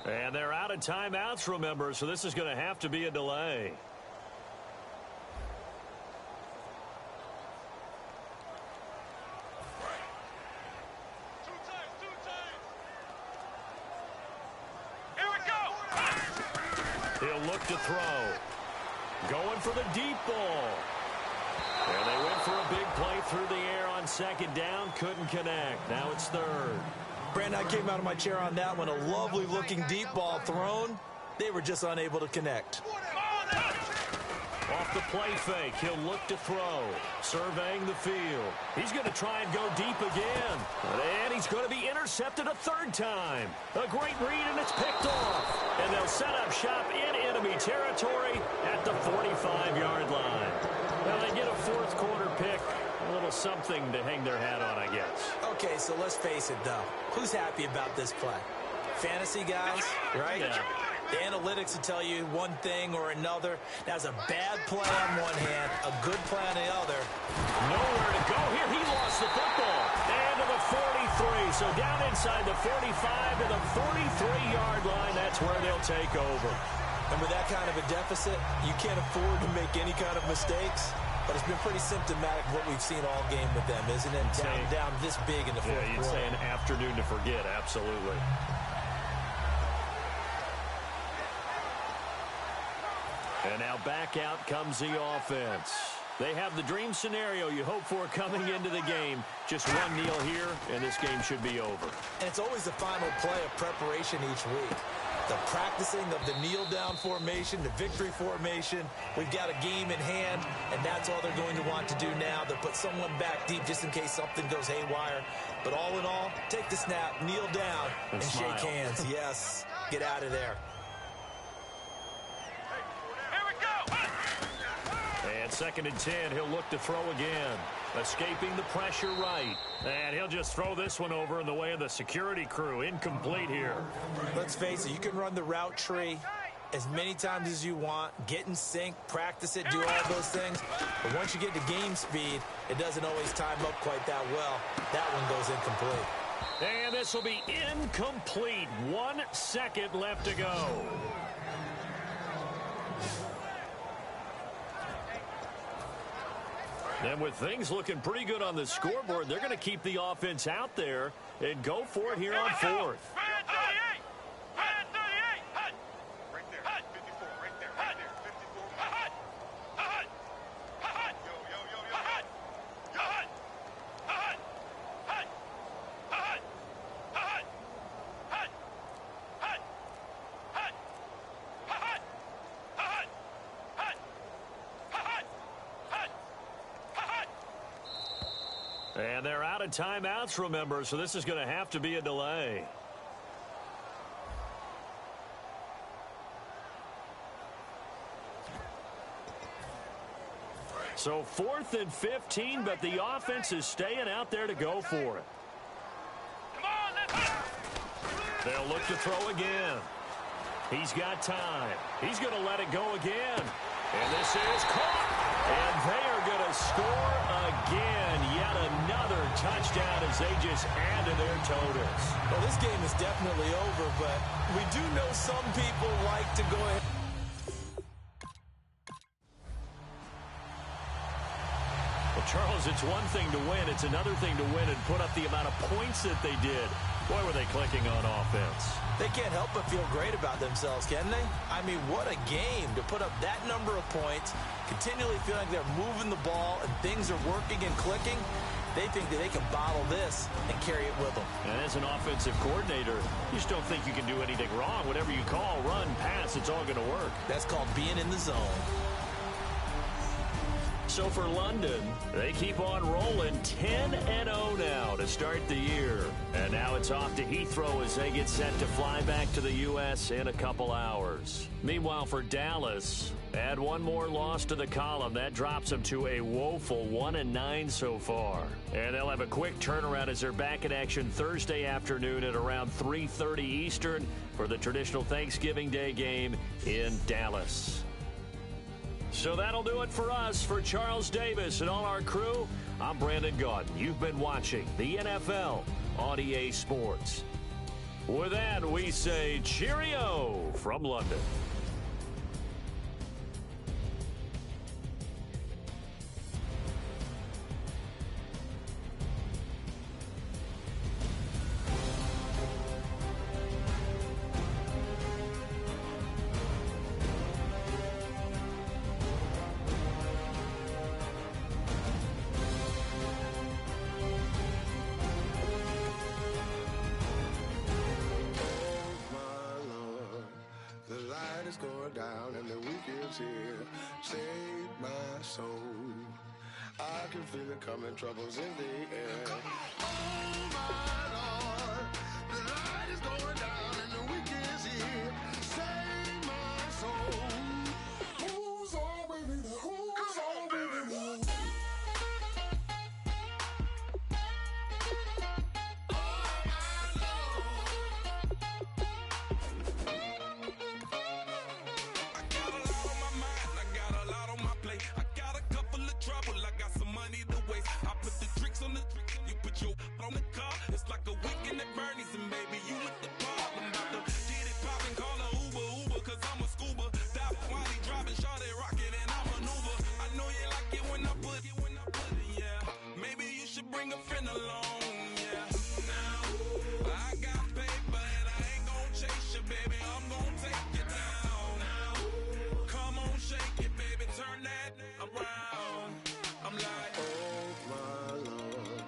And they're out of timeouts, remember, so this is going to have to be a delay. Here we go. He'll look to throw. Going for the deep ball. And they went for a big play through the air on second down. Couldn't connect. Now it's third. Brandon, I came out of my chair on that one. A lovely-looking deep ball thrown. They were just unable to connect. Off the play fake, he'll look to throw. Surveying the field. He's going to try and go deep again. And he's going to be intercepted a third time. A great read, and it's picked off. And they'll set up shop in enemy territory at the 45-yard line. Well, they get a fourth quarter pick. A little something to hang their hat on, I guess. Okay, so let's face it, though. Who's happy about this play? Fantasy guys, right? Yeah. The analytics will tell you one thing or another. That's a bad play on one hand, a good play on the other. Nowhere to go here. He lost the football. And to the 43. So down inside the 45 to the 43-yard line. That's where they'll take over. And with that kind of a deficit, you can't afford to make any kind of mistakes. But it's been pretty symptomatic of what we've seen all game with them, isn't it? Down this big in the fourth quarter. Yeah, you'd say an afternoon to forget, absolutely. And now back out comes the offense. They have the dream scenario you hope for coming into the game. Just one kneel here, and this game should be over. And it's always the final play of preparation each week. The practicing of the kneel-down formation, the victory formation. We've got a game in hand, and that's all they're going to want to do now. They'll put someone back deep just in case something goes haywire. But all in all, take the snap, kneel down, and shake hands. Yes, get out of there. And 2nd and 10, he'll look to throw again. Escaping the pressure right. And he'll just throw this one over in the way of the security crew. Incomplete here. Let's face it, you can run the route tree as many times as you want, get in sync, practice it, do all those things. But once you get to game speed, it doesn't always time up quite that well. That one goes incomplete. And this will be incomplete. 1 second left to go. And with things looking pretty good on the scoreboard, they're going to keep the offense out there and go for it here on 4th. Right there, 54, right there, 54. And they're out of timeouts, remember, so this is going to have to be a delay. So 4th and 15, but the offense is staying out there to go for it. They'll look to throw again. He's got time. He's going to let it go again. And this is caught. And they are going to score again. Yet another touchdown as they just add to their totals. Well, this game is definitely over, but we do know some people like to go ahead. Well, Charles, it's one thing to win. It's another thing to win and put up the amount of points that they did. Boy, were they clicking on offense. They can't help but feel great about themselves, can they? I mean, what a game to put up that number of points, continually feel like they're moving the ball and things are working and clicking. They think that they can bottle this and carry it with them. And as an offensive coordinator, you just don't think you can do anything wrong. Whatever you call, run, pass, it's all going to work. That's called being in the zone. So for London, they keep on rolling 10-0 now to start the year. And now it's off to Heathrow as they get set to fly back to the U.S. in a couple hours. Meanwhile, for Dallas, add one more loss to the column. That drops them to a woeful 1-9 so far. And they'll have a quick turnaround as they're back in action Thursday afternoon at around 3:30 Eastern for the traditional Thanksgiving Day game in Dallas. So that'll do it for us. For Charles Davis and all our crew, I'm Brandon Gaudin. You've been watching the NFL on EA Sports. With that, we say cheerio from London. Going down and the weekend's here. Save my soul. I can feel it coming, troubles in the air. Oh my Lord, the light is going down and the weekend's here. Save my soul. Who's all with me? Who's all with me? On the car, it's like a weekend at Bernie's, and baby, you with the problem. About to get it poppin', call a Uber, cause I'm a scuba. Dive while he driving, shawty rocket, and I maneuver. I know you like it when I put it, yeah. Maybe you should bring a friend along, yeah. Now, I got paper, and I ain't gon' chase you, baby. I'm gon' take you down. Now, come on, shake it, baby, turn that around. I'm like, oh my Lord.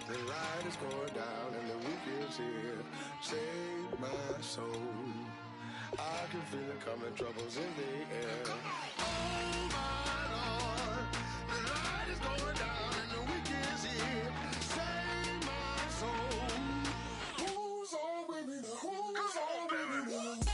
The light is going down and the weekend's here. Save my soul. I can feel it coming, troubles in the air. Oh my Lord, the light is going down and the weekend's here. Save my soul. Who's all with me now? Who's all with me now?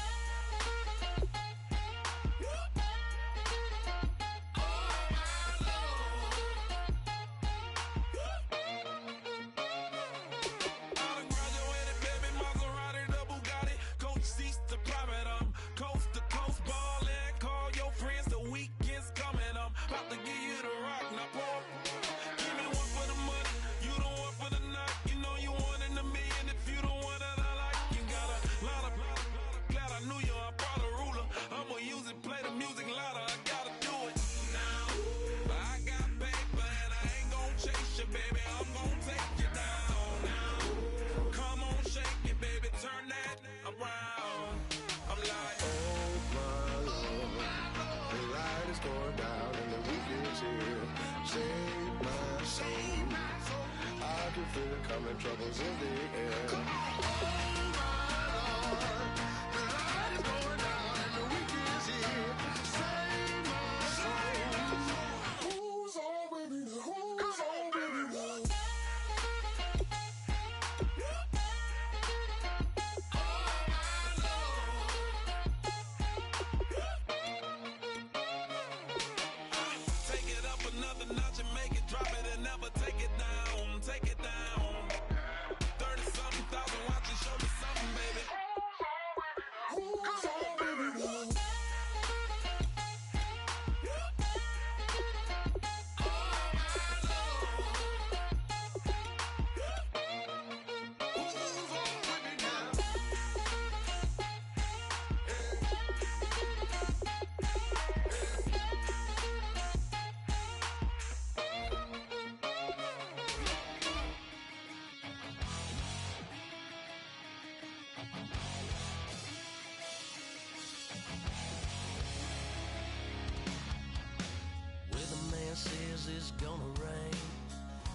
Weatherman says it's gonna rain.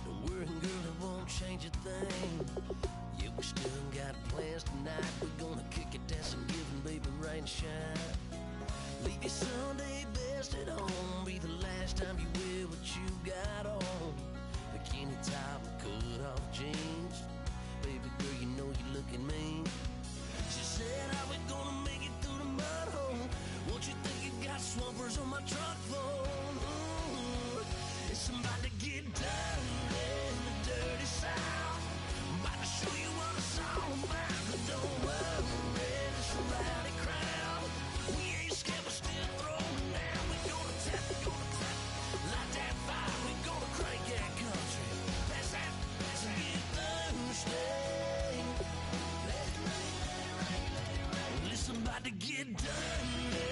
Don't worry, girl, it won't change a thing. Yeah, we still got plans tonight. We're gonna kick it, dance and give 'em, baby, rain and shine. Leave your Sunday best at home. Be the last time you wear what you got on. Bikini top and cut off jeans. Baby girl, you know you're looking mean. She said, how we gonna make it through the mud hole? What you think you got swampers on my truck phone? Ooh, it's about to get dirty in the dirty South. I'm about to show you what it's all about. But don't worry, it's a rowdy crowd. We ain't scared, we're still throwing down. We gonna tap, light that fire. We gonna crank that country. Pass that, and get Thursday. Let it rain. Listen, about to get dirty.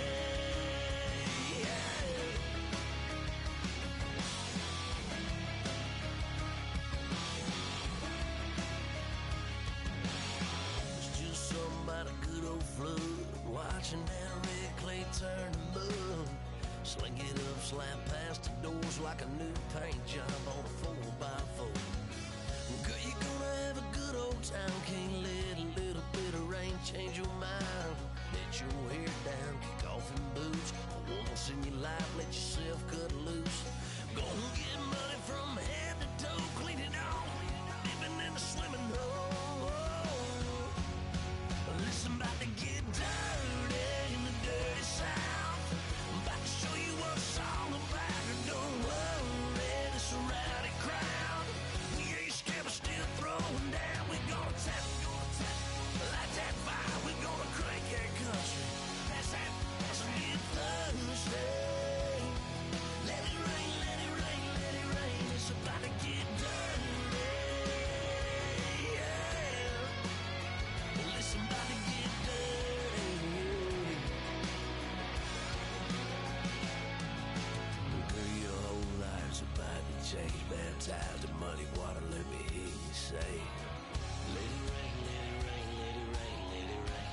About a good old flood, watching that red clay turn to mud. Sling it up, slap past the doors like a new paint job on a 4x4. Girl, you're gonna have a good old time. Can't let a little bit of rain change your mind. Let your hair down, kick off in boots. Once in your life, let yourself cut loose. Gonna get money from head to toe, clean it off, living in a swimming hole. Listen, about to get dirty in the dirty South. I'm about to show you what it's all about. And don't worry, it's a rowdy crowd. We ain't scared, we're still throwing down. We gonna tap, light that fire. We gonna crank that country. Pass that, and get Thursday. Let it rain, let it rain, let it rain. It's about to get dirty. Yeah. Listen, about to get dirty. Girl, your whole life's about to change. Baptized in muddy water, let me hear you say, let it rain, let it rain, let it rain, let it rain.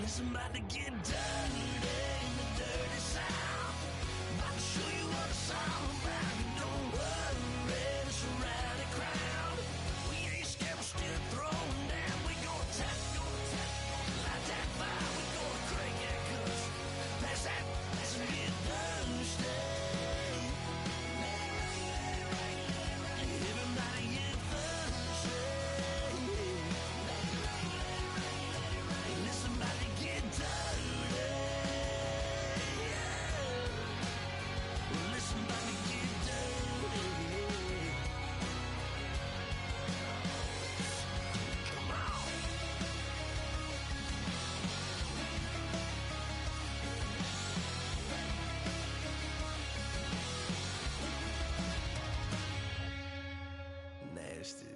Listen, about to get dirty in the dirty South. About to show you what it's all about. And don't worry, it's a rowdy crowd. We ain't scared, we're still throwing down. We gonna tap, light that fire. We gonna crank that country. Pass that, and get Thursday. Everybody get Thursday. Listen, about to get dirty. Listen, about to get dirty. Come on. Nasty.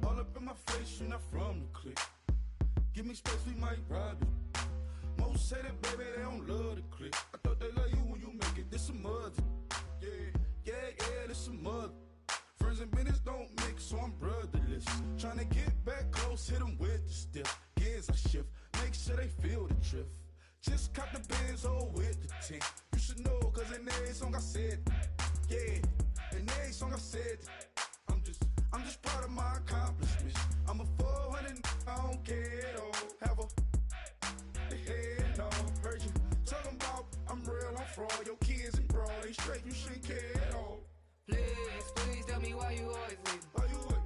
All up in my face, you're not from the clique. Give me space, we might rob it. Most say that, baby, they don't love the clique. I thought they love you when you make it. This a mother. Yeah, this a mother. Friends and business don't mix, so I'm brotherless. Trying to get back close, hit them with the stiff. Gears I shift, make sure they feel the drift. Just cop the Benz, oh, with the tint. You should know, cause in every song I said, yeah, in every song I said, I'm just proud of my accomplishments. I'm a 400, I don't care at all. Have a head, no, heard you talking about I'm real, I'm for all your kids and bro, they straight, you shouldn't care at all. Please, please tell me why you always leave. Why you wait?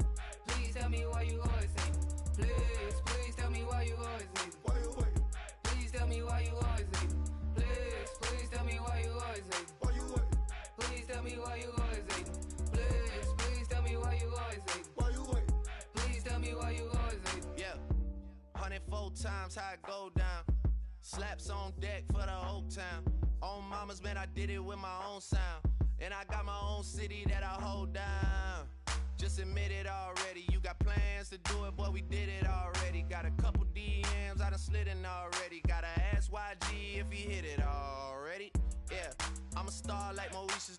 Please tell me why you always leave. Please, please tell me why you always leave. Why you wait? Please tell me why you always leave. Please, please tell me why you always leave. Why you wait? Please tell me why you always leave. Please, please tell me why you always leave. Why you wait? Please tell me why you always leave. Yeah, 104 times how it go down. Slaps on deck for the whole town. On mamas, man, I did it with my own sound. And I got my own city that I hold down. Just admit it already. You got plans to do it, boy, we did it already. Got a couple DMs, I done slid in already. Gotta ask YG if he hit it already. Yeah, I'm a star like Mauritius.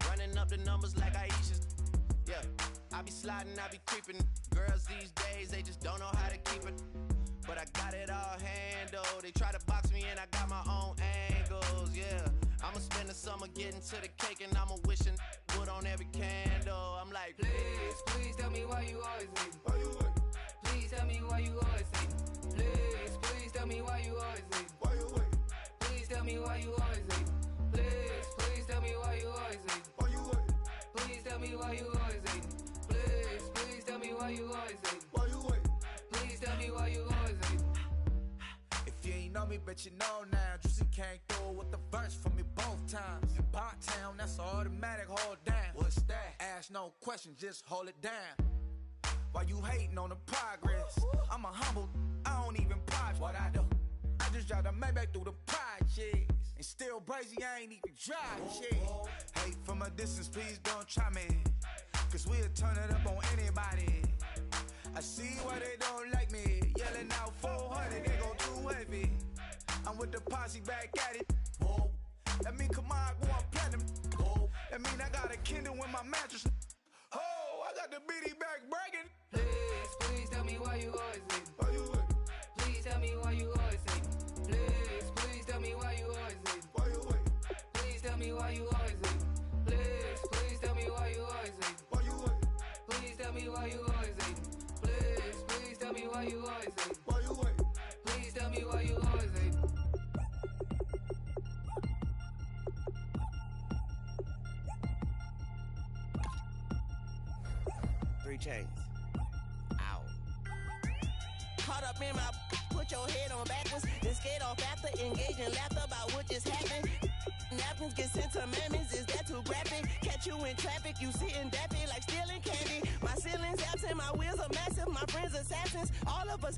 Running up the numbers like Aisha's. Yeah, I be sliding, I be creeping. Girls these days, they just don't know how to keep it. But I got it all handled. They try to box me in, I got my own angles, yeah. I'ma spend the summer getting to the cake and I'ma wishing wood on every candle. I'm like, Please, please tell me why you always leave. Why you wait? Please tell me why you always leave. Please, please tell me why you always leave. Why you wait? Please tell me why you always leave. Please, please tell me why you always leave. Why you wait? Please tell me why you always leave. Please, please tell me why you always leave. Why you wait? Please tell me why you always leave. If you ain't know me, but you know now. Juicy came through with the verse for me both times. In Bot Town, that's automatic, hold down. What's that? Ask no question, just hold it down. While you hating on the progress, I'm a humble, I don't even pause what I do. I just drive the Maybach through the projects. And still crazy, I ain't even drive shit. Hate from a distance, please don't try me. Cause we'll turn it up on anybody. I see why they don't like me. Yelling out 400, they go too heavy. I'm with the posse back at it. That mean come on, go on platinum. That mean I got a Kindle in my mattress. Oh, I got the BD back bragging. Please, please tell me why you always leave. Why you wait? Please tell me why you always leave. Please, please tell me why you always leave. Why you wait? Please tell me why you always leave. Please, please tell me why you always leave. Why you wait? Please tell me why you always leave. Please, please tell me why you always leave. Why you wait? Please tell me why you always leave. 3 chains. Ow. Caught up in my put your head on backwards, then skate off after engaging laughter about what just happened. Napkins get sent to mammies, is that too graphic? Catch you in traffic, you sitting daffy like stealing candy. My ceilings absent, my wheels are massive, my friends assassins. All of us,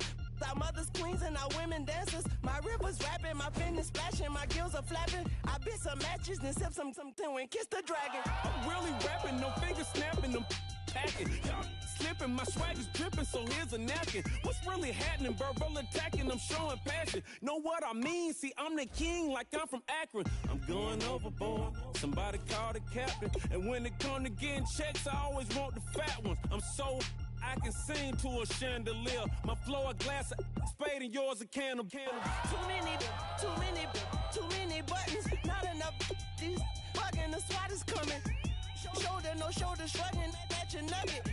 our mothers queens and our women dancers. My rivers rapping, my fingers splashing, my gills are flapping. I bit some matches, then sip something and kiss the dragon. I'm really rapping, no fingers snapping, them packing. Y'all slipping, my swag is dripping, so here's a napkin. What's really happening? Verbal attacking, I'm showing passion. Know what I mean? See, I'm the king like I'm from Akron. I'm going overboard. Somebody call the captain. And when it come to getting checks, I always want the fat ones. I'm so I can sing to a chandelier. My flow a glass of spade and yours a can of candle. Too many buttons, not enough. These bugging, the SWAT is coming. Shoulder, no shoulder shrugging at your nugget.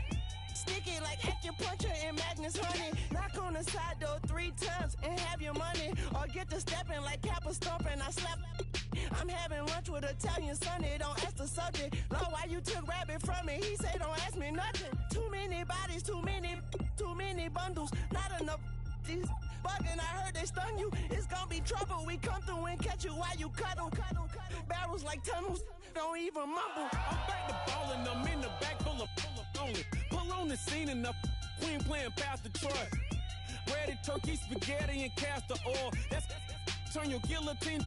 Sticky like acupuncture in Magnus honey. Knock on the side door 3 times and have your money. Or get to stepping like Kappa stomping. I slap. I'm having lunch with Italian Sonny. Don't ask the subject. Lord, why you took rabbit from me? He say don't ask me nothing. Too many bodies, too many bundles. Not enough. These bugging, I heard they stung you. It's gonna be trouble. We come through and catch you while you cuddle. Barrels like tunnels. Don't even mumble. I'm back to ballin', I'm in the back full of only. Pull on the scene and the queen playing Pastor Troy. Ready turkey, spaghetti, and castor oil. That's turn your guillotine